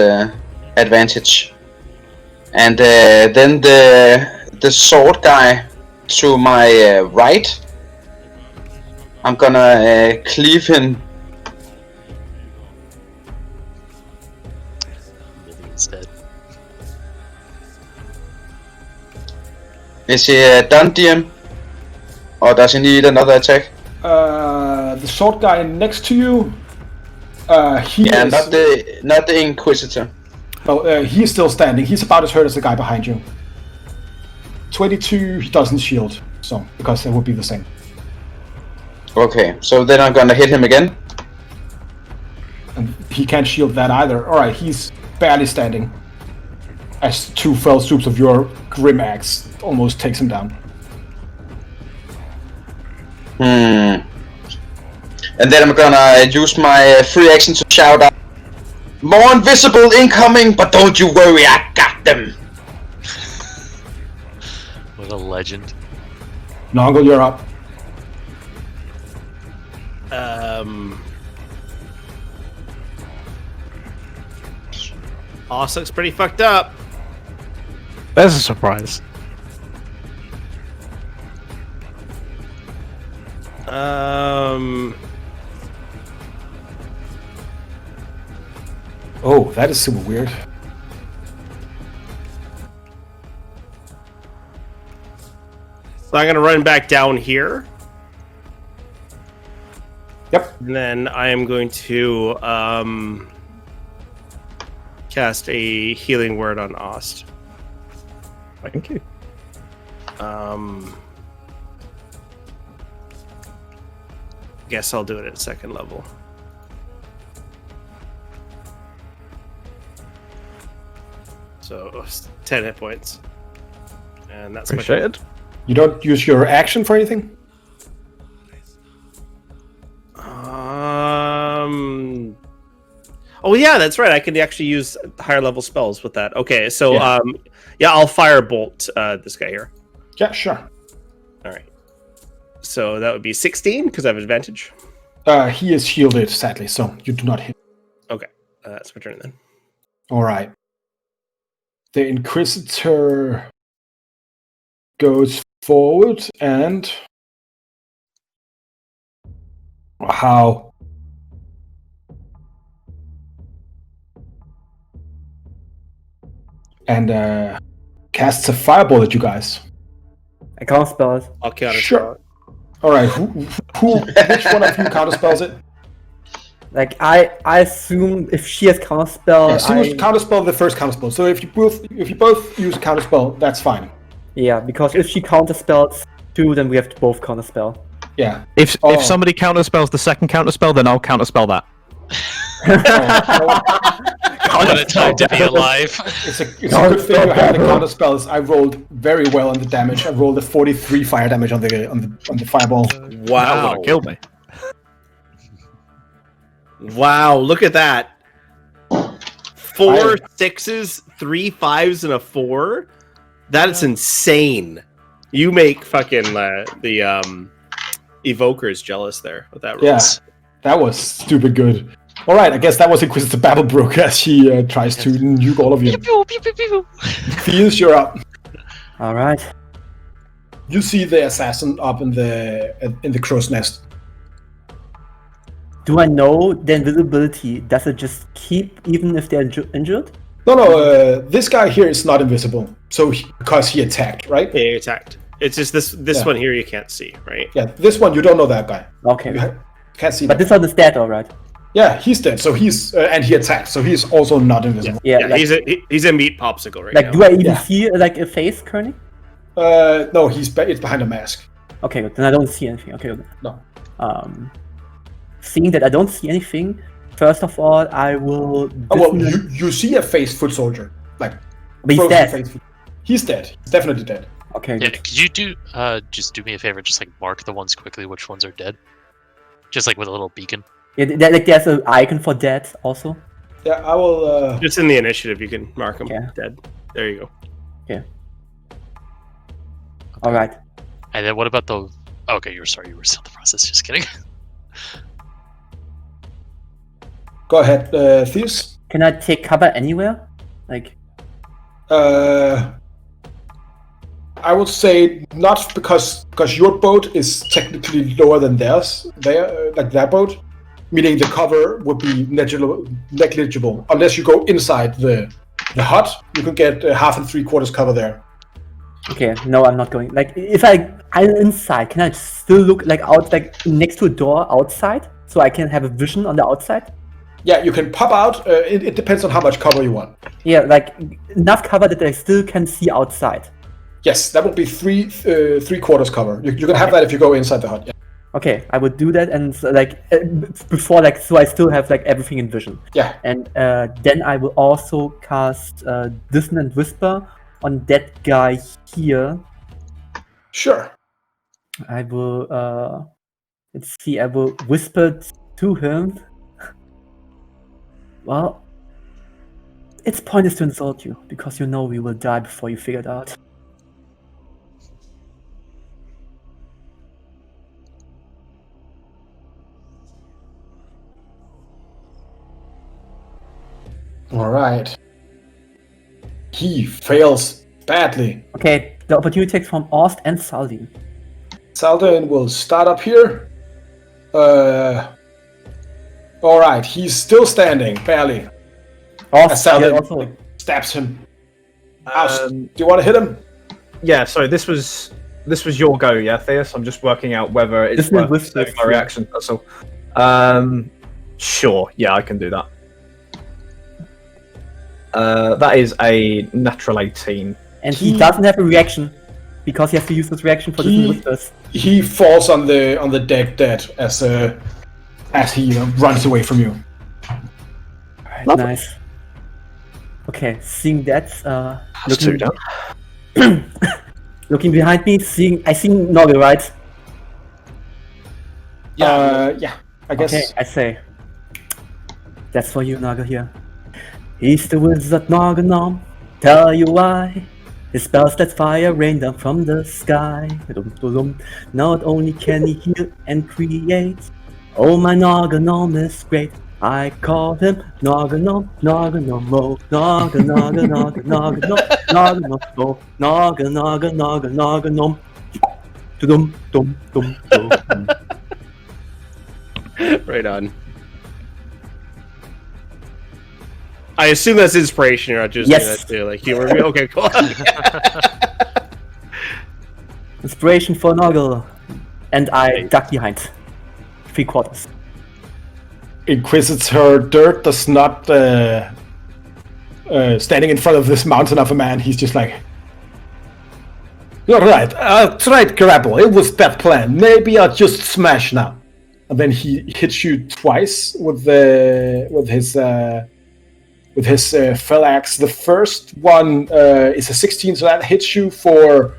advantage. And then the sword guy to my right, I'm gonna cleave him. Instead. Is he done, DM? Or does he need another attack? The sword guy next to you. He is not the Inquisitor. No, he's still standing. He's about as hurt as the guy behind you. 22, he doesn't shield, so because it would be the same. Okay, so then I'm gonna hit him again. And he can't shield that either. Alright, he's barely standing. As two fell swoops of your Grim Axe almost takes him down. And then I'm gonna use my free action to shout out, "More invisible incoming, but don't you worry, I got them." What a legend. Nongle, you're up. Ost looks pretty fucked up. There's a surprise. Oh, that is super weird. So I'm gonna run back down here. Yep. And then I am going to cast a healing word on Ost. Thank you. Guess I'll do it at second level. So 10 hit points. And that's Appreciate it. You don't use your action for anything? Oh yeah, that's right. I can actually use higher level spells with that. Okay, so Yeah. I'll firebolt this guy here. Yeah, sure. All right. So that would be 16 because I have advantage. He is shielded, sadly, so you do not hit. Okay, that's my turn then. All right. The Inquisitor goes forward and how? And casts a fireball at you guys. I can't spell it. I'll counter. Sure. All right. Which one of you counterspells it? Like I assume if she has counterspell, Yeah, so you counterspell the first counterspell. So if you both use a counterspell, that's fine. yeah, because if she counterspells 2, then we have to both counterspell. Yeah. If somebody counterspells the second counterspell, then I'll counterspell that. What a time to be alive. It's a good thing you have the counterspells. I rolled very well on the damage. I rolled a 43 fire damage on the fireball. That Wow. would have killed me. Wow, look at that. 4 6s, 3 5s, and a 4. That's insane. You make fucking the evokers jealous there with that roll. Yeah, that was stupid good. All right, I guess that was Inquisitor Babblebrook as she tries to nuke all of you. Pew, pew, pew, pew, pew. Theus, you're up. All right. You see the assassin up in the crow's nest. Do I know the invisibility? Does it just keep even if they're injured? No, this guy here is not invisible. So because he attacked, right? Yeah, you attacked. It's just this one here you can't see, right? Yeah, this one you don't know that guy. Okay. You can't see. But that. this one is dead, all right. Yeah, he's dead. So he's and he attacked. So he's also not invisible. Yeah, Yeah, like, he's a meat popsicle right like now. do I even Yeah. see like a face currently? No, it's behind a mask. Okay, good. Then I don't see anything. Okay, good. No. Seeing that I don't see anything, first of all, I will. Oh, well, you see a face foot soldier, like. But he's frozen dead. face. He's dead. He's definitely dead. Okay, Yeah, good. could you just do me a favor, just like mark the ones quickly, which ones are dead? Just like with a little beacon. Yeah, like there's an icon for dead also. Yeah, I will. Just in the initiative, you can mark them Yeah. dead. There you go. All right. And then what about the? Okay, you were still in the process. Just kidding. Go ahead, Theus. Can I take cover anywhere? Like. I would say not because your boat is technically lower than theirs. Like their boat, meaning the cover would be negligible unless you go inside the hut. You can get half and 3/4 cover there. Okay, no, I'm not going. Like, if I'm inside, can I still look like out, like next to a door outside, so I can have a vision on the outside? Yeah, you can pop out. It depends on how much cover you want. Yeah, like enough cover that I still can see outside. Yes, that would be 3/4 cover. You can have that if you go inside the hut. Yeah. Okay, I would do that, and before, like, so I still have like everything in vision. Yeah. And then I will also cast Dissonant Whisper on that guy here. Sure. I will let's see, I will whisper to him. Well, its point is to insult you, because you know we will die before you figure it out. All right. He fails badly. Okay, the opportunity takes from Orst and Saldin. Saldin will start up here. All right, he's still standing, barely. Orst Saldin also. stabs him. Do you want to hit him? Yeah, sorry, this was your go, yeah, Theus? I'm just working out whether it's This is worth with- saving my reaction, that's all. Sure, yeah, I can do that. That is a natural 18. And he doesn't have a reaction, because he has to use his reaction for He- this whispers. He falls on the deck dead as he runs away from you. Alright, Lovely. nice. Okay, seeing that, That's two looking, down. looking behind me, I see Nobby, right? Yeah, I guess. Okay, I say, That's for you, Naga here. He's the wizard Naganom. Tell you why. His spells let fire rain down from the sky. Not only can he heal and create. Oh, my Naganom is great. I call him Naganom, Naganom, oh, Naga, Naga, Naga, Naganom, Naganom, oh, Naga, Naga, Naga, Naganom. Dum dum dum dum. Right on. I assume that's inspiration. You're not just doing that to like humor me. Okay, cool. Inspiration for Noggle. And I duck behind. 3/4. Inquisitor Dirt does not standing in front of this mountain of a man. He's just like, "You're right. I tried grapple. It was that plan. Maybe I'll just smash now." And then he hits you twice with his fell axe. The first one is a 16, so that hits you for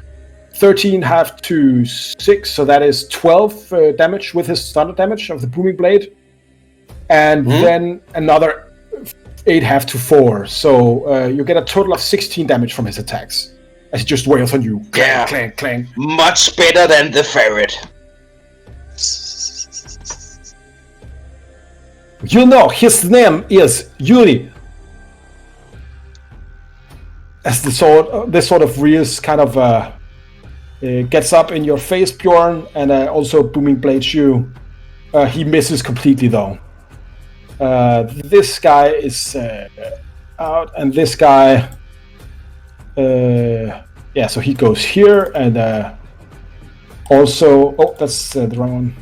13 half to 6, so that is 12 damage with his standard damage of the booming blade. And then another 8 half to 4, so you get a total of 16 damage from his attacks. As he just wails on you. Clang, clang, clang. Much better than the ferret. You know, his name is Yuri. As this sort of rears kind of gets up in your face, Bjorn, and also booming blades you. He misses completely though. This guy is out, and this guy, so he goes here, and also, that's the wrong one.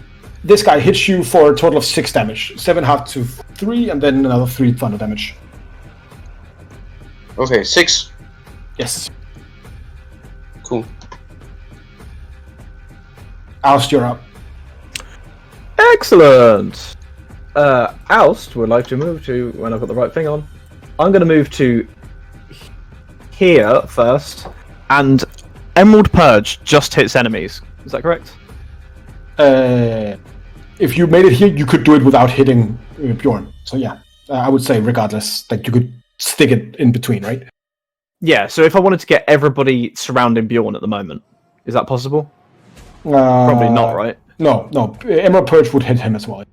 This guy hits you for a total of 6 damage, 7 half to 3, and then another 3 thunder damage. Okay, 6. Yes. Cool. Oust, you're up. Excellent! Oust would like to move to, when I've got the right thing on, I'm going to move to here first, and Emerald Purge just hits enemies. Is that correct? If you made it here, you could do it without hitting Bjorn. So yeah, I would say regardless, that you could stick it in between, right? Yeah, so if I wanted to get everybody surrounding Bjorn at the moment, is that possible? Probably not, right? No. Emerald Purge would hit him as well.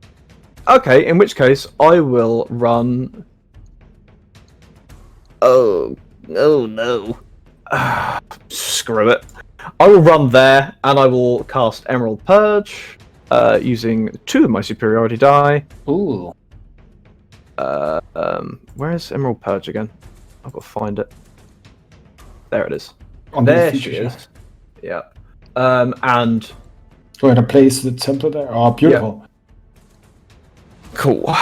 Okay, in which case, I will run... Oh no. Screw it. I will run there, and I will cast Emerald Purge, using 2 of my superiority die. Ooh. Where is Emerald Purge again? I've got to find it. There it is. On there the she features, is. Yeah. And... Going to place the template there? Oh, beautiful. Yeah. Cool.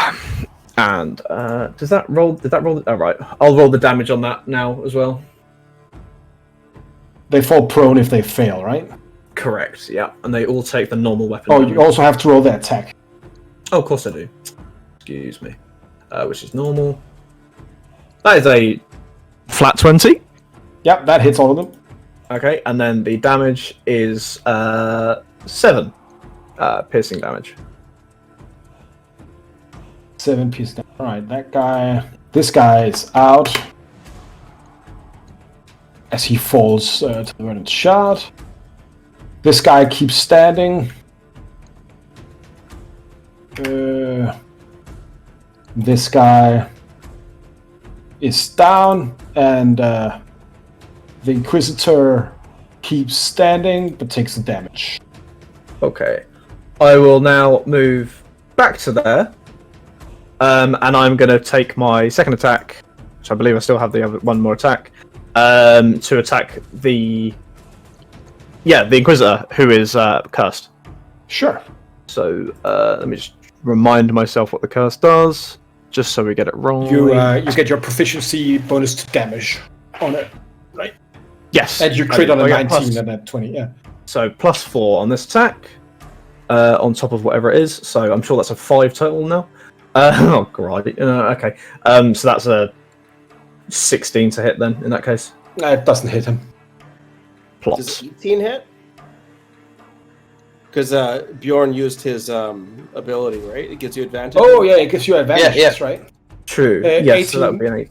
And, did that roll? Oh, right. I'll roll the damage on that now as well. They fall prone if they fail, right? Correct, yeah. And they all take the normal weapon Oh, damage. you also have to roll the attack. Oh, of course I do. Excuse me. Which is normal. That is a flat 20. Yep, that hits all of them. Okay, and then the damage is 7 piercing damage. 7 pieces. Alright, this guy is out. As he falls to the verdant shard. This guy keeps standing. This guy is down, and the Inquisitor keeps standing, but takes the damage. Okay. I will now move back to there. And I'm going to take my second attack, which I believe I still have the other one more attack, to attack the Inquisitor, who is cursed. Sure. So let me just remind myself what the curse does, just so we get it wrong. You get your proficiency bonus to damage on it, right? Yes. And you crit on a 19 plus, and a 20, yeah. So +4 on this attack, on top of whatever it is. So I'm sure that's a 5 total now. Oh, great. Okay. So that's a 16 to hit then, in that case. It doesn't hit him. Does 18 hit? Because Bjorn used his ability, right? It gives you advantage. Oh, yeah, it gives you advantage. Yeah. That's right. True. Yes, so that would be an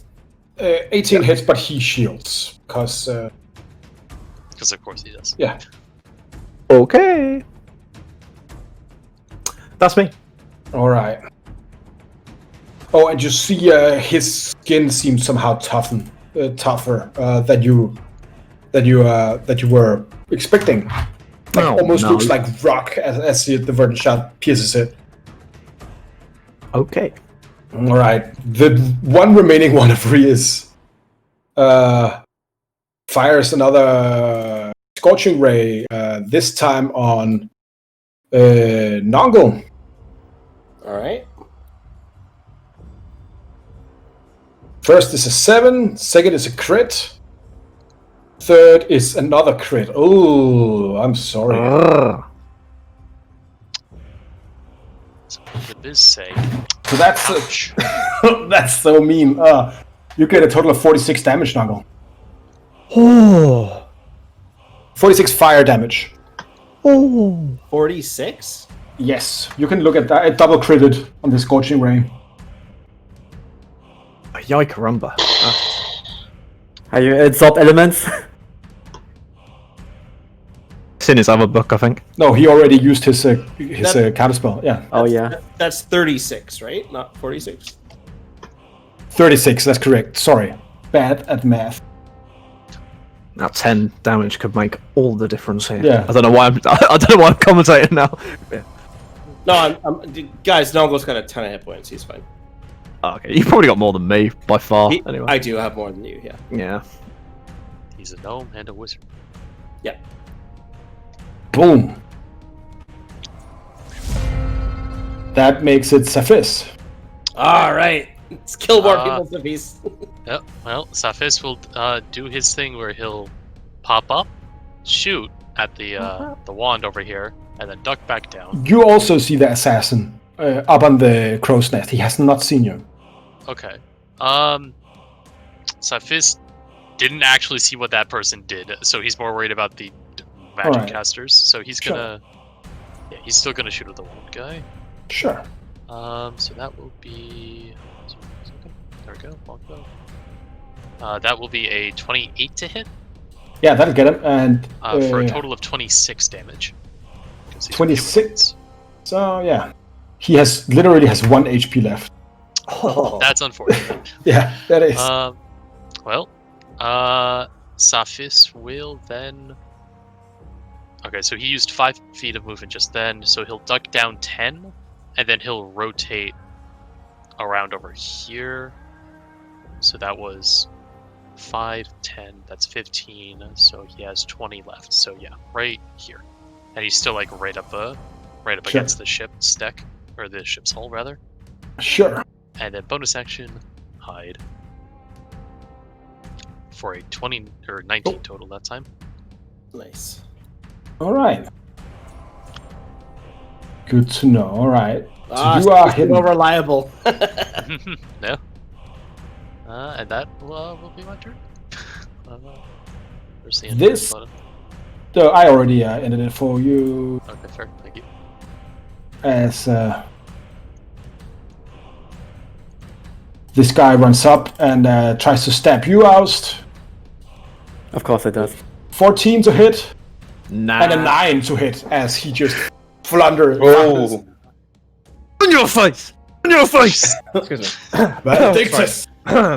8. 18 hits, but he shields. Because of course he does. yeah. Okay. That's me. Alright. Oh, and you see his skin seems somehow tougher than you were expecting. Like, almost looks like rock as the verdant shot pierces it. Okay. Alright. The one remaining one of Rias fires another scorching ray, this time on Nongle. Alright. First is a 7, second is a crit, third is another crit. Oh, I'm sorry. So what did this say? So that's that's so mean. You get a total of 46 damage, Nongle. Oh. 46 fire damage. Oh. 46? Yes, you can look at that. It double critted on the scorching ray. Yike-rumba. Are you absorb elements? It's in his other book, I think. No, he already used his counterspell. Yeah. Oh yeah. That's 36, right? Not 46? 36, that's correct. Sorry. Bad at math. Now 10 damage could make all the difference here. Yeah. I don't know why I'm commentating now. Yeah. No, guys, Nongle's got a ton of hit points. He's fine. Oh, okay, you've probably got more than me by far. Anyway. I do have more than you, yeah. Yeah. He's a gnome and a wizard. Yep. Boom. That makes it Saphis. Alright. Let's kill more people, Uh, Saphis. Yep. Well, Saphis will do his thing where he'll pop up, shoot at the wand over here, and then duck back down. You also see the assassin up on the crow's nest. He has not seen you. Okay. Saphis didn't actually see what that person did, so he's more worried about the magic Alright. casters. So he's Sure. gonna, yeah, he's still gonna shoot at the one guy. Sure. So that will be. There we go. Longbow. That will be a 28 to hit Yeah, that'll get him. And for a total of 26 damage. 26? So yeah, he literally has 1 HP left. That's unfortunate. Yeah, that is. Well, Saphis will then. Okay, so he used 5 feet of movement just then, so he'll duck down 10, and then he'll rotate around over here. So that was 5, 10, that's 15, so he has 20 left. So yeah, right here. And he's still like right up Sure. against the ship's deck, or the ship's hull rather. Sure. And then bonus action, hide. For a 20 or 19 total that time. Nice. All right. Good to know. All right. So you So are he's hitting. more reliable. No. And that will be my turn. Where's the end This- button? So I already ended it for you Okay, fair. Thank you. as this guy runs up and tries to stab you out. Of course it does. 14 to hit Nah. and a 9 to hit as he just flunders. Oh. On your face! On your face! Excuse me. Benedictus,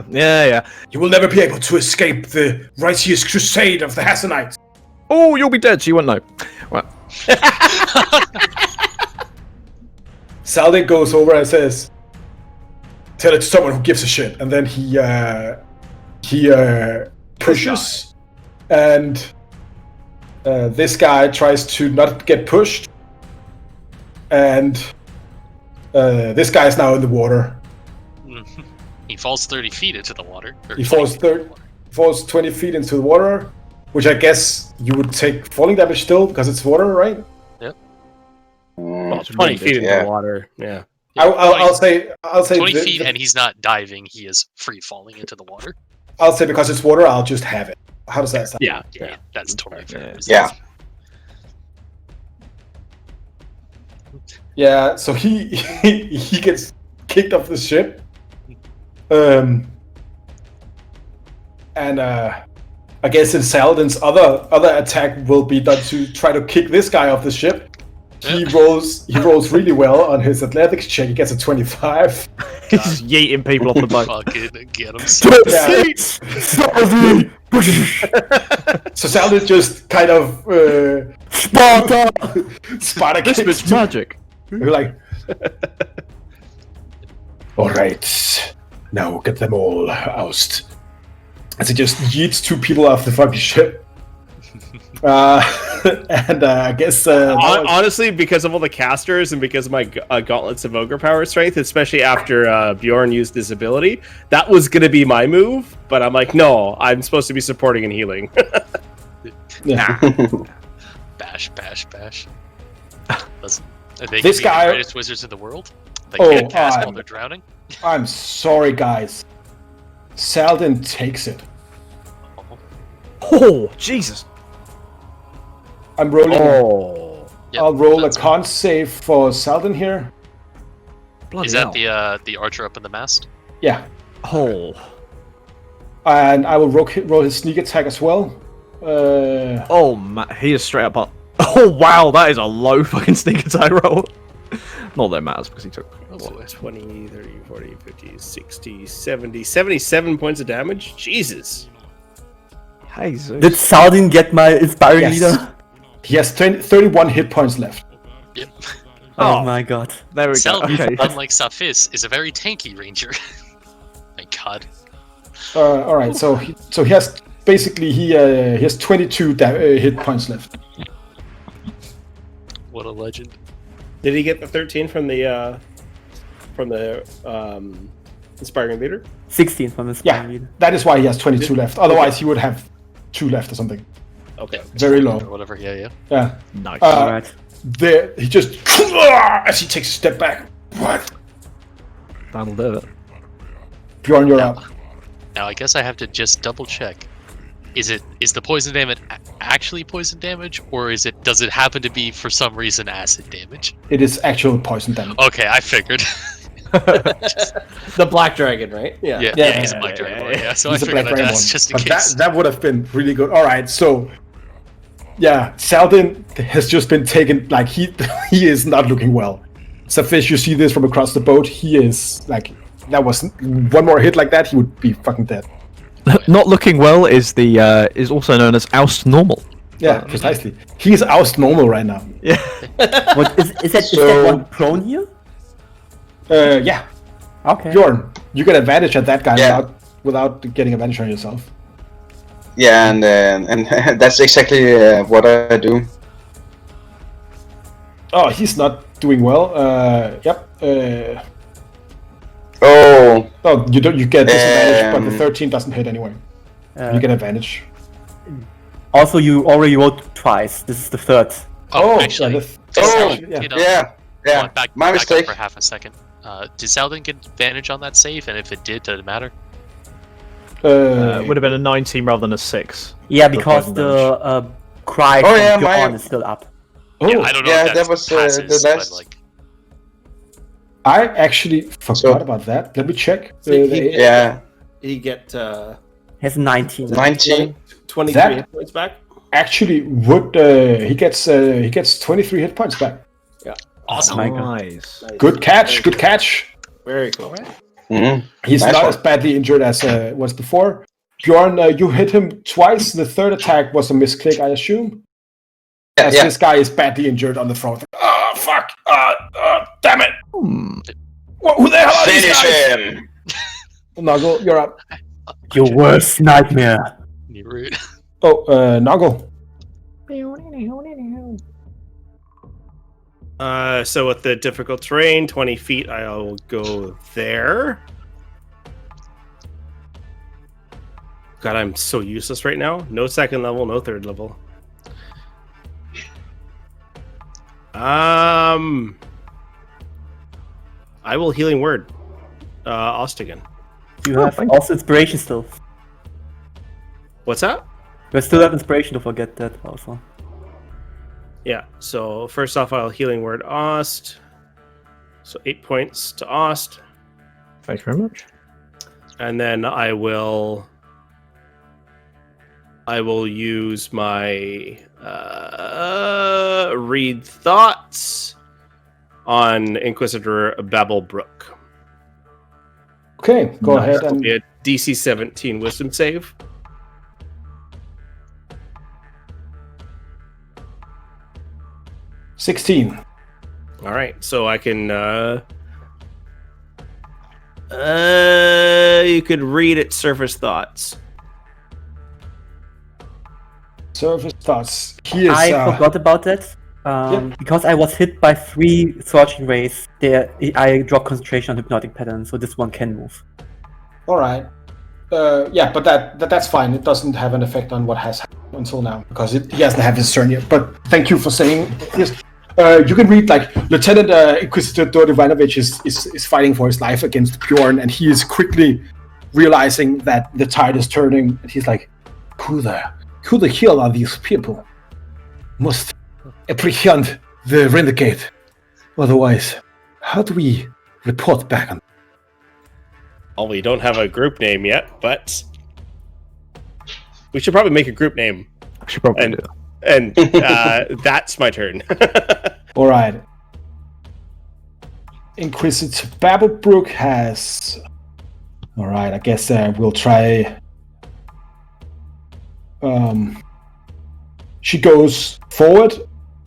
Yeah. you will never be able to escape the righteous crusade of the Hassanites. Oh, you'll be dead, so you won't know. Well, Saldik goes over and says, "Tell it to someone who gives a shit." And then he pushes, and this guy tries to not get pushed, and this guy is now in the water. He falls 30 feet into the water. Or He 20 falls feet. falls 20 feet into the water, which I guess you would take falling damage still because it's water, right? Well, 20 feet into Yeah. the water. Yeah. I'll say 20 feet, and he's not diving. He is free falling into the water. I'll say because it's water, I'll just have it. How does that sound? Yeah. Yeah, that's totally fair. Yeah. Yeah, so he he gets kicked off the ship, And I guess in Saladin's other attack will be done to try to kick this guy off the ship. He rolls really well on his athletics check. He gets a 25. He's yeeting people off the boat. Fucking get him. So Saladin just kind of Sparta This kicks bit's magic. You're like, all right, now get them all oust. As he just yeets 2 people off the fucking ship. And I guess honestly, because of all the casters and because of my gauntlets of ogre power strength, especially after Bjorn used his ability, that was gonna be my move. But I'm like, no, I'm supposed to be supporting and healing. yeah. Bash. Listen, they This can be guy- the greatest wizards in the world. They can't cast while they're drowning. I'm sorry, guys. Saladin takes it. Oh, Jesus. I'm rolling. Oh. Yep, I'll roll a that's con save for Saladin here. Bloody Is that hell. the archer up in the mast? Yeah, Oh. and I will roll his sneak attack as well. Oh, man. He is straight up. Oh, wow. That is a low fucking sneak attack roll. Not that it matters because he took. What, 20, 30, 40, 50, 60, 70, 77 points of damage? Jesus. Jesus. Did Saladin get my inspiring Yes. leader? He has 31 hit points left. Yep. Oh, Oh. my god. There we go. Saladin, Okay. unlike Safis, is a very tanky ranger. Thank God. All right, so he has basically he has 22 hit points left. What a legend. Did he get the 13 from the inspiring leader? 16 from his Yeah, leader. that is why he has 22 left. Otherwise, he would have 2 left or something. Okay. Very low. Or whatever, yeah. Yeah. Nice. Alright. There, he just as he takes a step back. What? That'll do it. Bjorn, you're up. Now I guess I have to just double check. Is the poison damage actually poison damage, or does it happen to be for some reason acid damage? It is actual poison damage. Okay, I figured. The black dragon, right? Yeah, he's a black dragon. Yeah, so He's I a figured black I'd dragon ask one. just in But case. that would have been really good. All right, so yeah, Saladin has just been taken. Like he is not looking well. Safish, you see this from across the boat. He is like, that was one more hit like that, he would be fucking dead. Not looking well is is also known as oust normal. Yeah, precisely. He's oust normal right now. Yeah. What, is that So- one prone here? Yeah, Okay. Bjorn, you get advantage at that guy Yeah. without getting advantage on yourself. Yeah, and that's exactly what I do. Oh, he's not doing well. Yep. Oh, Oh, you don't. You get disadvantage, but the Um, 13 doesn't hit anyway. You get advantage. Also, you already rolled twice. This is the third. Actually, yeah, did Oh, Saladin yeah. get yeah, yeah. My back mistake. up for half a second. Did Saladin get advantage on that save? And if it did it matter? It would have been a 19 rather than a 6. Yeah, for because poison the cry Oh, from yeah, Bjorn my- is still up. Yeah, I don't know yeah, if that was, the passes, last- but like, I actually forgot So- about that. Let me check. Yeah, He get Has 19. 19. 23 That- hit points back. Actually, would he gets 23 hit points back. awesome. my God. Nice. Good catch. Good catch. Very cool. Mhm. He's Nice not one. as badly injured as was before. Bjorn, you hit him twice. The third attack was a misclick, I assume. Yeah, As yeah. this guy is badly injured on the front. Oh, fuck. Damn it. Who the hell are these Finish guys? him. Noggle, you're up. Your worst nightmare. You're rude. Oh, Noggle. So with the difficult terrain, 20 feet, I'll go there. God, I'm so useless right now. No second level, no third level. I will healing word. Ostigan. You have also inspiration still. What's that? You still have inspiration, don't forget that also. Yeah, so first off, I'll healing word Ost. So 8 points to Ost. Thank you very much. And then I will use my read thoughts on Inquisitor Babblebrook. Okay, go ahead That'll and be a DC 17 Wisdom save. $16. All right, so I can. You could read it. Surface thoughts. Surface thoughts. He is. I forgot about that. Because I was hit by 3 scorching rays, I drop concentration on hypnotic pattern, so this one can move. All right. Yeah, but that's fine. It doesn't have an effect on what has happened until now because he hasn't had his turn yet. But thank you for saying this. You can read like Lieutenant Inquisitor Dodivanovich is fighting for his life against Bjorn, and he is quickly realizing that the tide is turning, and he's like, "Who the hell are these people? Must apprehend the renegade. Otherwise, how do we report back on?" Well, we don't have a group name yet, but we should probably make a group name. I should probably do. And that's my turn. All right. Inquisitor Babblebrook has. All right, I guess we'll try. She goes forward,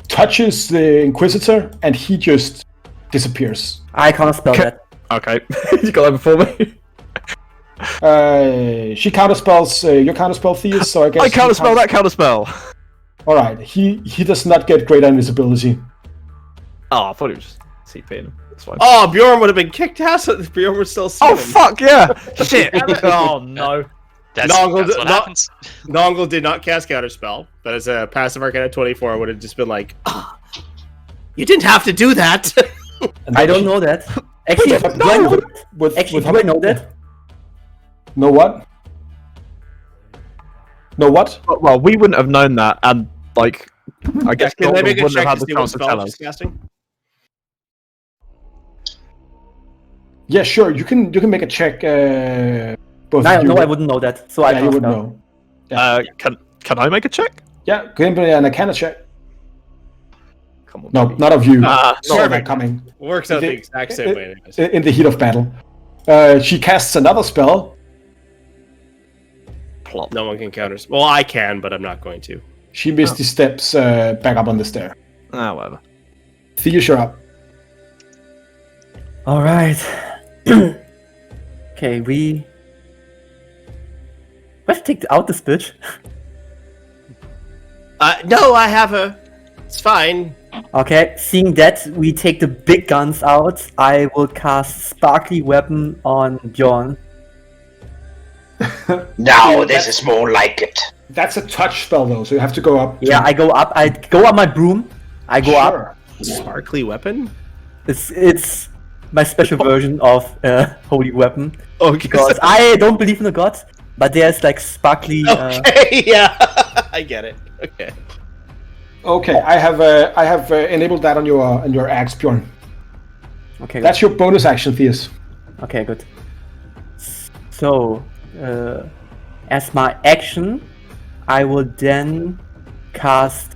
touches the Inquisitor, and he just disappears. I can't spell that. Okay, you got that before me. She counterspells your counterspell, Theus, so I guess. I counterspell that counterspell. Alright, he does not get greater invisibility. Oh, I thought he was just CPing. That's fine. Oh, Bjorn would have been kicked ass if Bjorn was still Oh, sitting. fuck yeah! Shit! Oh, no. That's what happens. Nongle did not cast Counterspell, but as a passive Arcana 24, I would have just been like, you didn't have to do that! I don't know that. Actually, do I know that? Actually, do I know that? Know what? Know what? Well, we wouldn't have known that, and, like, I guess Can I make a wouldn't check have to had the see what chance to spell tell she's us. casting? Yeah, sure. You can make a check. Both of you. No, I wouldn't know that. So I Yeah, you can't would spell. know. Yeah. Can I make a check? Yeah, go ahead and Arcana check. Come on. No, baby. not of you. Ah, Not of that perfect. coming. Works out the Okay. exact same way. Anyways. In the heat of battle. She casts another spell. Plop. No one can counter. Well, I can, but I'm not going to. She misty steps back up on the stair. Ah, whatever. Theus, you're up. All right. Okay, we have to take out this bitch. No, I have her. It's fine. Okay, seeing that, we take the big guns out. I will cast Sparkly Weapon on Bjorn. Now this is more like it. That's a touch spell though, so you have to go up. Yeah, I go up. I go up my broom. I go up. Sparkly weapon? It's my special version of Holy Weapon. Oh, Because I don't believe in the gods, but there's like sparkly. Okay, yeah, I get it. Okay. Okay, I have enabled that on your axe, Bjorn. Okay, That's your bonus action, Theus. okay, good. So, as my action, I will then cast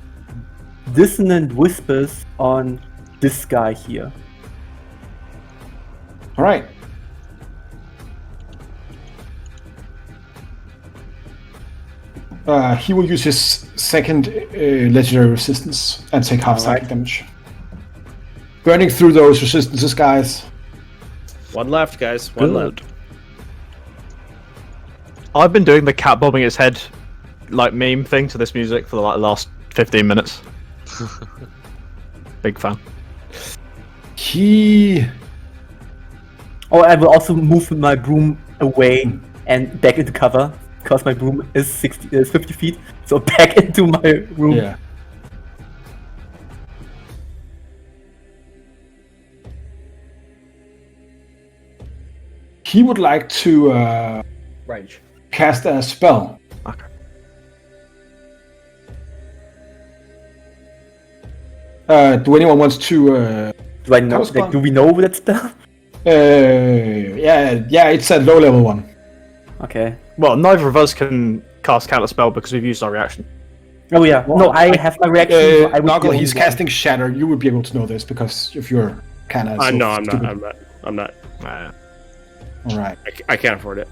Dissonant Whispers on this guy here. All right. He will use his second legendary resistance and take half psychic damage. Burning through those resistances, guys. One left, guys. One left. I've been doing the cat bobbing its head like meme thing to this music for the last 15 minutes. Big fan. He. Oh, I will also move my broom away and back into cover because my broom is 50 feet. So back into my room. Yeah. He would like to Rage. cast a spell. Okay. Do anyone wants to? Do I know? Counterspell? Like, do we know that spell? Yeah, it's a low level one. Okay. Well, neither of us can cast counterspell because we've used our reaction. Oh yeah. No, I have my reaction. So I would be Noggle, the he's only one. casting Shatter. You would be able to know this because if you're kind of. No, I'm not. All right. I can't afford it.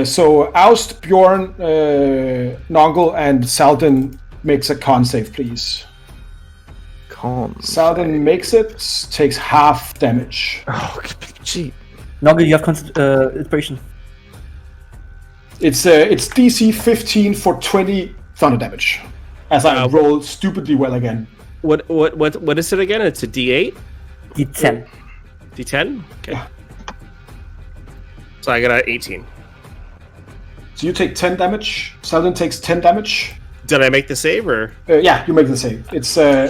So Oust, Bjorn, Noggle, and Salden makes a con save, please. Salden makes it, takes half damage. Oh, gee. Noggle, you have inspiration. It's DC 15 for 20 thunder damage. As I roll stupidly well again. What is it again? It's a D8? D10. D10? Okay. So I got an 18. So you take 10 damage. Salden takes 10 damage. Did I make the save or? Yeah, you make the save. It's no,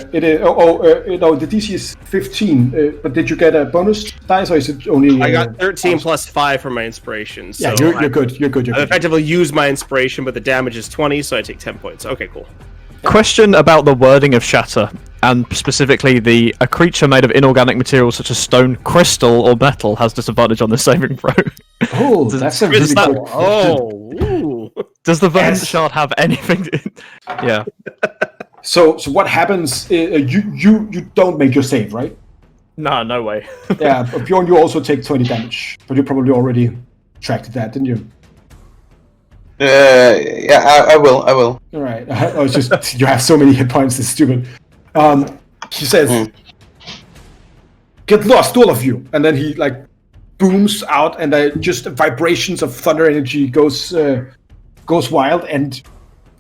the DC is 15. But did you get a bonus dice or is it only? I got 13 plus 5 for my inspiration. So yeah, you're good. You're good. I effectively used my inspiration, but the damage is 20, so I take 10 points. Okay, cool. Question about the wording of Shatter, and specifically a creature made of inorganic materials such as stone, crystal, or metal has disadvantage on the saving throw. Oh, that's a really good question. Ooh. Does the Verdant Shard have anything? Yeah. So what happens? You don't make your save, right? No way. Yeah, Bjorn, you also take 20 damage, but you probably already tracked that, didn't you? Yeah, I will. All right. Oh, it's just you have so many hit points. It's stupid. He says, "Get lost, all of you!" And then he like booms out, and just vibrations of thunder energy goes wild, and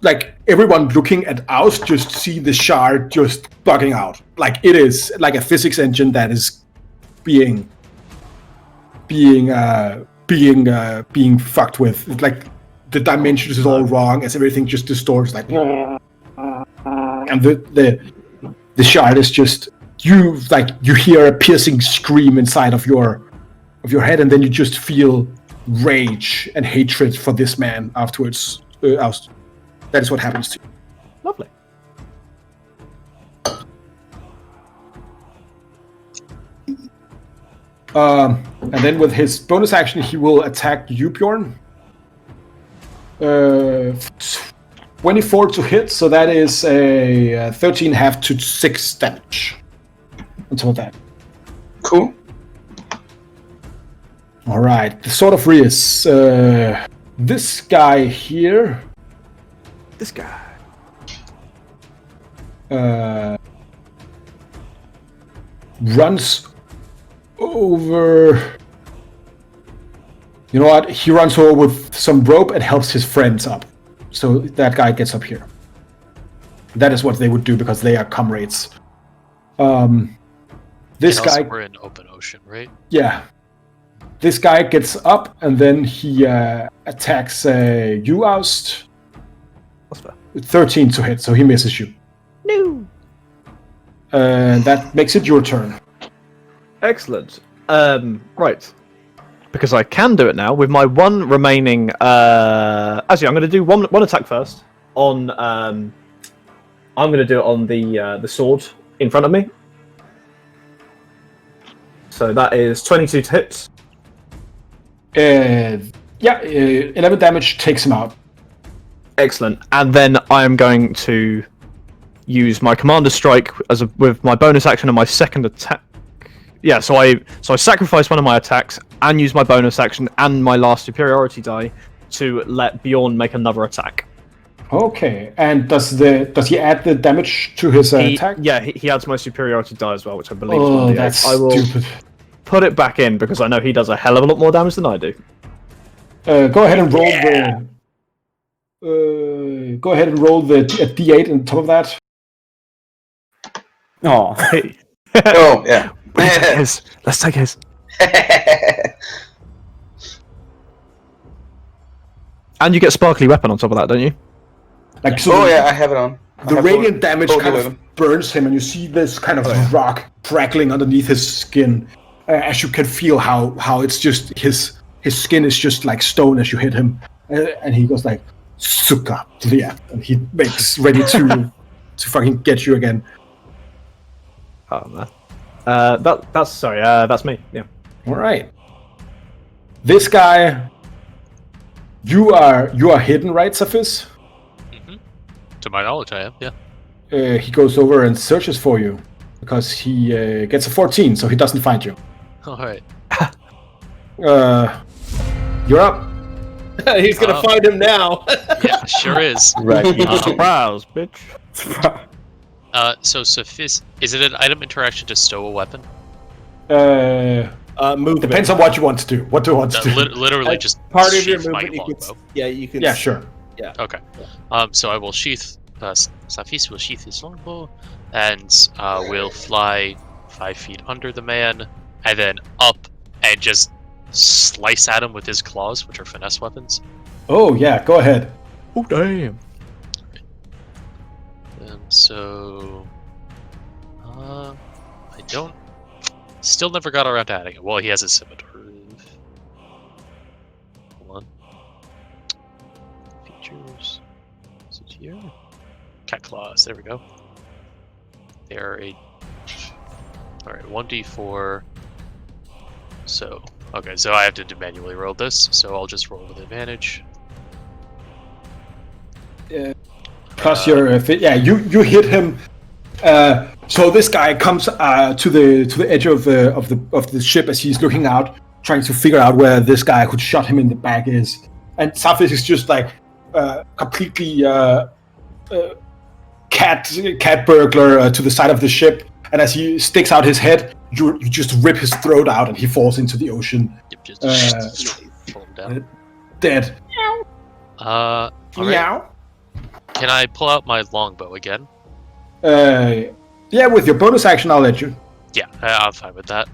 like everyone looking at Oust just see the shard just bugging out. Like it is like a physics engine that is being fucked with. It's like the dimensions is all wrong as everything just distorts like, and the shard is just you hear a piercing scream inside of your head, and then you just feel rage and hatred for this man afterwards. Oust. That is what happens to you. Lovely. And then with his bonus action, he will attack you, Bjorn. 24 to hit, so that is a 13 half to 6 damage. On top of that. Cool. All right, the Sword of Rias. This guy here. This guy. Runs over. You know what? He runs over with some rope and helps his friends up. So that guy gets up here. That is what they would do because they are comrades. This and guy. Also we're in open ocean, right? Yeah. This guy gets up and then he attacks you, Oust. What's that? 13 to hit, so he misses you. No. That makes it your turn. Excellent. Right. Because I can do it now with my one remaining. Actually, I'm going to do one attack first. I'm going to do it on the sword in front of me. So that is 22 to hit. 11 damage takes him out. Excellent. And then I am going to use my Commander Strike with my bonus action and my second attack. Yeah, so I sacrifice one of my attacks and use my bonus action and my last superiority die to let Bjorn make another attack. Okay, and does he add the damage to his attack? Yeah, he adds my superiority die as well, which I believe Oh, is that's stupid. Put it back in because I know he does a hell of a lot more damage than I do. Go ahead and roll the D8 on top of that. Oh. Oh, yeah. Let's take his. And you get sparkly weapon on top of that, don't you? Like so. Oh yeah, I have it on. The radiant damage kind of burns him, and you see this kind of rock crackling underneath his skin, as you can feel how it's just his skin is just like stone as you hit him, and he goes like "Suka," yeah, and he makes ready to fucking get you again. Oh man. That's me. Yeah. All right. This guy You are hidden, right, Safis? To my knowledge, I am. Yeah. He goes over and searches for you because he gets a 14, so he doesn't find you. All right. You're up. He's gonna find him now. Yeah, sure is. Right. Surprise, bitch. So Sophis, is it an item interaction to stow a weapon? Movement. Depends on what you want to do. What do you want to do? Literally just part of your sheath my movement. You longbow. you can. Yeah, sure. Okay. So I will sheath. Safis will sheath his longbow, and will fly 5 feet under the man, and then up and just slice at him with his claws, which are finesse weapons. Oh yeah, go ahead. Oh damn. And so, I don't. Still never got around to adding it. Well, he has a scimitar. Hold on. Features. Is it here? Cat claws. There we go. They are a. Alright, 1d4. So, okay, so I have to manually roll this, so I'll just roll with advantage. Because you're you hit him. So this guy comes to the edge of the ship as he's looking out, trying to figure out where this guy who shot him in the back is. And Safis is just like completely cat burglar to the side of the ship. And as he sticks out his head, you just rip his throat out, and he falls into the ocean. Yep, just pull him down. Dead. Alright. Meow. Can I pull out my longbow again? Yeah, with your bonus action, I'll let you. Yeah, I'm fine with that.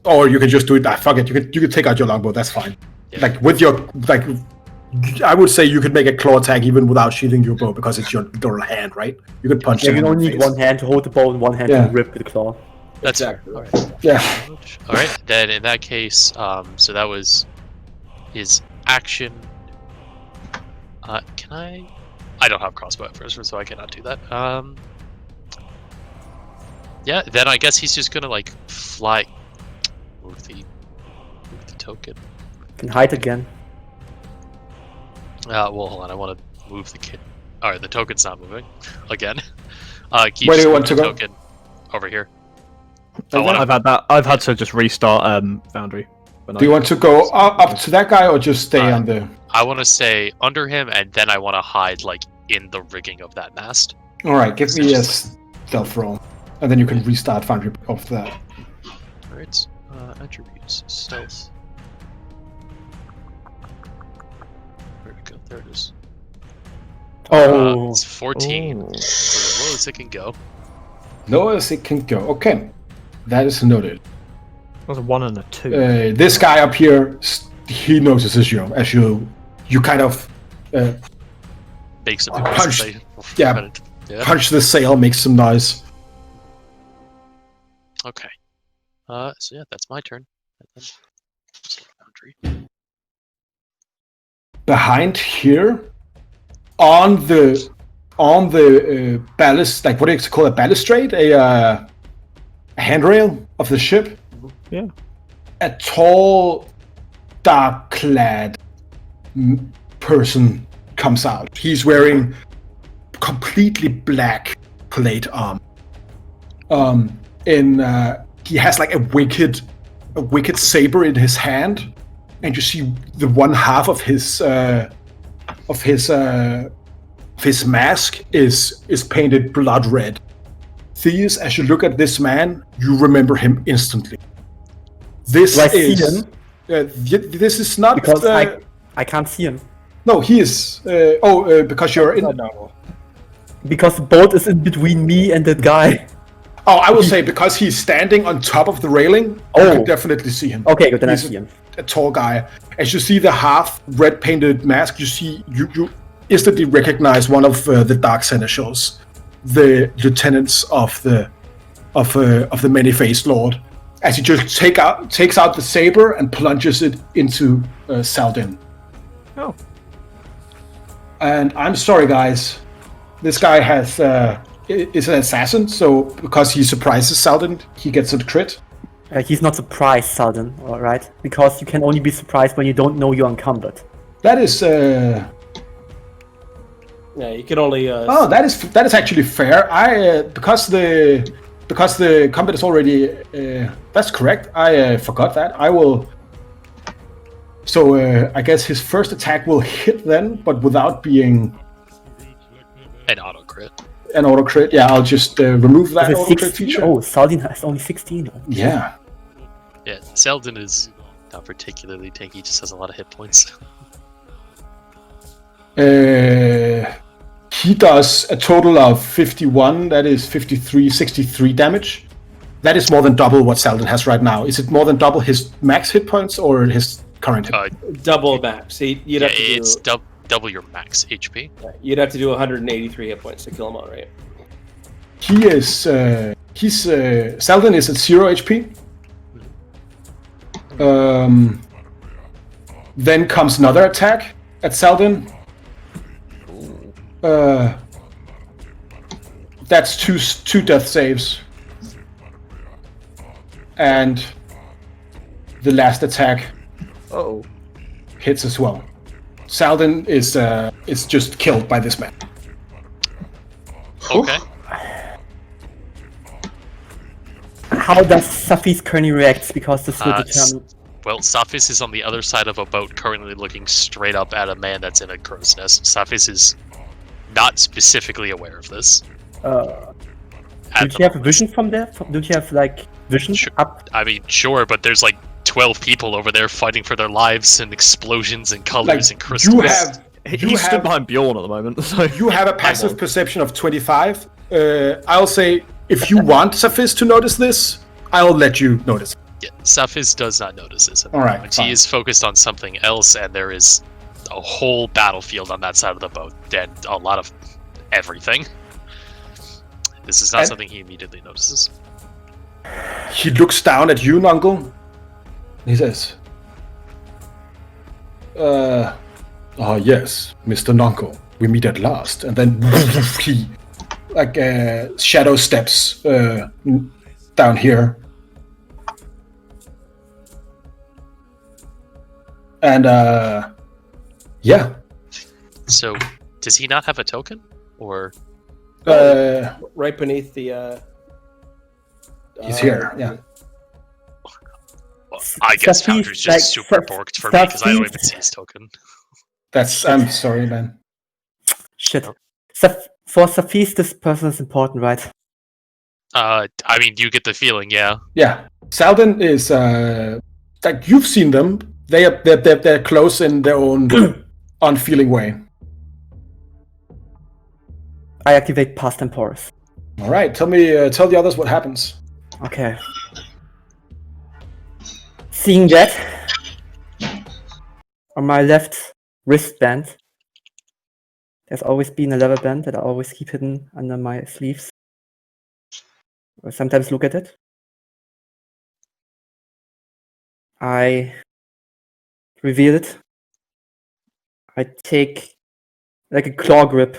Or you can just do it. Fuck it. You could take out your longbow. That's fine. Yeah. Like with your I would say you could make a claw attack even without sheathing your bow because it's your literal hand, right? You could punch. Yeah, you him in only the need face. one hand to hold the bow and one hand to rip with the claw. That's Exactly. all right. Yeah. All right. Then in that case, so that was his action. Can I? I don't have crossbow at first, so I cannot do that. Yeah. Then I guess he's just gonna like fly. Move the token. Can hide again. Well, hold on. I want to move the kit. All right, the token's not moving again. Where do you want to go? Token over here. I've had to just restart Foundry. Do you want to go up to that guy or just stay on the? I want to stay under him, and then I want to hide like in the rigging of that mast. All right, give me a stealth roll, and then you can restart Foundry after that. All right, attributes, stealth. Where'd it go? There it is. Oh. It's 14. Oh. So the lowest it can go. Lowest it can go. Okay, that is noted. That was a 1 and a 2. This guy up here, he notices you as you kind of Make some punch. noise. Yeah, Yeah. punch the sail, makes some noise. Okay. So yeah, that's my turn. And then Foundry. Behind here, on the ballast, like what do you call a balustrade, a handrail of the ship. Yeah. A tall, dark-clad person comes out. He's wearing completely black plate armor. He has like a wicked saber in his hand, and you see the one half of his mask is painted blood red. Thieves, as you look at this man, you remember him instantly. This Do I see is. him? This is not Because I can't see him. No, he is. Because you're in. Because the boat is in between me and that guy. Oh, I will say because he's standing on top of the railing. You Oh. can definitely see him. Okay, good, then He's I see him. A tall guy. As you see the half red painted mask, you instantly recognize one of the Dark Seneschals, the lieutenants of the many-faced lord. As he just takes out the saber and plunges it into Saldin. Oh. And I'm sorry, guys. This guy is an assassin, so because he surprises Saldin, he gets a crit. He's not surprised, Saldin, alright? Because you can only be surprised when you don't know you're encumbered. That is. Yeah, you can only. That is actually fair. Because the combat is already. That's correct. I forgot that. I will. So I guess his first attack will hit then, but without being An auto crit. an auto crit. Yeah, I'll just remove that auto crit 16? feature. Oh, Saladin has only 16. Yeah. Yeah, Selden is not particularly tanky, just has a lot of hit points. He does a total of 51. That is 63 damage. That is more than double what Saladin has right now. Is it more than double his max hit points or his current hit points? Double max. You'd have to do, it's double your max HP. You'd have to do 183 hit points to kill him outright. He is. Saladin is at 0 HP. Then comes another attack at Saladin. That's two death saves. And the last attack hits as well. Saladin is just killed by this man. Okay. How does Safi's currently react? Because this will determine. Well, Safis is on the other side of a boat, currently looking straight up at a man that's in a crow's nest. Safis is not specifically aware of this. Don't you have vision from there? Don't you have vision up? I mean, sure, but there's 12 people over there fighting for their lives and explosions and colors and crystals. He's stood behind Bjorn at the moment. So. You have a passive perception of 25. I'll say if you want Safis to notice this, I'll let you notice. Yeah, Safis does not notice this at the All right, moment. fine. He is focused on something else, and there is a whole battlefield on that side of the boat, and a lot of everything. This is not something he immediately notices. He looks down at you, Nungle. He says, yes, Mr. Nungle, we meet at last. And then he, shadow steps down here. And, yeah. So, does he not have a token? Or... right beneath the... he's here, yeah. Well, I guess Founder's just super borked for me because I don't even see his token. I'm sorry, man. Shit. For Safis, this person is important, right? I mean, you get the feeling, yeah. Yeah. Saladin is, you've seen them. They're close in their own unfeeling way. I activate past temporis. All right, tell the others what happens. Okay. Seeing that, on my left wristband, there's always been a leather band that I always keep hidden under my sleeves. I sometimes look at it. I reveal it. I take a claw grip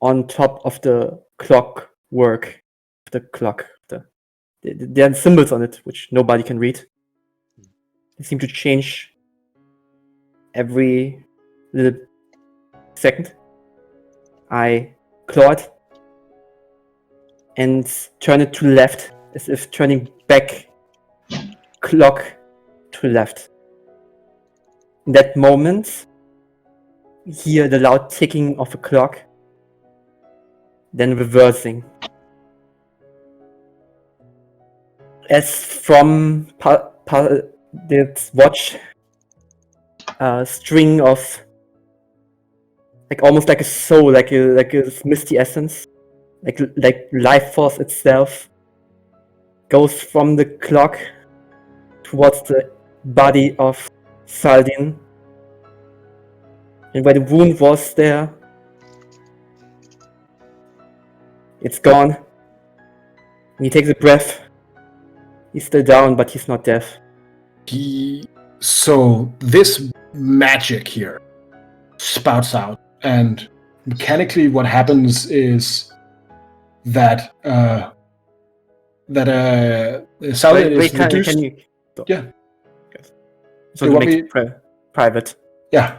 on top of the clockwork. The clock. There are symbols on it which nobody can read. They seem to change every little second. I claw it and turn it to the left, as if turning back clock to the left. In that moment, hear the loud ticking of a clock, then reversing. As from the watch, a string of almost like a soul, like a misty essence, like life force itself, goes from the clock towards the body of Saladin, and where the wound was there, it's gone. And he takes a breath. He's still down, but he's not dead. So this magic here spouts out, and mechanically what happens is that Saladin is reduced. Can you? Yeah. So to make it private. Yeah,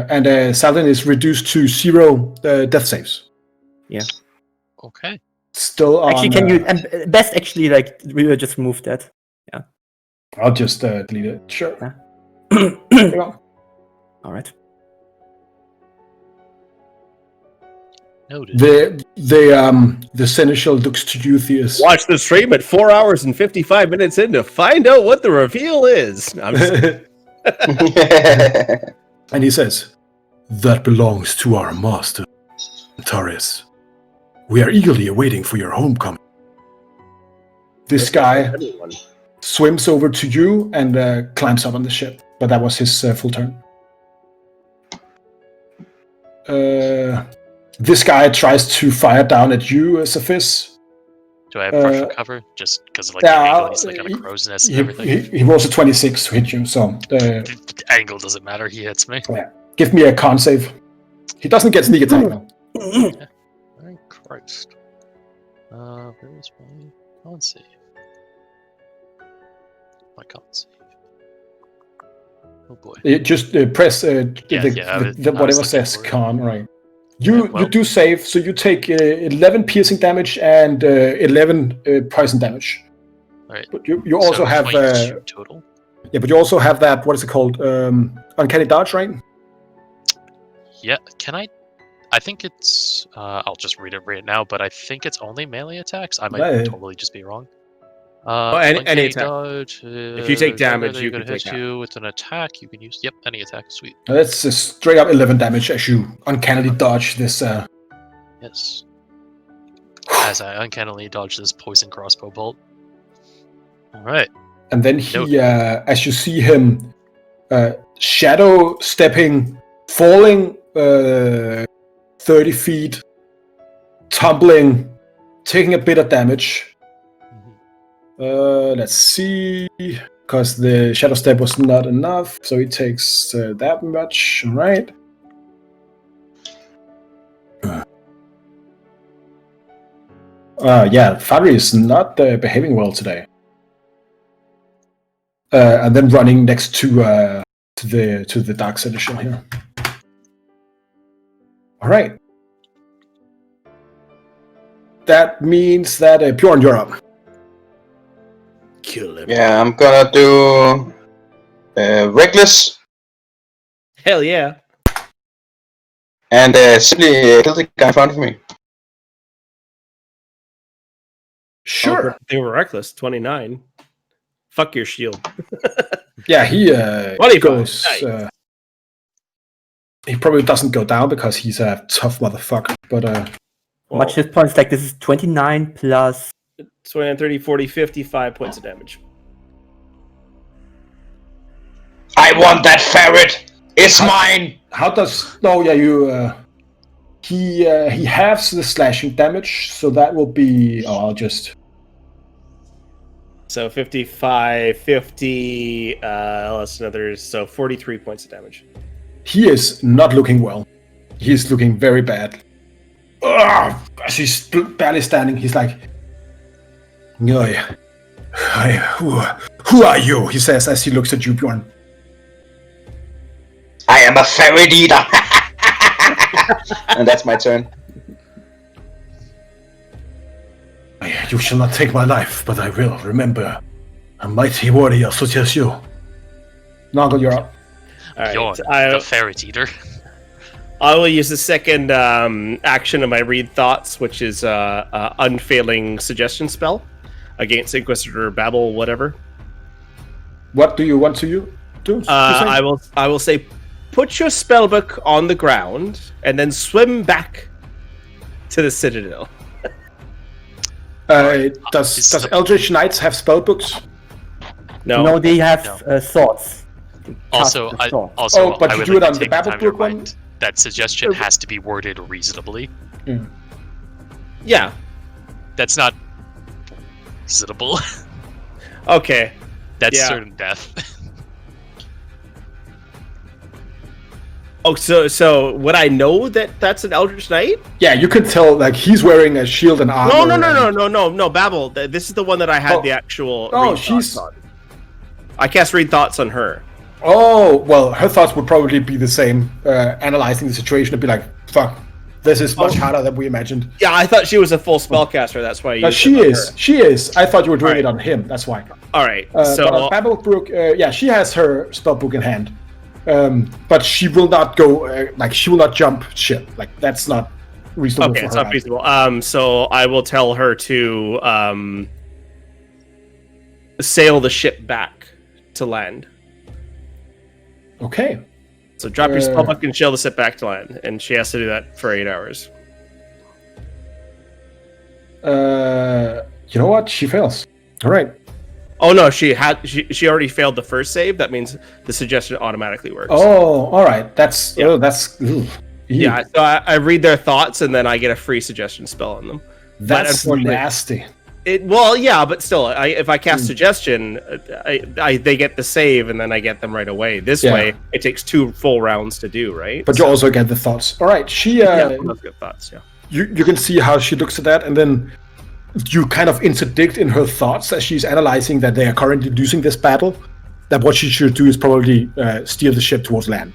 and Saladin is reduced to 0 death saves. Okay. Still on. Actually, can you and best actually like we just remove that? I'll just delete it. Sure. Yeah. There you go. All right. Noted. The seneschal looks to you, Theus. Watch the stream at 4 hours and 55 minutes in to find out what the reveal is. I'm just... And he says, "That belongs to our master, Antarius. We are eagerly awaiting for your homecoming." This guy swims over to you and climbs up on the ship, but that was his full turn. This guy tries to fire down at you, Sophis. Do I have partial cover? Just because like the angle, he's like on a crow's nest and everything. He rolls a 26 to hit you, so The angle doesn't matter. He hits me. give me a con save. He doesn't get sneak attack though. Very Christ. Where is my con save? My con save. Oh boy. Just press I was whatever says looking for it. con, right? You well. do save, so you take 11 piercing damage and 11 poison damage. Alright. But you also So have 22 total. yeah, but you also have that, what is it called? Uncanny dodge, right? Yeah, can I think it's I'll just read it right now, but I think it's only melee attacks. I might Yeah. totally just be wrong. any Uncanny attack. Dodge, If you take damage, they're you gonna can hit take you with an attack. You can use any attack. Sweet. That's a straight up 11 damage as you uncannily dodge this. Yes. As I uncannily dodge this poison crossbow bolt. All right. And then he, as you see him, shadow stepping, falling 30 feet, tumbling, taking a bit of damage. Let's see, because the shadow step was not enough, so he takes that much. All right. Yeah, Fari is not behaving well today. And then running next to the Dark Seneschal here. All right. That means that Bjorn, you're up. Kill him. Yeah, I'm gonna do reckless Hell yeah. and simply kill the guy in front of me. Sure. They were reckless. 29. Fuck your shield. Yeah, he 25. goes. Nice. He probably doesn't go down because he's a tough motherfucker. But Much hit points like this is 29 plus 29, 30, 40, 55 points of damage. I want that ferret. It's mine. how does? No, yeah, you. He halves the slashing damage, so that will be. Oh, I'll just. So 55, 50, that's another, so 43 points of damage. He is not looking well. He's looking very bad. Ugh, as he's barely standing, he's like, "No, who are you?" He says as he looks at you, Bjorn. I am a ferret eater. And that's my turn. You shall not take my life, but I will remember a mighty warrior such as you. Noggle, you're up. All right, Bjorn, the ferret eater. I will use the second action of my read thoughts, which is unfailing suggestion spell against Inquisitor Babel, whatever. What do you want to do? I will say, put your spellbook on the ground and then swim back to the Citadel. Does Eldritch Knights have spellbooks? No, they have swords. They cast Also, the sword. Oh, but I you would do it like on to the take time to Babel book one? remind that suggestion has to be worded reasonably. yeah. That's not reasonable. Okay. That's Yeah. certain death. Oh, so would I know that that's an Eldritch Knight? Yeah, you can tell. Like he's wearing a shield and armor. No, Babel. This is the one that I had the actual. Oh, read she's. thoughts on. I cast read thoughts on her. Oh, well, her thoughts would probably be the same, analyzing the situation and be like, fuck, this is much harder than we imagined. Yeah, I thought she was a full spellcaster. That's why. She is. I thought you were doing it on him. That's why. All right. So, but on Babelbrook, yeah, she has her spellbook in hand, but she will not go. She will not jump ship. Like that's not reasonable. Okay, it's not feasible. So I will tell her to sail the ship back to land. Okay. So drop your spellbook and sail the ship back to land, and she has to do that for 8 hours. You know what? She fails. All right. Oh no, she already failed the first save. That means the suggestion automatically works. Oh, all right. That's Yeah. Yeah. So I read their thoughts, and then I get a free suggestion spell on them. That's nasty. But still, if I cast suggestion, they get the save, and then I get them right away. This way, it takes 2 full rounds to do, right? But you also get the thoughts. All right, she. That's good thoughts. Yeah. You can see how she looks at that, and then you kind of interdict in her thoughts as she's analyzing that they are currently losing this battle. That what she should do is probably steer the ship towards land.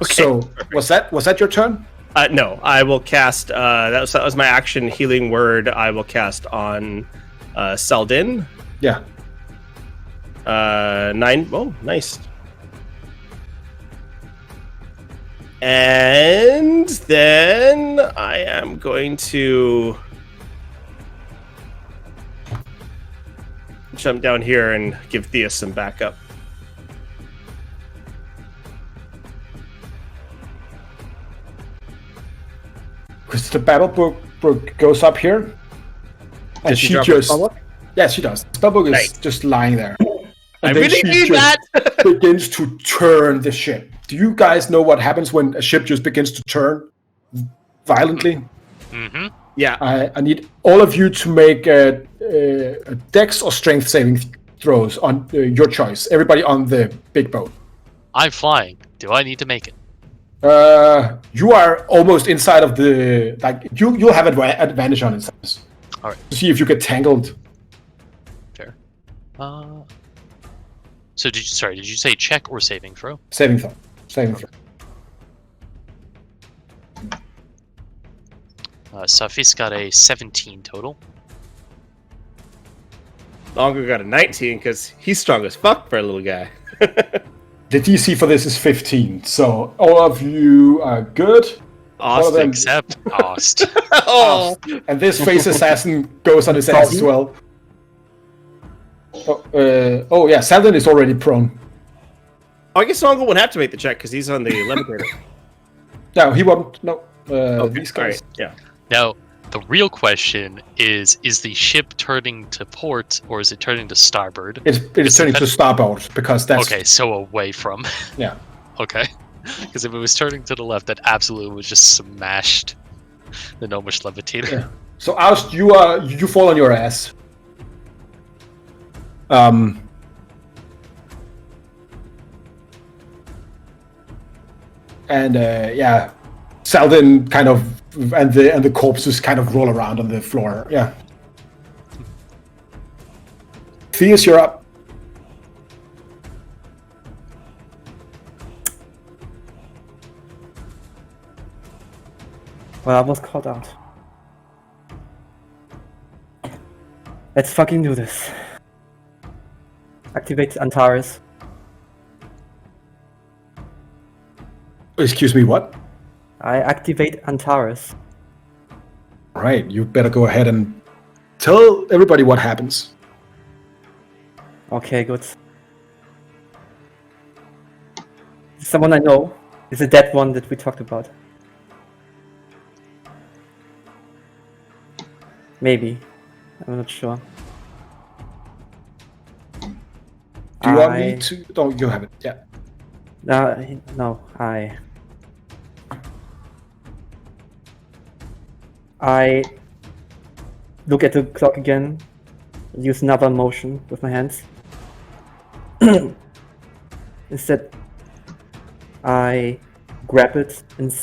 Okay. So was that your turn? No, I will cast. That was my action. Healing word. I will cast on Saldin. Yeah. 9. Oh, nice. And then I am going to jump down here and give Thea some backup. Because the battle book goes up here, and she just she does. The spellbook is just lying there. I really need that. Begins to turn the ship. Do you guys know what happens when a ship just begins to turn violently? Mm-hmm. Yeah. I need all of you to make a dex or strength saving throws on your choice. Everybody on the big boat. I'm flying. Do I need to make it? You are almost inside of the you'll have advantage on it. All right. To see if you get tangled. Fair. So did you say check or saving throw? Saving throw. Safis got a 17 total. Longo got a 19 because he's strong as fuck for a little guy. The DC for this is 15, so all of you are good. Awesome. Except Ost. Oh. And this face assassin goes on his ass as well. Yeah, Saldin is already prone. I guess Longo won't have to make the check because he's on the levitator. No, he won't. No, these guys. Right. Yeah. Now, the real question is the ship turning to port or is it turning to starboard? It is turning to starboard because that's... Okay, so away from. Yeah. Okay. Because if it was turning to the left, that absolutely was just smashed the gnomish levitator. Yeah. So Oust, you fall on your ass. And Saldin kind of and the corpses kind of roll around on the floor. Yeah. Theus, you're up. Well, I was caught out. Let's fucking do this. Activate Antares. Excuse me, what? I activate Antares. Alright, you better go ahead and tell everybody what happens. Okay, good. Someone I know. Is it that one that we talked about? Maybe. I'm not sure. Do you want me to? Oh, you have it. Yeah. No, I look at the clock again, use another motion with my hands. Instead, I grab it and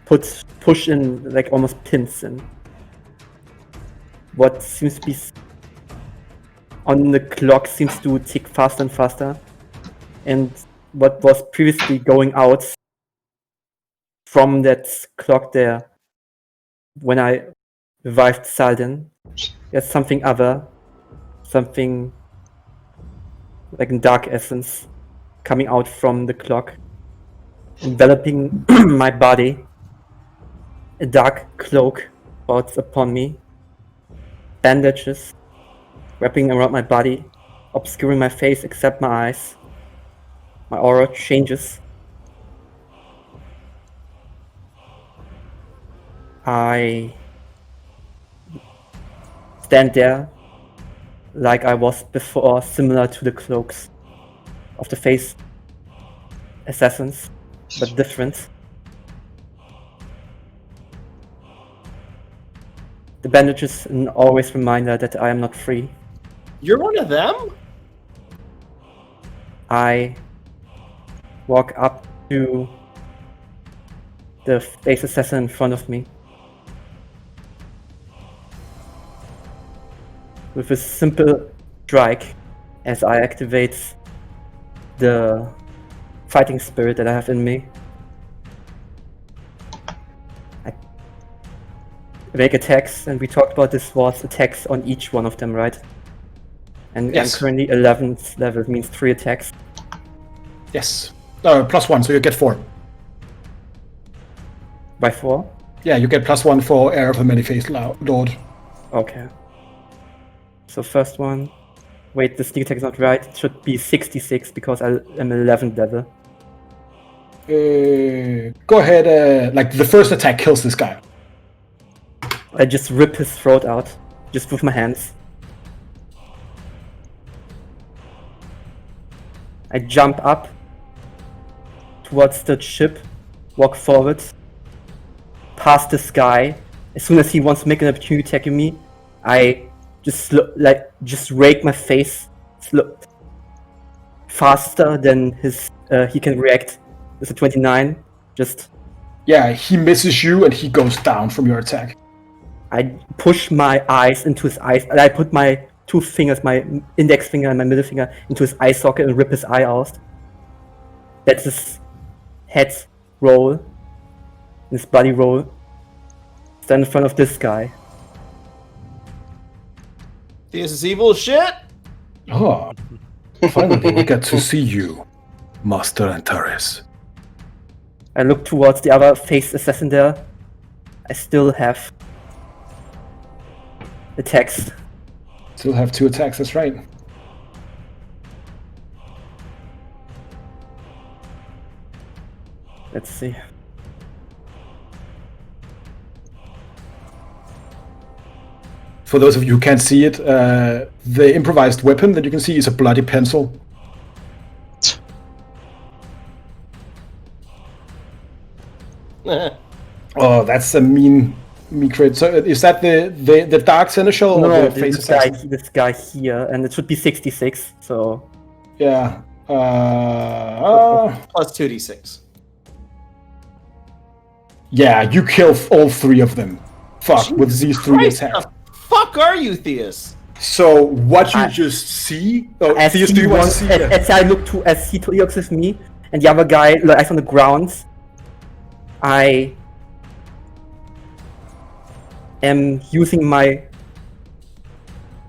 push in like almost pins in what seems to be on the clock seems to tick faster and faster. and what was previously going out from that clock there when I revived Salden. There's something other, something like a dark essence coming out from the clock, enveloping my body. A dark cloak falls upon me. Bandages wrapping around my body, obscuring my face except my eyes. My aura changes. I stand there like I was before, similar to the cloaks of the face assassins, but different. The bandages an always reminder that I am not free. You're one of them? I walk up to the face assassin in front of me. With a simple strike, as I activate the fighting spirit that I have in me. I make attacks, and we talked about this was attacks on each one of them, right? And Yes. I'm currently 11th level, it means 3 attacks. Yes. +1, so you get 4. By 4? Yeah, you get +1 for Heir of the Many-Faced Lord. Okay. So first one. Wait, the sneak attack is not right. It should be 66 because I am 11th level. Go ahead, like the first attack kills this guy. I just rip his throat out, just with my hands. I jump up towards the ship, walk forward, past this guy. As soon as he wants to make an opportunity attack at me, I just rake my face faster than he can react. It's a 29. Just Yeah, he misses you and he goes down from your attack. I push my eyes into his eyes, and I put my 2 fingers, my index finger and my middle finger, into his eye socket and rip his eye out. That's his head roll, his body roll. Stand in front of this guy. This is evil as shit? Oh, finally we get to see you, Master Antares. I look towards the other face assassin there. I still have attacks. Still have 2 attacks, that's right. Let's see. For those of you who can't see it, the improvised weapon that you can see is a bloody pencil. Oh, that's a mean crit. So is that the dark seneschal or No, the face assassin? this guy here, and it should be 66. So Yeah. Plus 2d6. Yeah, you kill all 3 of them. Fuck, with these 3 Christ, attacks. the fuck are you, Theus? So what you just see? Oh, as Theus, do you want to see? as I look to, as he looks at me, and the other guy lies on the ground, I am using my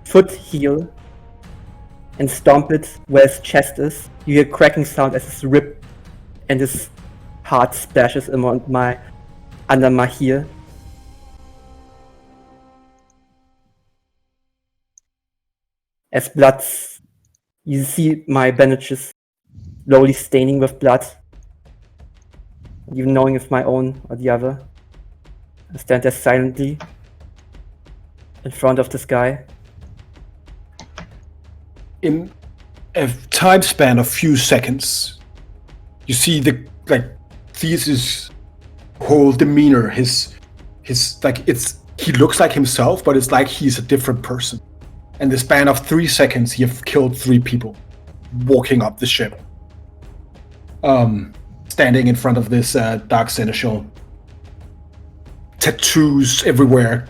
foot heel and stomp it where his chest is. You hear a cracking sound as his rib and his heart splashes under my heel. As blood, you see my bandages slowly staining with blood. Even knowing if my own or the other. I stand there silently in front of this guy. In a time span of few seconds, you see Theus's whole demeanor, his he looks like himself, but it's like he's a different person. In the span of 3 seconds, you've killed 3 people walking up the ship. Standing in front of this dark seneschal. Tattoos everywhere,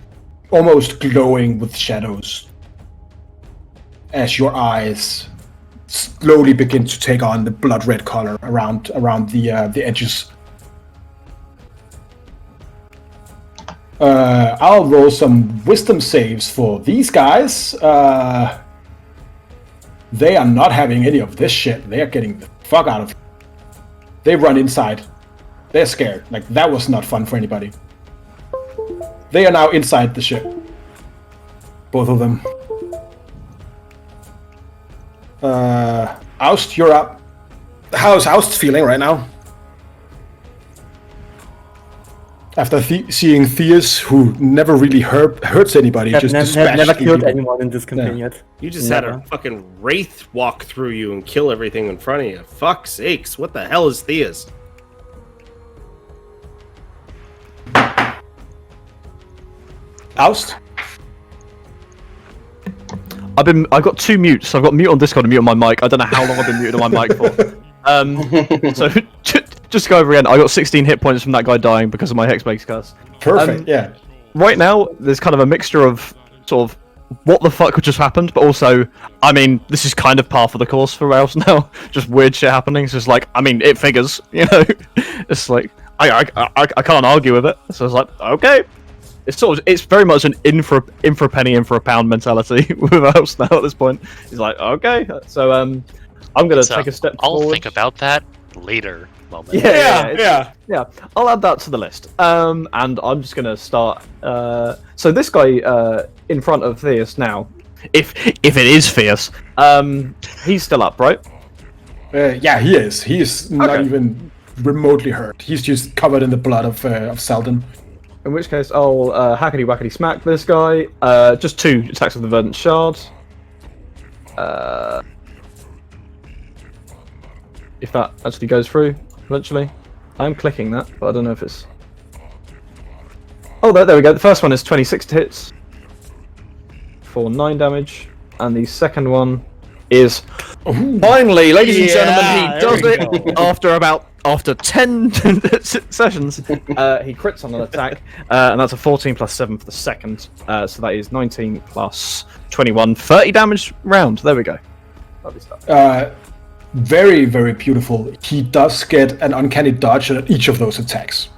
almost glowing with shadows. As your eyes slowly begin to take on the blood red color around the edges. I'll roll some wisdom saves for these guys. They are not having any of this shit. They are getting the fuck out of it. They run inside. They're scared. Like, that was not fun for anybody. They are now inside the ship. Both of them. Oust, you're up. How's Oust feeling right now? After seeing Theus, who never really hurts anybody, just dispatched never killed people. anyone in this campaign yet. You just had a fucking wraith walk through you and kill everything in front of you. Fuck's sakes, what the hell is Theus? Oust? I've got 2 mutes. I've got mute on Discord and mute on my mic. I don't know how long I've been muted on my mic for. So just go over again. I got 16 hit points from that guy dying because of my Hexblade's curse. Perfect, yeah. Right now, there's kind of a mixture of sort of what the fuck just happened, but also, I mean, this is kind of par for the course for Rouse now. Just weird shit happening. It's just like, I mean, it figures, you know. It's like I can't argue with it. So it's like, okay. It's very much an in for a penny, in for a pound mentality with Rouse now at this point. He's like, okay. So I'm gonna take a step forward. I'll think about that later. Moment. Yeah. I'll add that to the list. And I'm just gonna start. So this guy in front of Theus now, if it is Theus, he's still up, right? Yeah, he is. He is not even remotely hurt. He's just covered in the blood of Selden. In which case, I'll hackety whackety smack this guy. Just 2 attacks with the Verdant Shard. If that actually goes through. Eventually. I'm clicking that, but I don't know if it's... Oh, there we go. The first one is 26 hits for 9 damage, and the second one is... Finally, ladies and gentlemen, he does it after 10 sessions. He crits on an attack, and that's a 14 plus 7 for the second, so that is 19 plus 21, 30 damage round. There we go. Lovely stuff. Very, very beautiful. He does get an uncanny dodge at each of those attacks.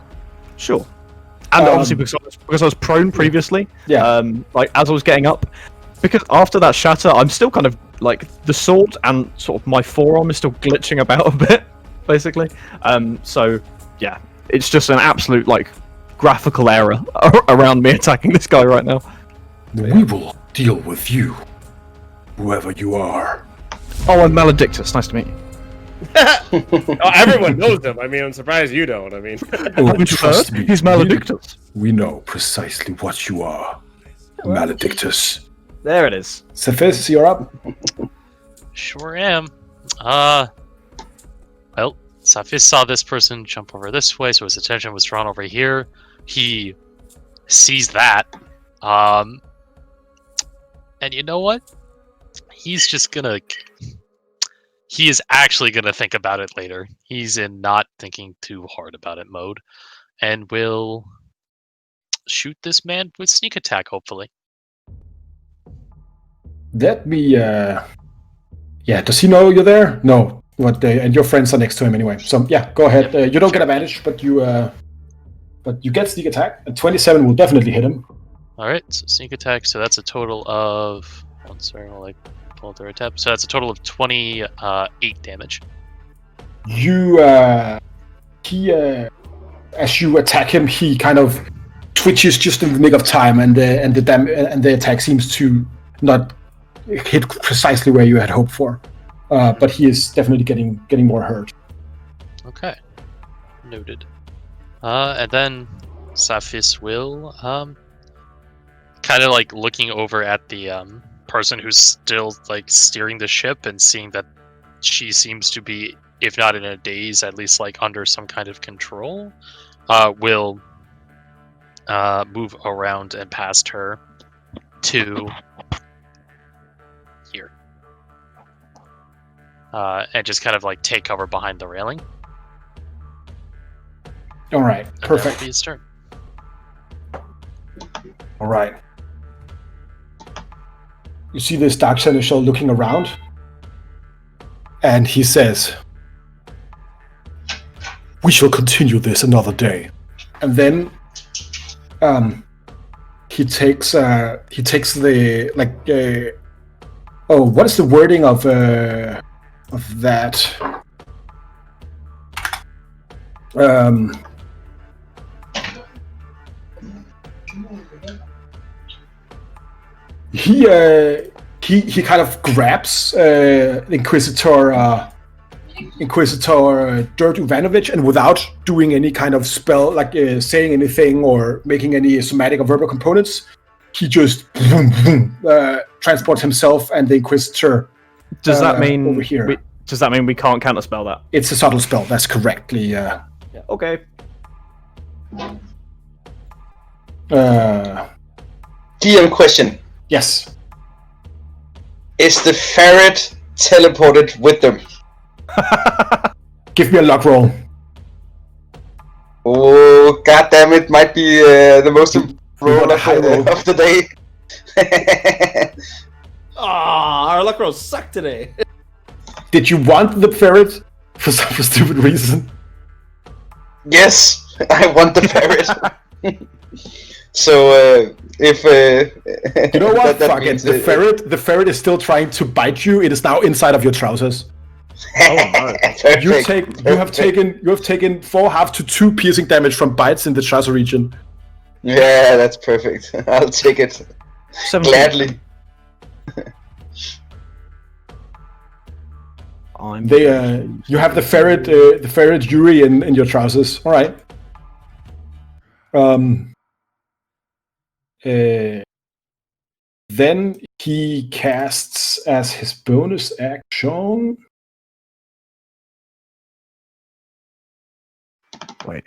Sure. And obviously because I was prone previously, like as I was getting up, because after that shatter, I'm still kind of like the sword and sort of my forearm is still glitching about a bit, basically. So yeah, it's just an absolute like graphical error around me attacking this guy right now. We will deal with you, whoever you are. Oh, I'm Maledictus. Nice to meet you. Everyone knows him. I mean, I'm surprised you don't. I mean, Trust me. He's Maledictus. We know precisely what you are, Maledictus. There it is. Cephis, you're up. Sure am. Well, Cephis saw this person jump over this way, so his attention was drawn over here. He sees that. And you know what? He's just gonna... He is actually gonna think about it later. He's in not thinking too hard about it mode. And will shoot this man with sneak attack, hopefully. Let me... Yeah, does he know you're there? No. What? And your friends are next to him anyway. So yeah, go ahead. You don't get advantage, but you get sneak attack. And 27 will definitely hit him. Alright, so sneak attack, so that's a total of... I'm sorry, I'll pull their attack. So that's a total of 28 damage. As you attack him, he kind of twitches just in the nick of time, and the attack seems to not hit precisely where you had hoped for. But he is definitely getting more hurt. Okay, noted. And then Cephis will kind of like looking over at the person who's still like steering the ship and seeing that she seems to be, if not in a daze, at least like under some kind of control, will move around and past her to here. And just kind of like take cover behind the railing. All right, perfect. That'll be his turn. All right. You see this Dark Seneschal looking around. and he says, "We shall continue this another day." And then he takes the what is the wording of that? He kind of grabs Inquisitor Dirk Ivanovic, and without doing any kind of spell, like saying anything or making any somatic or verbal components, he just transports himself and the Inquisitor. Does that mean over here? Does that mean we can't counterspell that? It's a subtle spell. That's correctly. Yeah. Okay. DM question. Yes. Is the ferret teleported with them? Give me a luck roll. Oh, goddamn! It might be the most roll of the day. Our luck rolls suck today. Did you want the ferret for some stupid reason? Yes, I want the ferret. So if you know what, fuck it. The ferret is still trying to bite you. It is now inside of your trousers. Oh no! You have taken 4.5 to 2 piercing damage from bites in the trouser region. Yeah, that's perfect. I'll take it 17. gladly. You have the ferret Yuri in your trousers. All right. Then he casts as his bonus action. Wait.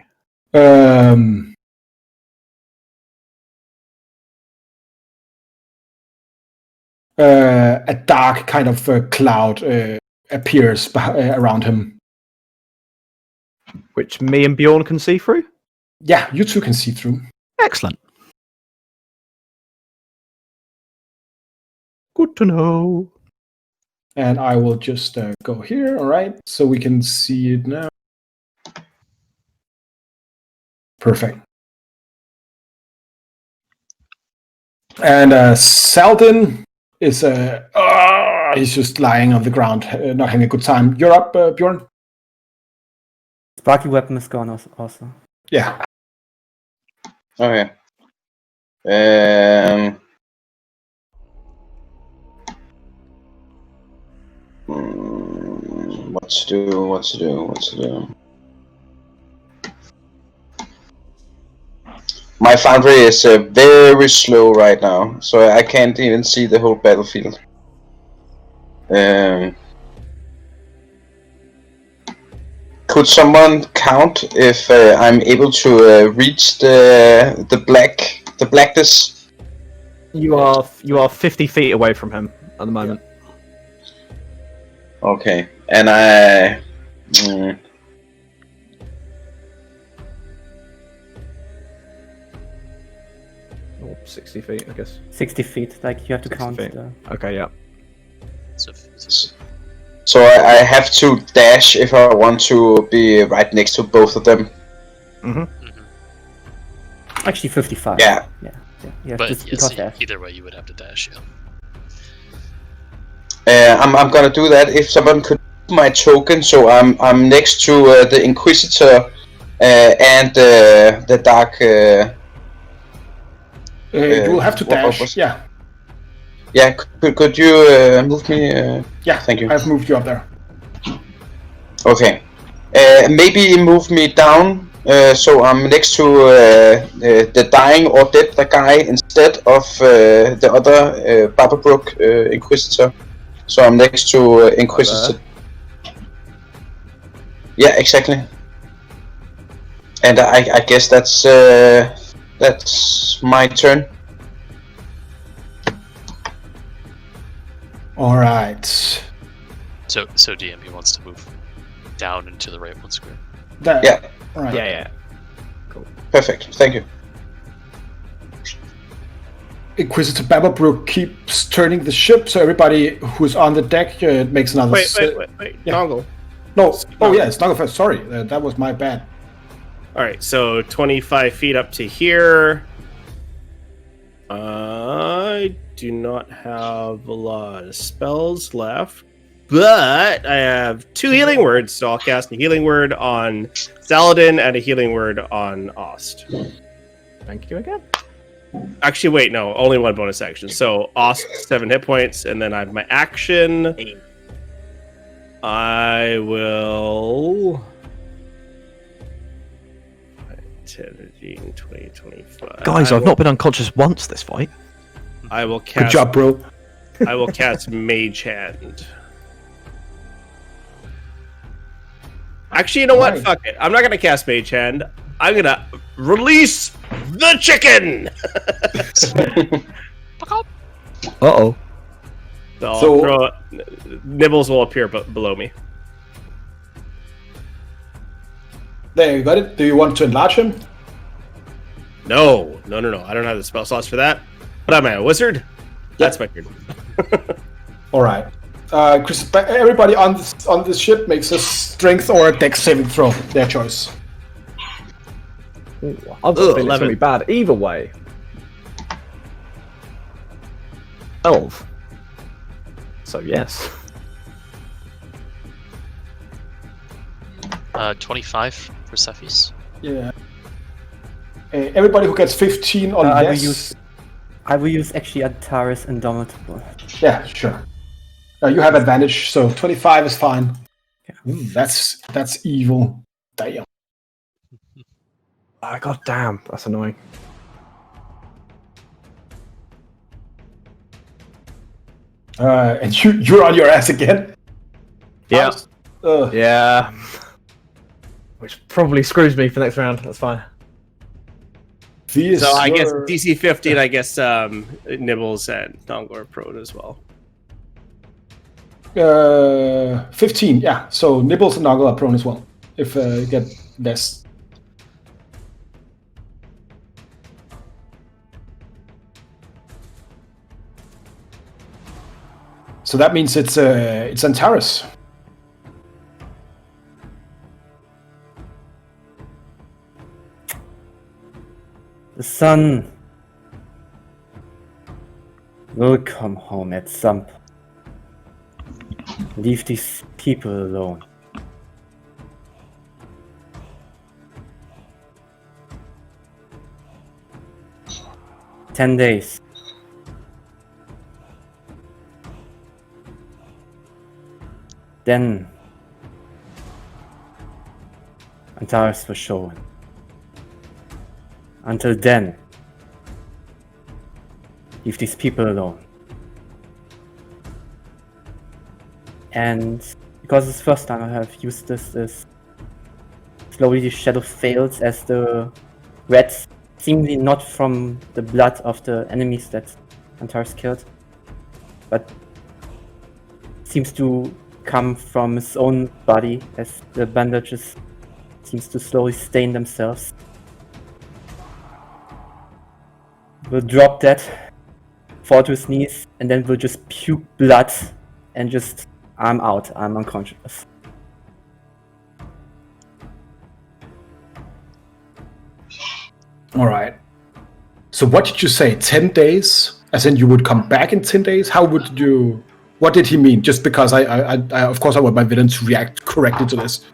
A dark kind of cloud appears around him, which me and Bjorn can see through. Yeah, you two can see through. Excellent. Good to know. And I will just go here. All right, so we can see it now. Perfect. And Saldin is he's just lying on the ground, not having a good time. You're up, Bjorn. Sparky weapon is gone also. Yeah. Okay. What to do? My foundry is very slow right now, so I can't even see the whole battlefield. Could someone count if I'm able to reach the blackness? You are 50 feet away from him at the moment. Okay, and I. 60 feet, I guess. 60 feet, like you have to count. Okay, yeah. So I have to dash if I want to be right next to both of them. Actually, 55. Yeah. But yes, either way, you would have to dash. I'm gonna do that. If someone could move my token, so I'm next to the Inquisitor and the Dark. You will have to dash. Yeah. Yeah. Could you move me? Yeah. Thank you. I've moved you up there. Okay. Maybe move me down. So I'm next to the dying or dead guy instead of the other Barberbrook Inquisitor. So I'm next to Inquisitor. Yeah, exactly. And I guess that's my turn. All right. So DM, he wants to move down into the right one square. Yeah. All right. Yeah. Cool. Perfect. Thank you. Inquisitor Babblebrook keeps turning the ship, so everybody who's on the deck makes another. Wait. Yeah. Noggle. No. Oh yeah, it's Snuggle first. Sorry, that was my bad. All right, so 25 feet up to here. I do not have a lot of spells left, but I have 2 healing words, so I'll cast a healing word on Saladin and a healing word on Ost. Thank you again. Actually, wait, no, only 1 bonus action. So Ost 7 hit points, and then I have my action. I will 10, 15, 20, 25. Guys, I've not been unconscious once this fight. I will cast. Good job, bro. I will cast Mage Hand. Actually, you know what? Right. Fuck it. I'm not gonna cast Mage Hand. I'm gonna release the chicken. Uh-oh. So Nibbles will appear below me. There, you got it. Do you want to enlarge him? No. I don't have the spell slots for that. But I'm a wizard. That's my turn. All right. Chris, everybody on this ship makes a strength or a dex saving throw. Their choice. Ooh, I've got a feeling it's 11. going to be bad either way. 12. So, yes. 25 for Cephis. Yeah. Everybody who gets 15 on dex. I will use actually Antares Indomitable. Yeah, sure. You have advantage, so 25 is fine. Ooh, that's evil. Damn. Ah, god damn, that's annoying. And you're on your ass again. Yeah. Ugh. Yeah. Which probably screws me for next round. That's fine. So I guess DC 15, I guess Nibbles and Nongor are prone as well. 15, yeah. So Nibbles and Noggle are prone as well. If you get less. So that means it's Antares. The sun will come home at some point. Leave these people alone. "10 days. Then Antares will show. Until then, leave these people alone." And because it's the first time I have used this, slowly the shadow fails as the rats, seemingly not from the blood of the enemies that Antares killed, but seems to come from his own body as the bandages seems to slowly stain themselves. Will drop that, fall to his knees, and then will just puke blood and just, "I'm out, I'm unconscious." All right. So what did you say? 10 days? As in you would come back in 10 days? How would you... What did he mean? Just because I of course I want my villain to react correctly to this.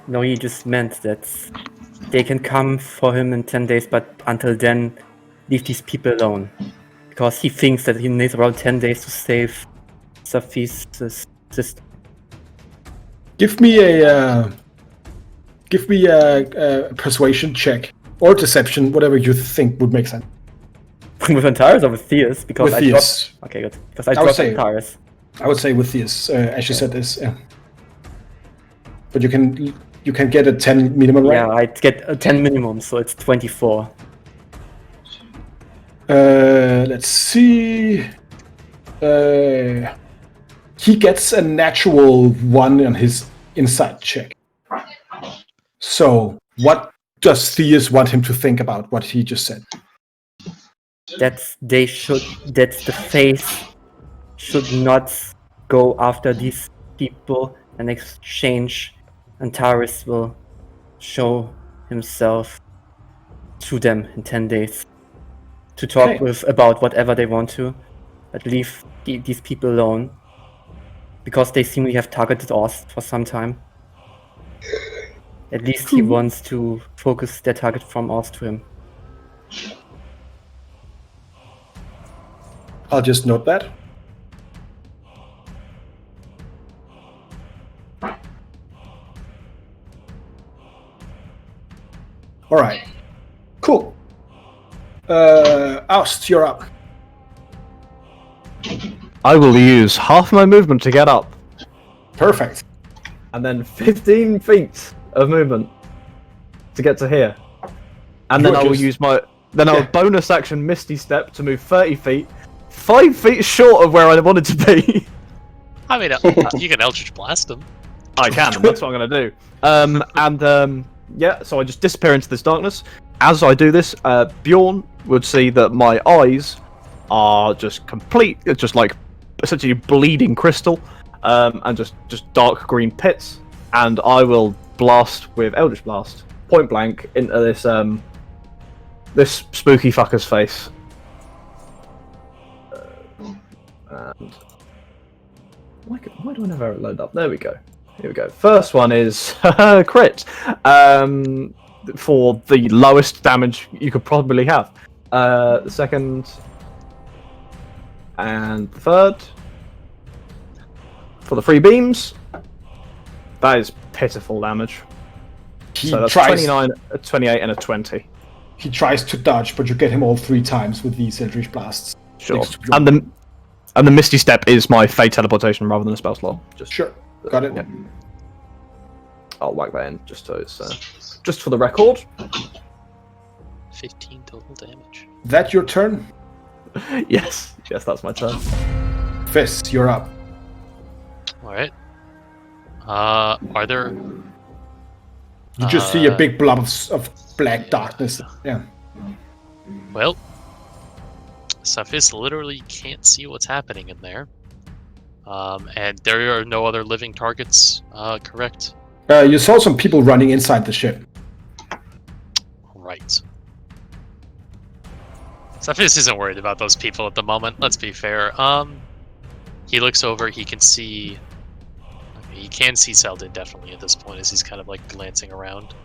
No, he just meant that they can come for him in 10 days, but until then, leave these people alone. Because he thinks that he needs around 10 days to save Cephis' sister. Give me a persuasion check or deception, whatever you think would make sense. With Antares or with Theus? Because With I Theus. dropped... Okay, good. Because I I would dropped say- Antares. I would say with this, as you said this. Yeah. But you can get a 10 minimum, right? Yeah, I'd get a 10 minimum, so it's 24. Let's see. He gets a natural 1 on his insight check. So, what does Theus want him to think about what he just said? that the face should not go after these people in exchange, Antares will show himself to them in 10 days to talk Okay. with about whatever they want to, but leave these people alone because they seem to have targeted us for some time. At least he wants to focus their target from us to him. I'll just note that. All right. Cool. Oust, you're up. I will use half my movement to get up, Perfect. and then 15 feet of movement to get to here. And then You're I will just- use my... Then I'll Yeah. bonus action Misty Step to move 30 feet, 5 feet short of where I wanted to be. I mean, you can Eldritch Blast him. I can, and that's what I'm going to do. Yeah, so I just disappear into this darkness. As I do this, Bjorn would see that my eyes are just like essentially bleeding crystal, and just dark green pits. And I will blast with Eldritch Blast, point blank, into this spooky fucker's face. And why do I never load up? There we go. Here we go. First one is crit, for the lowest damage you could probably have. The second and the third for the 3 beams. That is pitiful damage. So that's 29, a 28, and a 20. He tries to dodge, but you get him all 3 times with these Eldritch Blasts. Sure. Thanks to Bjorn. And the Misty Step is my Fate teleportation rather than a spell slot. Just Sure. Got it. Yeah. I'll whack that in just so it's just for the record. 15 total damage. That your turn? Yes, that's my turn. Fist, you're up. Alright. Are there... You just see a big blob of black darkness. Yeah. Well... Safis literally can't see what's happening in there. And there are no other living targets, correct? You saw some people running inside the ship. Right. Safis isn't worried about those people at the moment, let's be fair. He looks over, he can see... He can see Seldon definitely at this point as he's kind of like glancing around.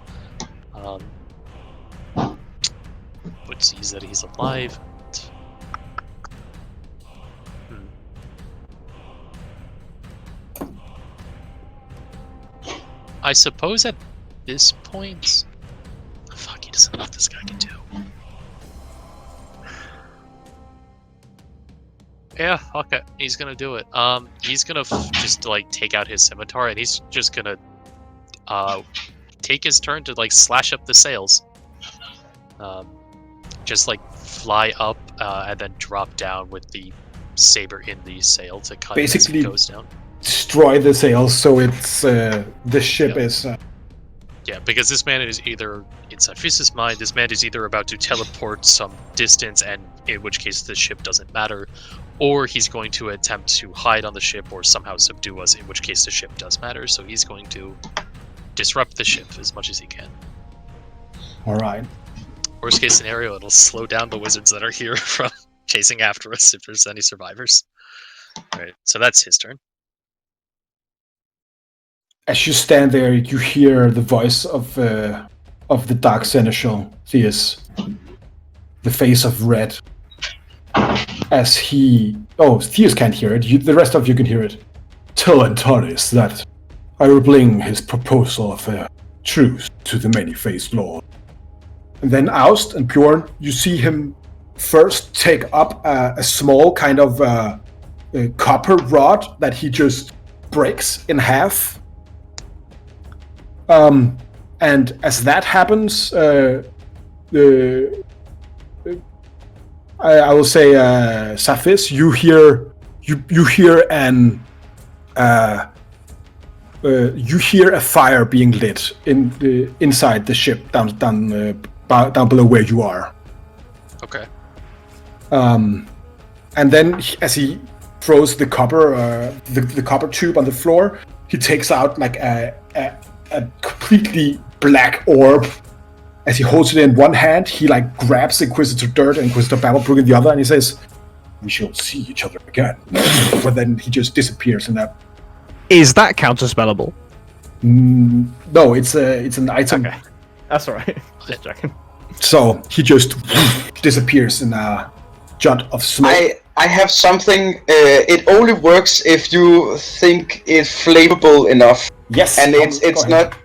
But sees that he's alive. I suppose at this point... Fuck, he doesn't know what this guy can do. Yeah, okay, he's gonna do it. He's gonna just like take out his scimitar and he's just gonna take his turn to like slash up the sails. Just like fly up and then drop down with the saber in the sail to cut Basically, it as it goes down. Destroy the sails so it's the ship is. Yeah, because this man is either, in Safis's mind, this man is either about to teleport some distance, and in which case the ship doesn't matter, or he's going to attempt to hide on the ship or somehow subdue us, in which case the ship does matter, so he's going to disrupt the ship as much as he can. Alright. Worst case scenario, it'll slow down the wizards that are here from chasing after us if there's any survivors. Alright, so that's his turn. As you stand there, you hear the voice of the Dark Seneschal, Theus. The face of red. As he... Oh, Theus can't hear it. The rest of you can hear it. Tell Antares that I will bring his proposal of a truce to the many-faced lord. And then Oust and Bjorn, you see him first take up a small kind of a copper rod that he just breaks in half. And as that happens, I will say, Safis, you hear a fire being lit inside the ship down below where you are. Okay. And then, as he throws the copper tube on the floor, he takes out like a completely black orb. As he holds it in one hand, he like grabs Inquisitor Dirt and Inquisitor Babblebrook in the other, and he says, "We shall see each other again." But then he just disappears in that. Is that counterspellable? No, it's an item. Okay, that's all right. Just checking. So he just disappears in a jet of smoke. I have something. It only works if you think it's flavorable enough. Yes, and it's not.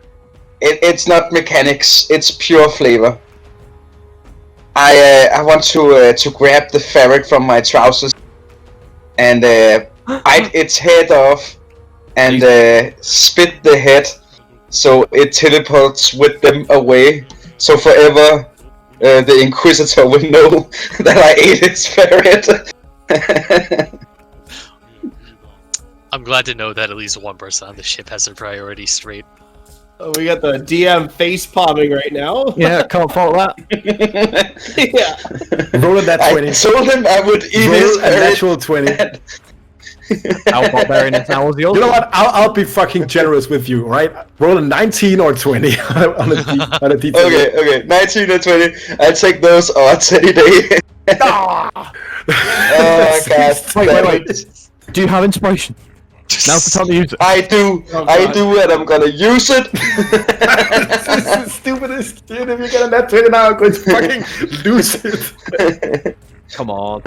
It's not mechanics. It's pure flavor. I want to grab the ferret from my trousers and bite its head off and spit the head so it teleports with them away. So forever, the Inquisitor will know that I ate its ferret. I'm glad to know that at least one person on the ship has their priorities straight. Oh, we got the DM face palming right now. Yeah, can't fault that. Yeah. Roll that 20. I told him I would eat his Roll a natural 20. How barbarian is now was yours? You know what? I'll be fucking generous with you, right? Roll a 19 or 20 on a detail. Okay, 19 or 20. I take those odds any day. Ah! Oh god. Wait. Do you have inspiration? Now's the time to use it. I do, and I'm gonna use it. This is the stupidest shit. If you get a net 20 now, I'm going to fucking lose it. Come on.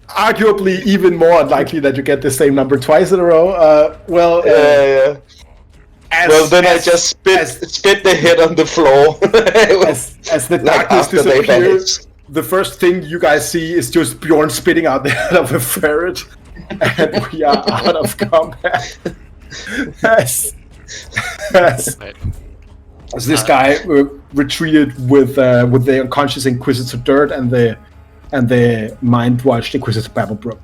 Arguably even more unlikely that you get the same number twice in a row. Yeah. Well, then I just spit the head on the floor. as the Like darkness after they disappears, the first thing you guys see is just Bjorn spitting out the head of a ferret, and we are out of combat. Yes. Right. As this guy retreated with the unconscious Inquisitor Dirt and the mind-washed Inquisitor Babblebrook.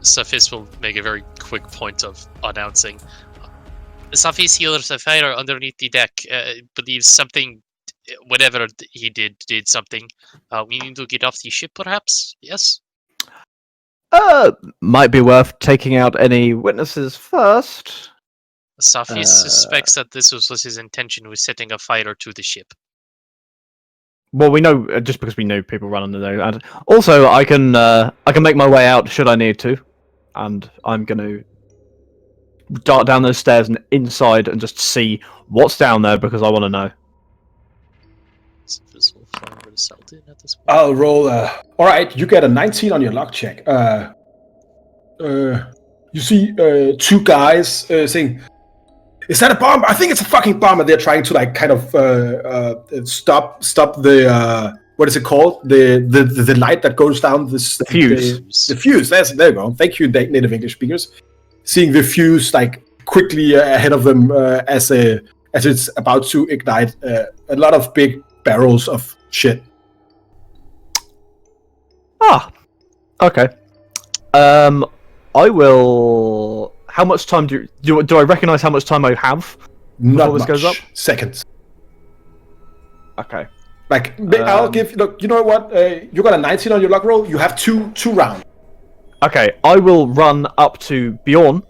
Safis will make a very quick point of announcing. Safis healers a fire underneath the deck. Believes something, whatever he did something. We need to get off the ship, perhaps? Yes? Might be worth taking out any witnesses first. Safis suspects that this was his intention with setting a fire to the ship. Well, we know just because we know people run under there, and also I can make my way out should I need to, and I'm going to dart down those stairs and inside and just see what's down there because I want to know. Safis will fire with a Selden at this point. I'll roll. All right, you get a 19 on your luck check. You see two guys saying, "Is that a bomb? I think it's a fucking bomb." And they're trying to like kind of stop the what is it called? The light that goes down this fuse. The fuse. There you go. Thank you, native English speakers. Seeing the fuse like quickly ahead of them as it's about to ignite a lot of big barrels of shit. Okay. I will. How much time do I recognize how much time I have before this goes up? Seconds. Okay. Like I'll give. Look, you know what? You got a 19 on your luck roll. You have two rounds. Okay, I will run up to Bjorn.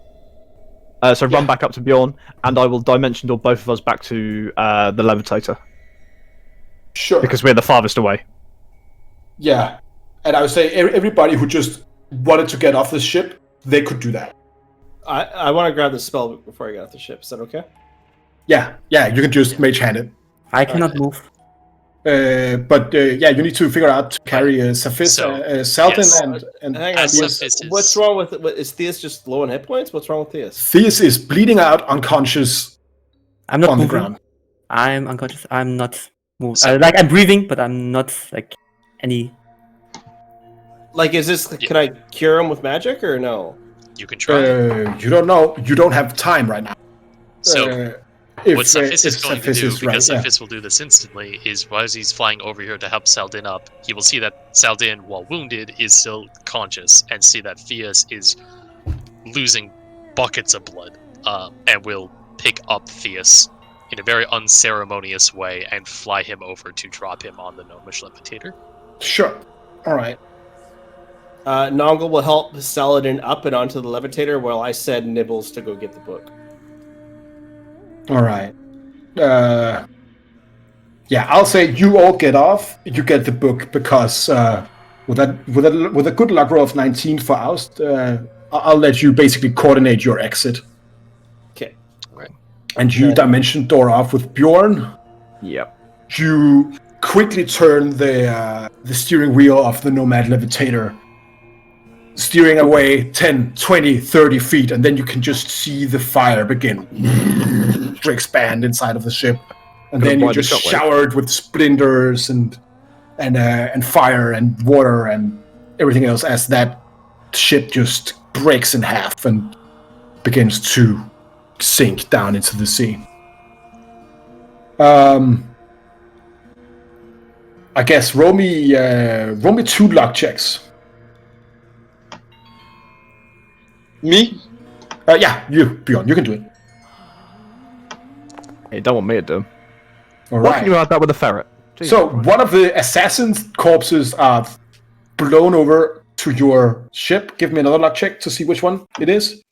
Run back up to Bjorn, and I will dimension door both of us back to the levitator. Sure. Because we're the farthest away. Yeah, and I would say everybody who just wanted to get off the ship, they could do that. I want to grab the spell before I get off the ship. Is that okay? Yeah, you can just mage hand it. I cannot move. But you need to figure out to carry Safis, Selden, yes. and Hang on, Safis what's wrong with is Theus just low on hit points? What's wrong with Theus? Theus is bleeding out, unconscious I'm not on the moving. ground. I'm unconscious. I'm not moving. So- I'm breathing, but I'm not like any. Like, is this? Can I cure him with magic or no? You can try. You don't know. You don't have time right now. So, If, what Safis is if going Safis to do, is because right, Safis will do this instantly, is while he's flying over here to help Selden up, he will see that Selden, while wounded, is still conscious, and see that Theus is losing buckets of blood, and will pick up Theus in a very unceremonious way and fly him over to drop him on the gnomish levitator. Sure. All right. Nongle will help Saladin up and onto the levitator while I send Nibbles to go get the book. All right. Yeah, I'll say you all get off. You get the book because with a good luck roll of 19 for Oust, I'll let you basically coordinate your exit. Okay. Right. And you dimension door off with Bjorn. Yep. You quickly turn the steering wheel of the Nomad Levitator, steering away 10, 20, 30 feet, and then you can just see the fire begin to expand inside of the ship. And then you're just showered with splinters and fire and water and everything else as that ship just breaks in half and begins to sink down into the sea. I guess roll me 2 luck checks. Me? Yeah, you, Bjorn, you can do it. Hey, don't want me to do. All Why right. can you add that with a ferret? Jesus So Christ. one of the assassin's corpses are blown over to your ship. Give me another luck check to see which one it is.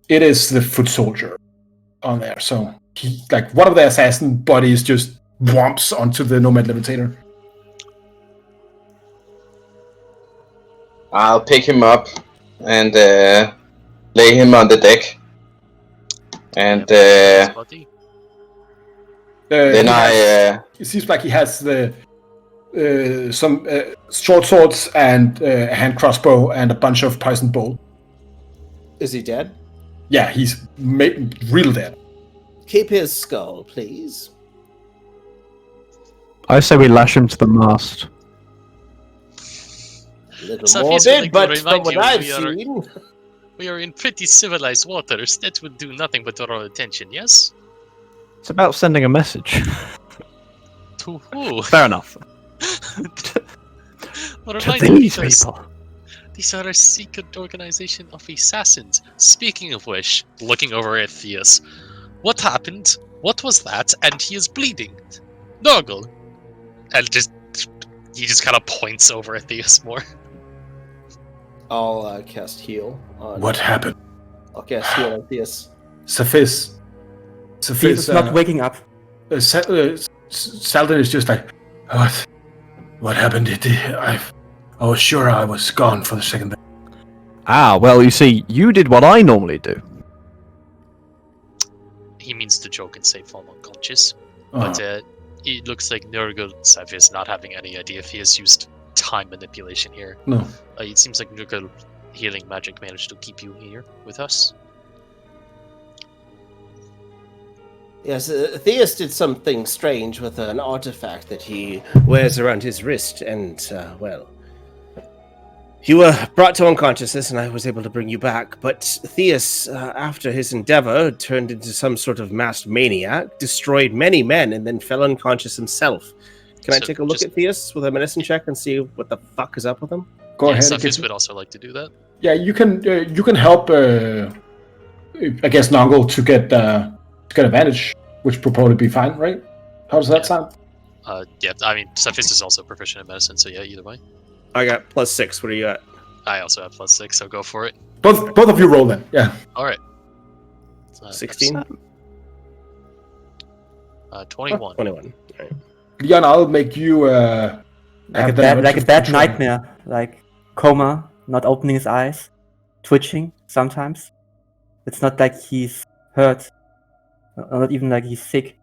It is the foot soldier on there. So one of the assassin bodies just whomps onto the Nomad Levitator. I'll pick him up and lay him on the deck. And then it seems like he has some short swords and a hand crossbow and a bunch of poison bolt. Is he dead? Yeah, he's real dead. Keep his skull, please. I say we lash him to the mast. A little So morbid, like to but remind from what you, I've we are- seen... We are in pretty civilized waters. That would do nothing but draw attention, yes? It's about sending a message. To who? Fair enough. Well, To remind you, these because people. these are a secret organization of assassins. Speaking of which, looking over at Theus, what happened? What was that? And he is bleeding. Noggle. And he just kind of points over at Theus more. I'll cast heal on... What happened? I'll cast heal on Theus. Saphis He's not waking up. Saladin is just like, what happened? I was sure I was gone for the second. Ah, well, you see, you did what I normally do. He means to joke and say fall unconscious. But it looks like Nurgle is not having any idea if he has used time manipulation here. No. It seems like Nurgle healing magic managed to keep you here with us. Yes, Theus did something strange with an artifact that he wears around his wrist, and, you were brought to unconsciousness, and I was able to bring you back. But Theus, after his endeavor, turned into some sort of masked maniac, destroyed many men, and then fell unconscious himself. Can I take a look at Theus with a medicine check and see what the fuck is up with him? Go ahead. Cephis would also like to do that. Yeah, you can help. I guess Nongle to get advantage, which would probably be fine, right? How does that sound? Yeah, I mean, Cephis is also proficient in medicine, so yeah, either way. I got +6. What are you at? I also have +6, so go for it. Both of you roll then. Yeah. All right. 16? 21. 21. Right. Leon, I'll make you Like a bad nightmare, like coma, not opening his eyes, twitching sometimes. It's not like he's hurt, not even like he's sick.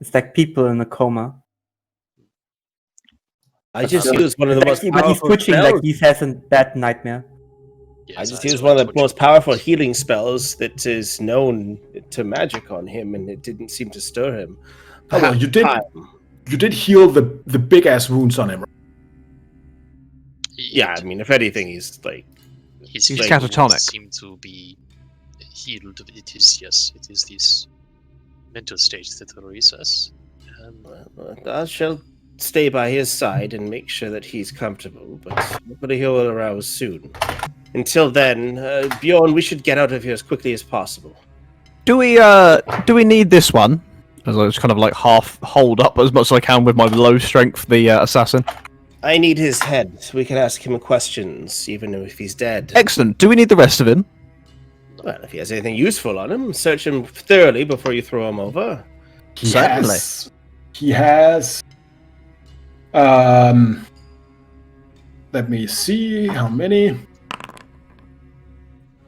It's like people in a coma. I just used one of the most But he's powerful twitching spells. like he has a bad nightmare. Yeah, I so just that's used what one of the Twitch- most powerful healing spells that is known to magic on him, and it didn't seem to stir him. Oh, well, you did. Time. You did heal the big ass wounds on him. Right? Yeah, I mean, if anything, he's like... His He's wounds catatonic. seem to be healed. It is this mental state that worries us. I shall stay by his side and make sure that he's comfortable, but hopefully he will arouse soon. Until then, Bjorn, we should get out of here as quickly as possible. Do we need this one? As I was kind of like half hold up as much as I can with my low strength, the assassin. I need his head. We can ask him questions, even if he's dead. Excellent. Do we need the rest of him? Well, if he has anything useful on him, search him thoroughly before you throw him over. Certainly. He has. Let me see how many.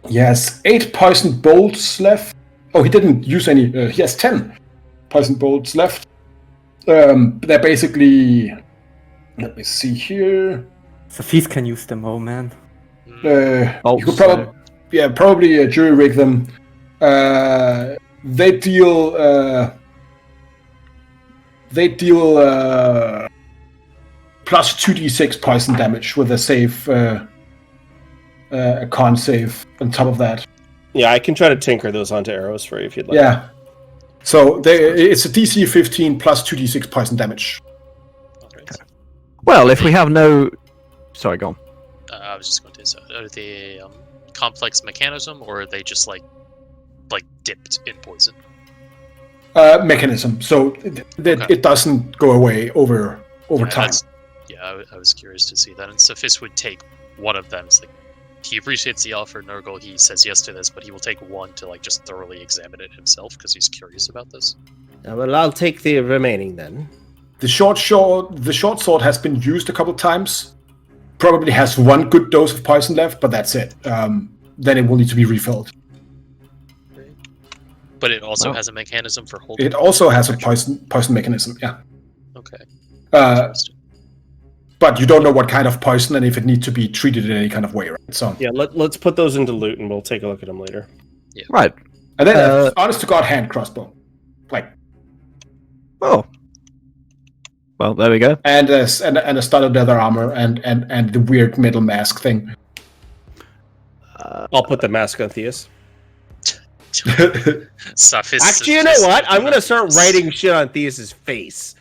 He has 8 poison bolts left. Oh, he didn't use any. He has 10 poison bolts left. They're basically. Let me see here. Sophies can use them, oh man. You could probably jury rig them. They deal plus 2d6 poison damage with a save, a con save on top of that. Yeah, I can try to tinker those onto arrows for you if you'd like. Yeah. So it's a DC 15 plus 2d6 poison damage. Well, if we have no... Sorry, go on. I was just going to say, are they complex mechanism, or are they just like dipped in poison? Mechanism. So it doesn't go away over time. I was curious to see that. And Sophis would take one of them. It's like, he appreciates the offer, Nurgle. He says yes to this, but he will take one to just thoroughly examine it himself because he's curious about this. Well, I'll take the remaining then. The short sword has been used a couple times. Probably has 1 good dose of poison left, but that's it. Then it will need to be refilled. But it also has a mechanism for holding. It also has a poison mechanism. Yeah. Okay. But you don't know what kind of poison and if it needs to be treated in any kind of way, right? So yeah, let's put those into loot and we'll take a look at them later. Yeah. Right. And then, honest to God, hand crossbow, Oh. Well, there we go. And a studded leather armor and the weird metal mask thing. I'll put the mask on Theus. Sophis Actually, you know what? I'm gonna start writing shit on Theus's face.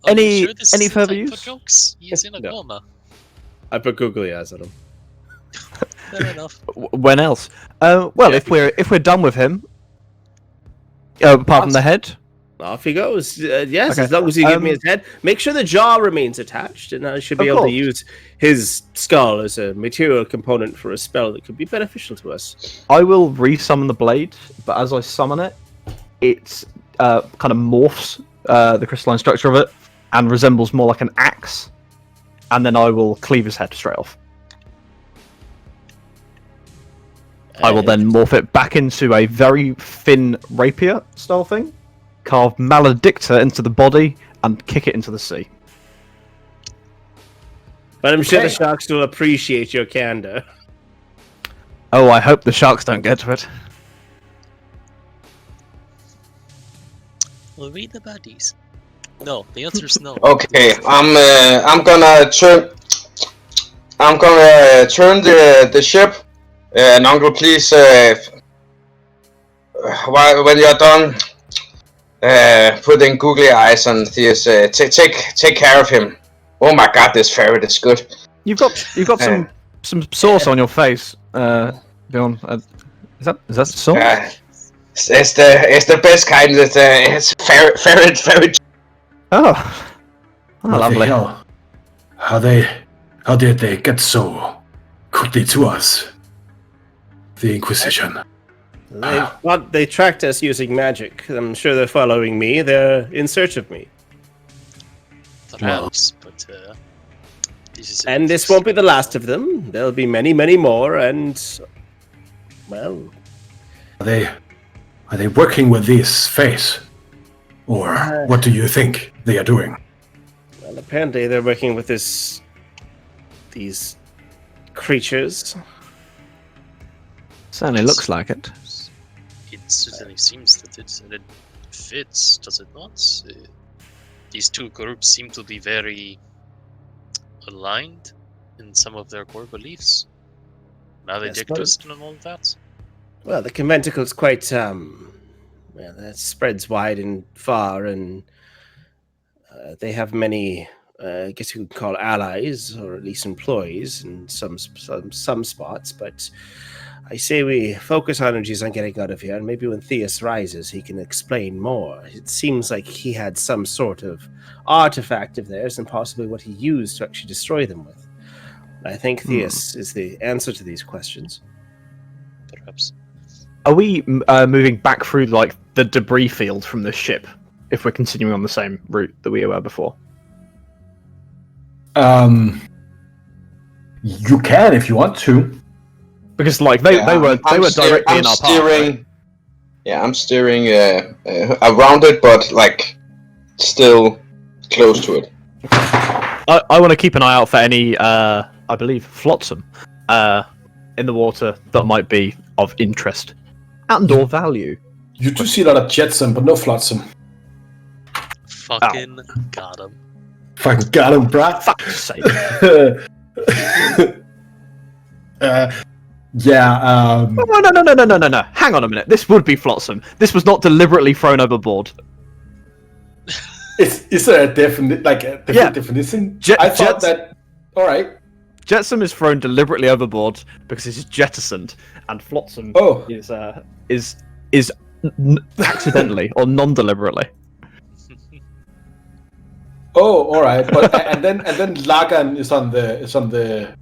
Any further use? Jokes? He's in a coma. I put googly eyes on him. Fair enough. When else? If we're done with him, apart from the head, off he goes. Yes, Okay. as long as you give me his head. Make sure the jaw remains attached, and I should be Of able to course. use his skull as a material component for a spell that could be beneficial to us. I will re-summon the blade. But as I summon it, it's kind of morphs the crystalline structure of it and resembles more like an axe. And then I will cleave his head straight off. I will then morph it back into a very thin rapier style thing, carve Maledicta into the body, and kick it into the sea. But I'm sure the sharks will appreciate your candor. Oh, I hope the sharks don't get to it. We'll read the buddies. No, the answer is no. Okay, I'm gonna turn the ship. And Uncle, please, when you're done, put in googly eyes on Theus. Take care of him. Oh my God, this ferret is good. You've got some sauce on your face, Bjorn. Is that sauce? It's the best kind. It's ferret. Oh, lovely. Hell? How did they get so quickly to us? The Inquisition. They tracked us using magic. I'm sure they're following me. They're in search of me. Perhaps, but this won't be the last of them. There'll be many, many more, and well, Are they working with this face? Or what do you think they are doing? Well, apparently they're working with these creatures. Certainly looks like it. It certainly seems that it fits, does it not? These two groups seem to be very aligned in some of their core beliefs. Maledictus and all of that. Well, the conventicle is quite that spreads wide and far, and they have many, I guess you could call allies, or at least employees in some spots. But I say we focus our energies on getting out of here, and maybe when Theus rises, he can explain more. It seems like he had some sort of artifact of theirs, and possibly what he used to actually destroy them with. I think Theus is the answer to these questions. Perhaps. Are we moving back through like the debris field from the ship if we're continuing on the same route that we were before? You can if you want to. Because like they were directly in our path. Right? Yeah, I'm steering around it, but like still close to it. I want to keep an eye out for any, I believe, flotsam in the water that might be of interest and/or value. You do see a lot of jetsam, but no flotsam. Fucking got him. Fucking got him, bruh. Fuck's sake. Yeah. No. Hang on a minute. This would be flotsam. This was not deliberately thrown overboard. Is there a definite definition? I thought that. All right. Jetsam is thrown deliberately overboard because it's jettisoned, and flotsam is accidentally or non-deliberately. Oh, all right. But and then Lagan is on the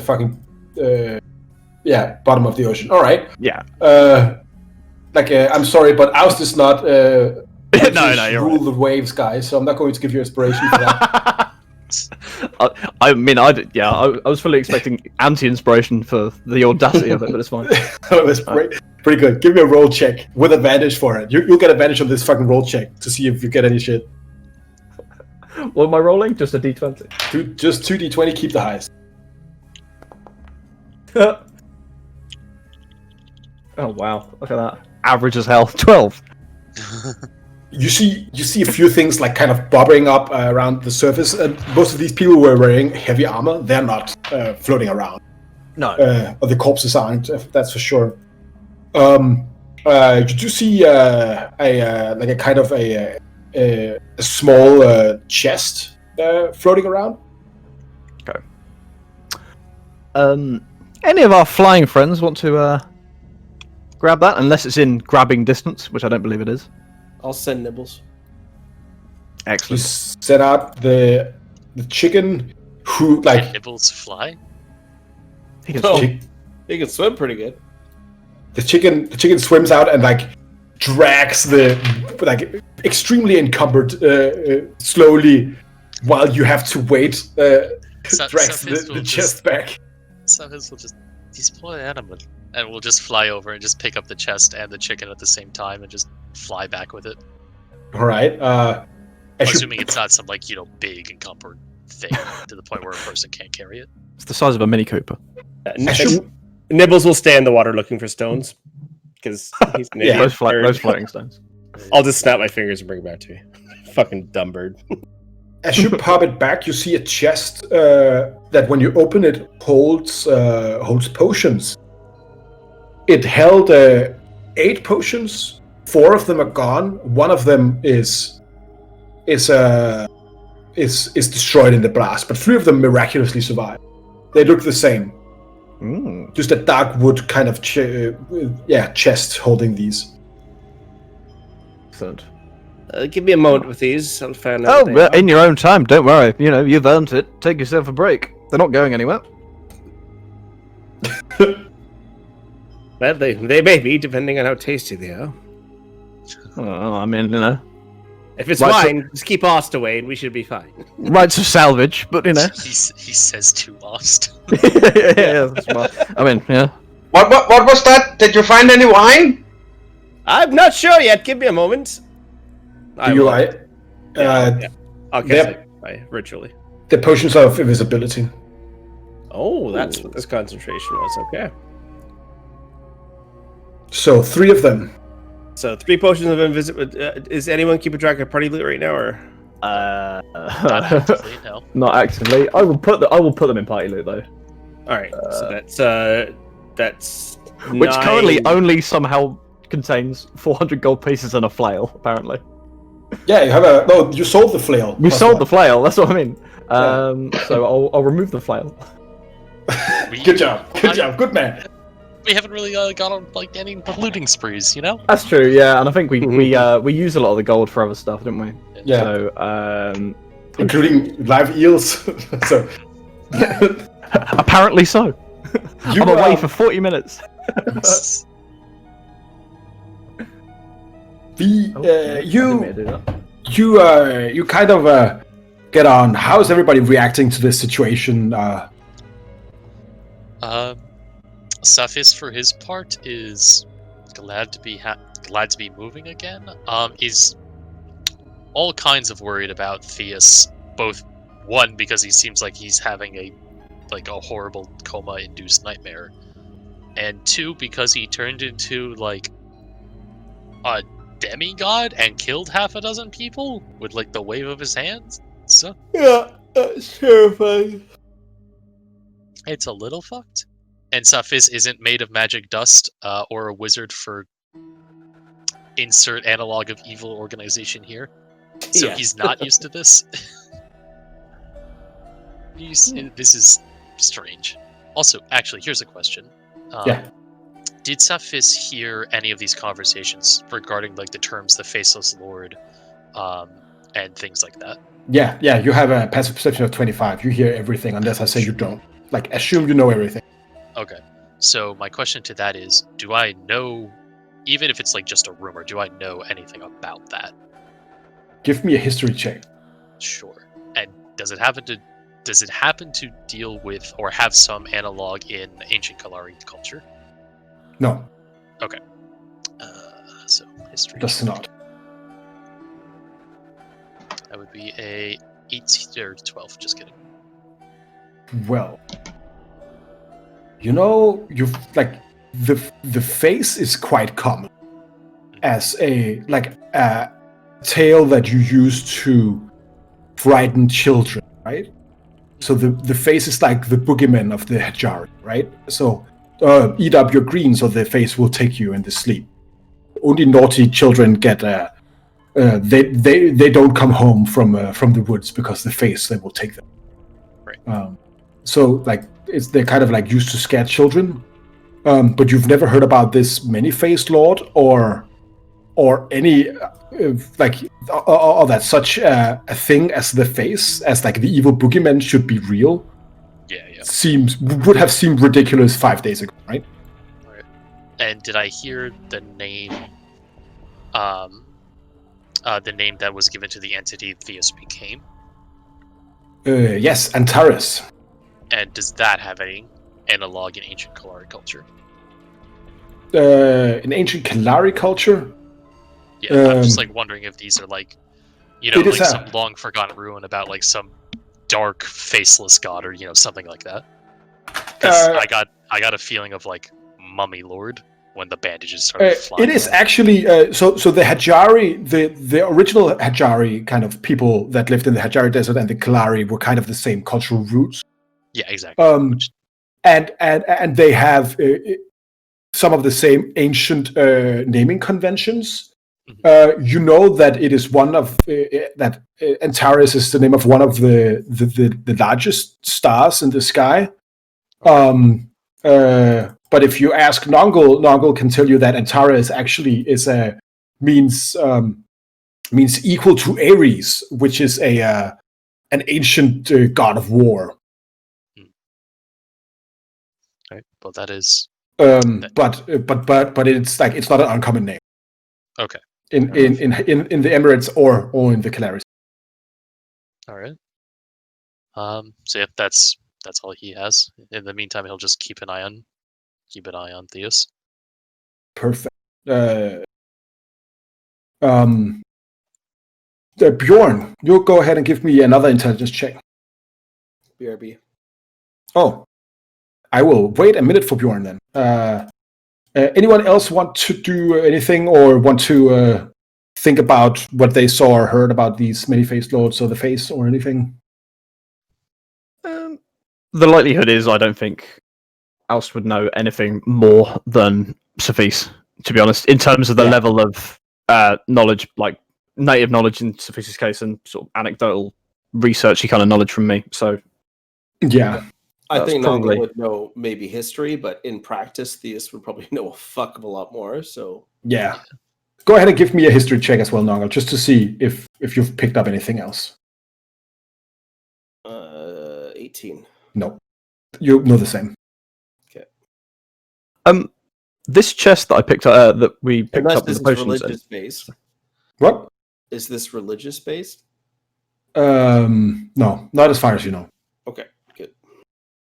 fucking bottom of the ocean. All right. Yeah. I'm sorry, but Oust is not no, you're rule right. the waves, guys. So I'm not going to give you inspiration for that. I was fully expecting anti-inspiration for the audacity of it, but it's fine. That was pretty good. Give me a roll check with advantage for it. You'll get advantage on this fucking roll check to see if you get any shit. What am I rolling? Just a d20? Just 2d20, keep the highest. Oh wow, look at that. Average as hell. 12. You see a few things like kind of bobbing up around the surface, and most of these people were wearing heavy armor. They're not floating around. No. Or the corpses aren't. That's for sure. You do see a small chest floating around. Okay. Any of our flying friends want to grab that? Unless it's in grabbing distance, which I don't believe it is. I'll send Nibbles. You Excellent. set out the chicken who Can Nibbles fly? He can Oh. speak. He can swim pretty good. the chicken swims out and like drags the extremely encumbered slowly while you have to wait drags the chest back. Some his will just deploy animal, and we'll just fly over and just pick up the chest and the chicken at the same time and just fly back with it. All right. Assuming it's not some big encumbered thing to the point where a person can't carry it. It's the size of a Mini Cooper. Nibbles will stay in the water looking for stones because he's an idiot. Those floating stones. I'll just snap my fingers and bring it back to you. Fucking dumb bird. As you pop it back, you see a chest that, when you open it, holds potions. It held 8 potions. 4 of them are gone. One of them is destroyed in the blast, but 3 of them miraculously survive. They look the same. Just a dark wood kind of chest holding these. Excellent. Give me a moment with these. I'll find out. Oh, in your own time. Don't worry. You've earned it. Take yourself a break. They're not going anywhere. Well, they may be, depending on how tasty they are. If it's mine, just keep Ost away and we should be fine. Rights of salvage, but He says to Ost. That's smart. What was that? Did you find any wine? I'm not sure yet. Give me a moment. I'll cast it ritually. The potions of invisibility. Oh, that's what this concentration was. Okay. So 3 of them. So 3 potions of invisibility. Is anyone keeping track of party loot right now, or? Not actively, no. Not actively. I will put them in party loot though. All right. So that's Which 9. currently only somehow contains 400 gold pieces and a flail, apparently. Yeah, you sold the flail. We sold the flail, that's what I mean. So I'll remove the flail. Good job, good man. we haven't really gone on like any looting sprees, you know? That's true, yeah, and I think we use a lot of the gold for other stuff, don't we? Yeah. So, including live eels. So apparently so. you I'm away for 40 minutes. You kind of get on. How is everybody reacting to this situation? Safis, for his part, is glad to be moving again. He's all kinds of worried about Theus. Both, one, because he seems like he's having a horrible coma-induced nightmare, and two, because he turned into like a demigod and killed half a dozen people with like the wave of his hands. So Yeah, that's terrifying. it's a little fucked. And Safis isn't made of magic dust or a wizard for insert analog of evil organization here. So Yeah. he's not used to this. This is strange. Also, actually, here's a question. Yeah. Did Safis hear any of these conversations regarding like the terms the Faceless Lord and things like that? Yeah, you have a passive perception of 25. You hear everything unless I say you don't. Like, assume you know everything. Okay. So my question to that is, do I know, even if it's like just a rumor, do I know anything about that? Give me a history check. Sure. And does it happen to deal with or have some analog in ancient Kalari culture? No, Okay. So history. it does not. That would be a 18 or 12. Just kidding. Well, you've like the face is quite common as a tale that you use to frighten children, right? So the face is like the boogeyman of the Hajari, right? So eat up your greens or the face will take you in the sleep. Only naughty children get they don't come home from the woods because the face they will take them. Right. So like they're kind of like used to scare children, but you've never heard about this many-faced lord or any or that such a thing as the face, as like the evil boogeyman should be real. Yeah. Would have seemed ridiculous 5 days ago, right? Right. And did I hear the name? The name that was given to the entity Theus became? Yes, Antares. And does that have any analog in ancient Kalari culture? In ancient Kalari culture? Yeah, I'm just like wondering if these are like, like some long forgotten ruin about like some dark faceless god or something like that. Because I got a feeling of like Mummy Lord when the bandages started flying. It is actually so the Hajari, the original Hajari kind of people that lived in the Hajari desert and the Kalari were kind of the same cultural roots. Yeah, exactly. And they have some of the same ancient naming conventions. You know that it is one of that Antares is the name of one of the largest stars in the sky. But if you ask Nongol can tell you that Antares actually means equal to Ares, which is an ancient god of war. Right. Well, that is. But it's like it's not an uncommon name. Okay. In the Emirates or in the Calaris. All right. So if that's all he has. In the meantime, he'll just keep an eye on Theus. Perfect. Bjorn, you'll go ahead and give me another intelligence check. BRB. Oh, I will wait a minute for Bjorn then. Anyone else want to do anything or want to think about what they saw or heard about these many-faced lords or the face or anything? The likelihood is I don't think Alst would know anything more than Safis, to be honest, in terms of the level of knowledge, like native knowledge in Safis's case and sort of anecdotal researchy kind of knowledge from me. So yeah. I think probably... Nongo would know maybe history, but in practice, Theus would probably know a fuck of a lot more. So Yeah. Go ahead and give me a history check as well, Nongo, just to see if you've picked up anything else. 18. No. You know the same. Okay. This chest that I picked up, that we picked Unless up this with the is potions. religious based. What? Is this religious based? No, not as far as you know. Okay, good.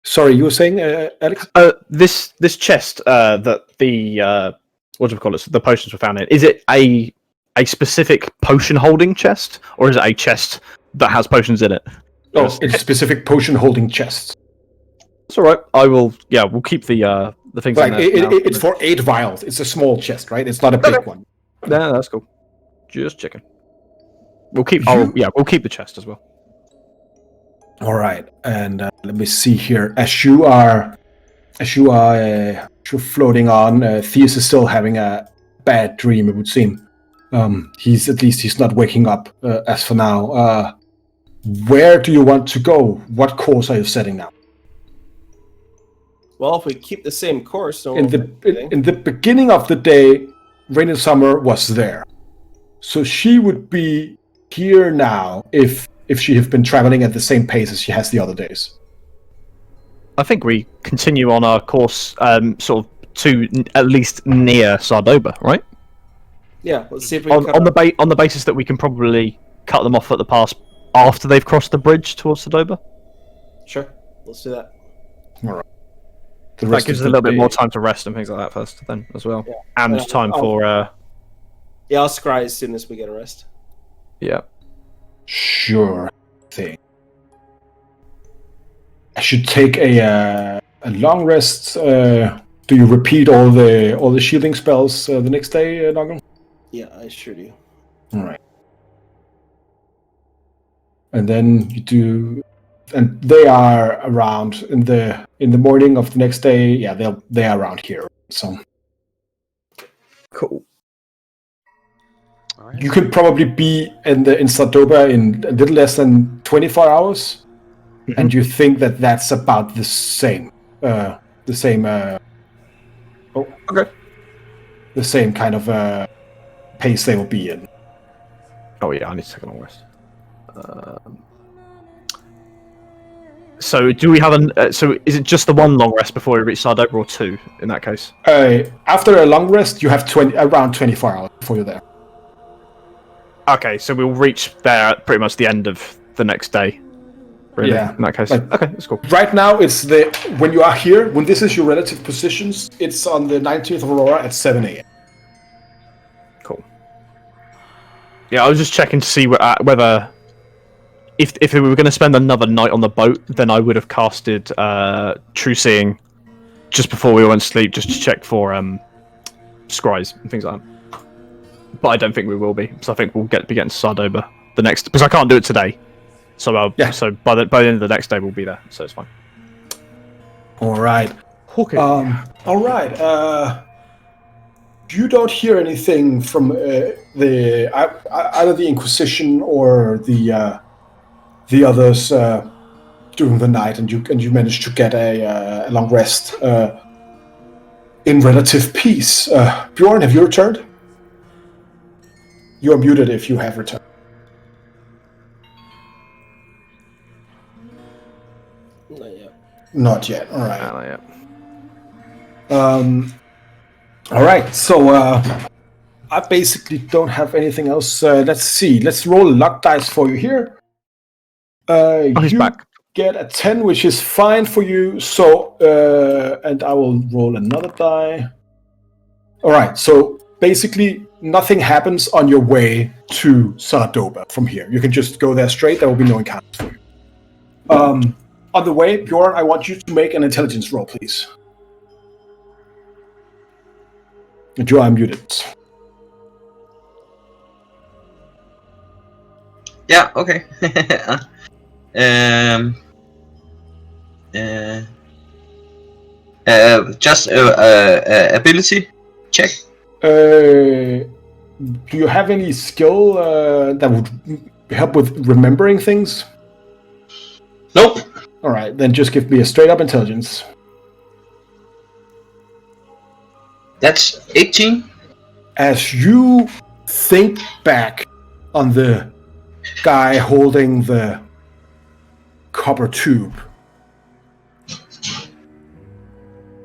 Sorry, you were saying, Alex? This chest that the what do we call it? The potions were found in. Is it a specific potion holding chest, or is it a chest that has potions in it? Oh, it's a specific potion holding chest. It's all right. I will. Yeah, we'll keep the things. Like in there it's for 8 vials. It's a small chest, right? It's not a big one. No, that's cool. Just checking. We'll keep. We'll keep the chest as well. All right, and let me see here. As you are floating on, Theus is still having a bad dream. It would seem. He's not waking up as for now. Where do you want to go? What course are you setting now? Well, if we keep the same course, In the beginning of the day, Rain and Summer was there, so she would be here now if she have been traveling at the same pace as she has the other days. I think we continue on our course, sort of to at least near Sardoba, right? Yeah, let's see if we On can the basis that we can probably cut them off at the pass after they've crossed the bridge towards Sardoba. Sure, let's do that. All right. That gives us a little bit more time to rest and things like that first, then as well, Yeah. and time for. Yeah, I'll scry as soon as we get a rest. Yeah. Sure thing. I should take a long rest. Do you repeat all the shielding spells the next day, Noggle? Yeah, I sure do. All right. And then you do, and they are around in the morning of the next day. Yeah, they are around here. So Cool. All right. you could probably be in Sardoba in a little less than 24 hours, and you think that that's about the same. The same kind of pace they will be in. Oh yeah, I need to take a long rest. So do we have so is it just the one long rest before we reach Sardoba, or 2 in that case? After a long rest, you have around 24 hours before you're there. Okay, so we'll reach there at pretty much the end of the next day. Really, Yeah, in that case. like- Okay, that's cool. Right now, it's when you are here, when this is your relative positions, it's on the 19th of Aurora at 7 a.m. Cool. Yeah, I was just checking to see whether if we were going to spend another night on the boat, then I would have casted True Seeing just before we went to sleep, just to check for scries and things like that. But I don't think we will be, so I think we'll be getting to Sardoba the next, because I can't do it today. So so by the end of the next day we'll be there, so it's fine. All right. Okay. All right. You don't hear anything from either the Inquisition or the others during the night, and you managed to get a long rest in relative peace. Bjorn, have you returned? You are muted if you have returned. Not yet. Not yet. All right. Yeah. All right. So I basically don't have anything else. Let's see. Let's roll a luck dice for you here. He's You back. get a 10, which is fine for you. So, and I will roll another die. All right. So basically, nothing happens on your way to Sardoba from here. You can just go there straight. There will be no encounters for you. On the way, Bjorn, I want you to make an intelligence roll, please. And you are muted. Yeah, okay. Just ability check. Do you have any skill that would help with remembering things? Nope. All right, then just give me a straight up intelligence. That's 18. As you think back on the guy holding the copper tube,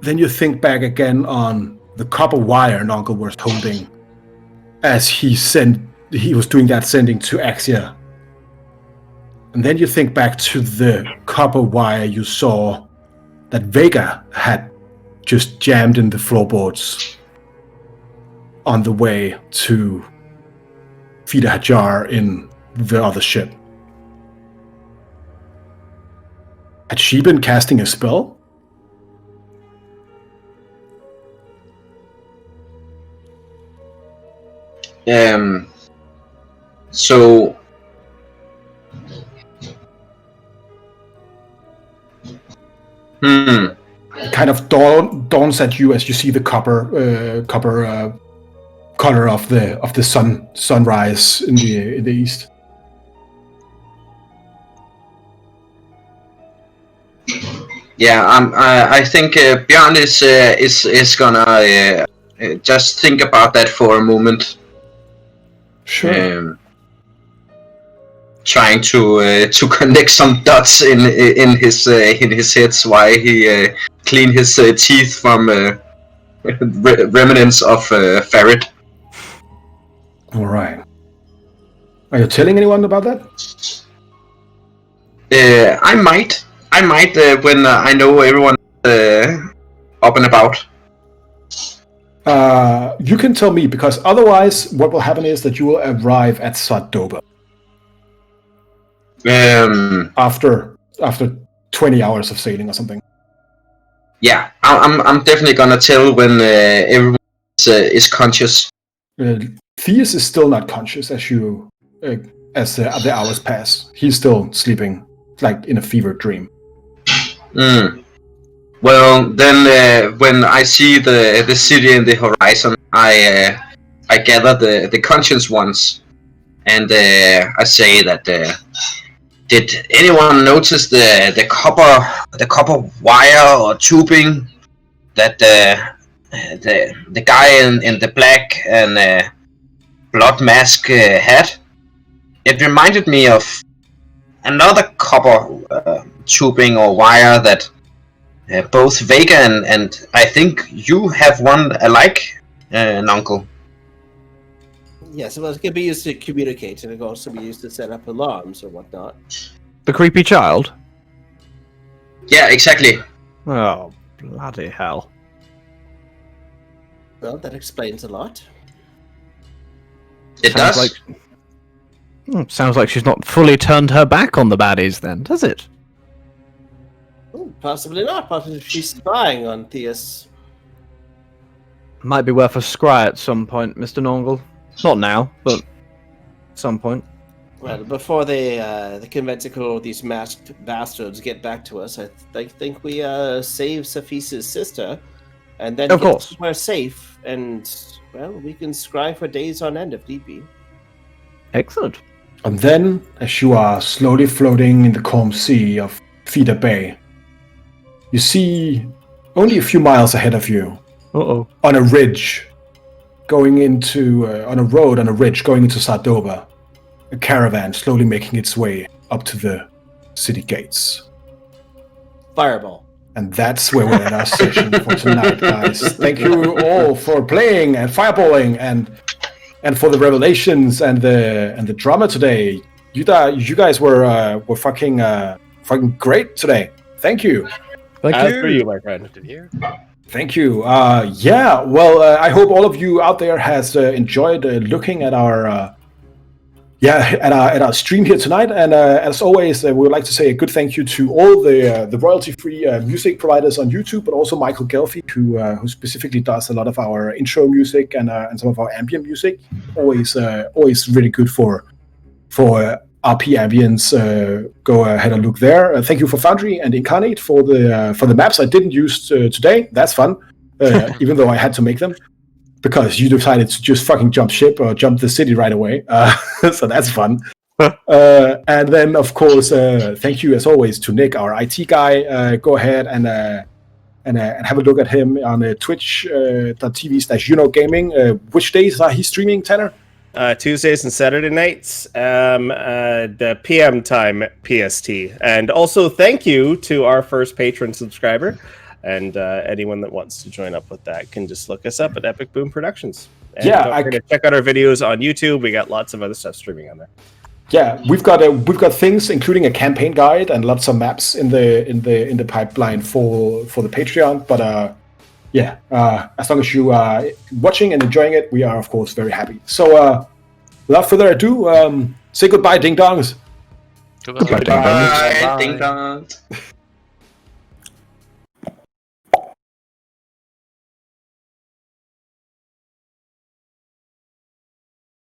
then you think back again on the copper wire Nonkel was holding as he was doing that sending to Axia. And then you think back to the copper wire you saw that Vega had just jammed in the floorboards on the way to feed a Hajar in the other ship. Had she been casting a spell? So It kind of dawns at you as you see the copper color of the sunrise in the east. yeah, I think Björn is gonna just think about that for a moment. Sure. Trying to connect some dots in his head while he clean his teeth from remnants of ferret. All right. Are you telling anyone about that? I might when I know everyone up and about. You can tell me, because otherwise what will happen is that you will arrive at Sardoba after 20 hours of sailing or something. Yeah, I'm definitely gonna tell when everyone is conscious. Theus is still not conscious as the hours pass. He's still sleeping, like in a fever dream. Well, then when I see the city in the horizon, I gather the conscious ones, and I say that did anyone notice the copper wire or tubing that the guy in the black and blood mask had? It reminded me of another copper tubing or wire that both Vega and I think you have one alike, Nonkel. Yes, well, it can be used to communicate, and it can also be used to set up alarms or whatnot. The creepy child? Yeah, exactly. Oh, bloody hell. Well, that explains a lot. It does. Sounds like she's not fully turned her back on the baddies then, does it? Oh, possibly not. Possibly she's spying on Theus. Might be worth a scry at some point, Mr. Nongle. Not now, but at some point. Well, before the conventicle or these masked bastards get back to us, I think we save Safisa's sister, and then of course somewhere safe, and well, we can scry for days on end if need be. Excellent. And then, as you are slowly floating in the calm sea of Feeder Bay, you see only a few miles ahead of you, on a ridge, going into on a ridge going into Sardoba, a caravan slowly making its way up to the city gates. Fireball. And that's where we're at our session for tonight, guys. Thank you all for playing and fireballing and for the revelations and the drama today. You guys were fucking great today. Thank you. Thank you. For you, my friend. Thank you. I hope all of you out there has enjoyed looking at our at our stream here tonight. And as always, we would like to say a good thank you to all the royalty-free music providers on YouTube, but also Michael Gelfi, who specifically does a lot of our intro music and some of our ambient music. Always really good for RP ambience. Go ahead and look there. Thank you for Foundry and Incarnate for the maps I didn't use today. That's fun, even though I had to make them because you decided to just fucking jump ship or jump the city right away. So that's fun. And then, of course, thank you as always to Nick, our IT guy. Go ahead and have a look at him on twitch.tv/UnoGaming. Which days are he streaming, Tanner? Tuesdays and Saturday nights, the PM time PST. And also thank you to our first patron subscriber. And anyone that wants to join up with that can just look us up at Epic Boon Productions. And don't forget to check out our videos on YouTube. We got lots of other stuff streaming on there. Yeah, we've got things including a campaign guide and lots of maps in the pipeline for the Patreon. But as long as you are watching and enjoying it, we are of course very happy. So without further ado, say goodbye, ding dongs. Goodbye. Bye, ding dongs.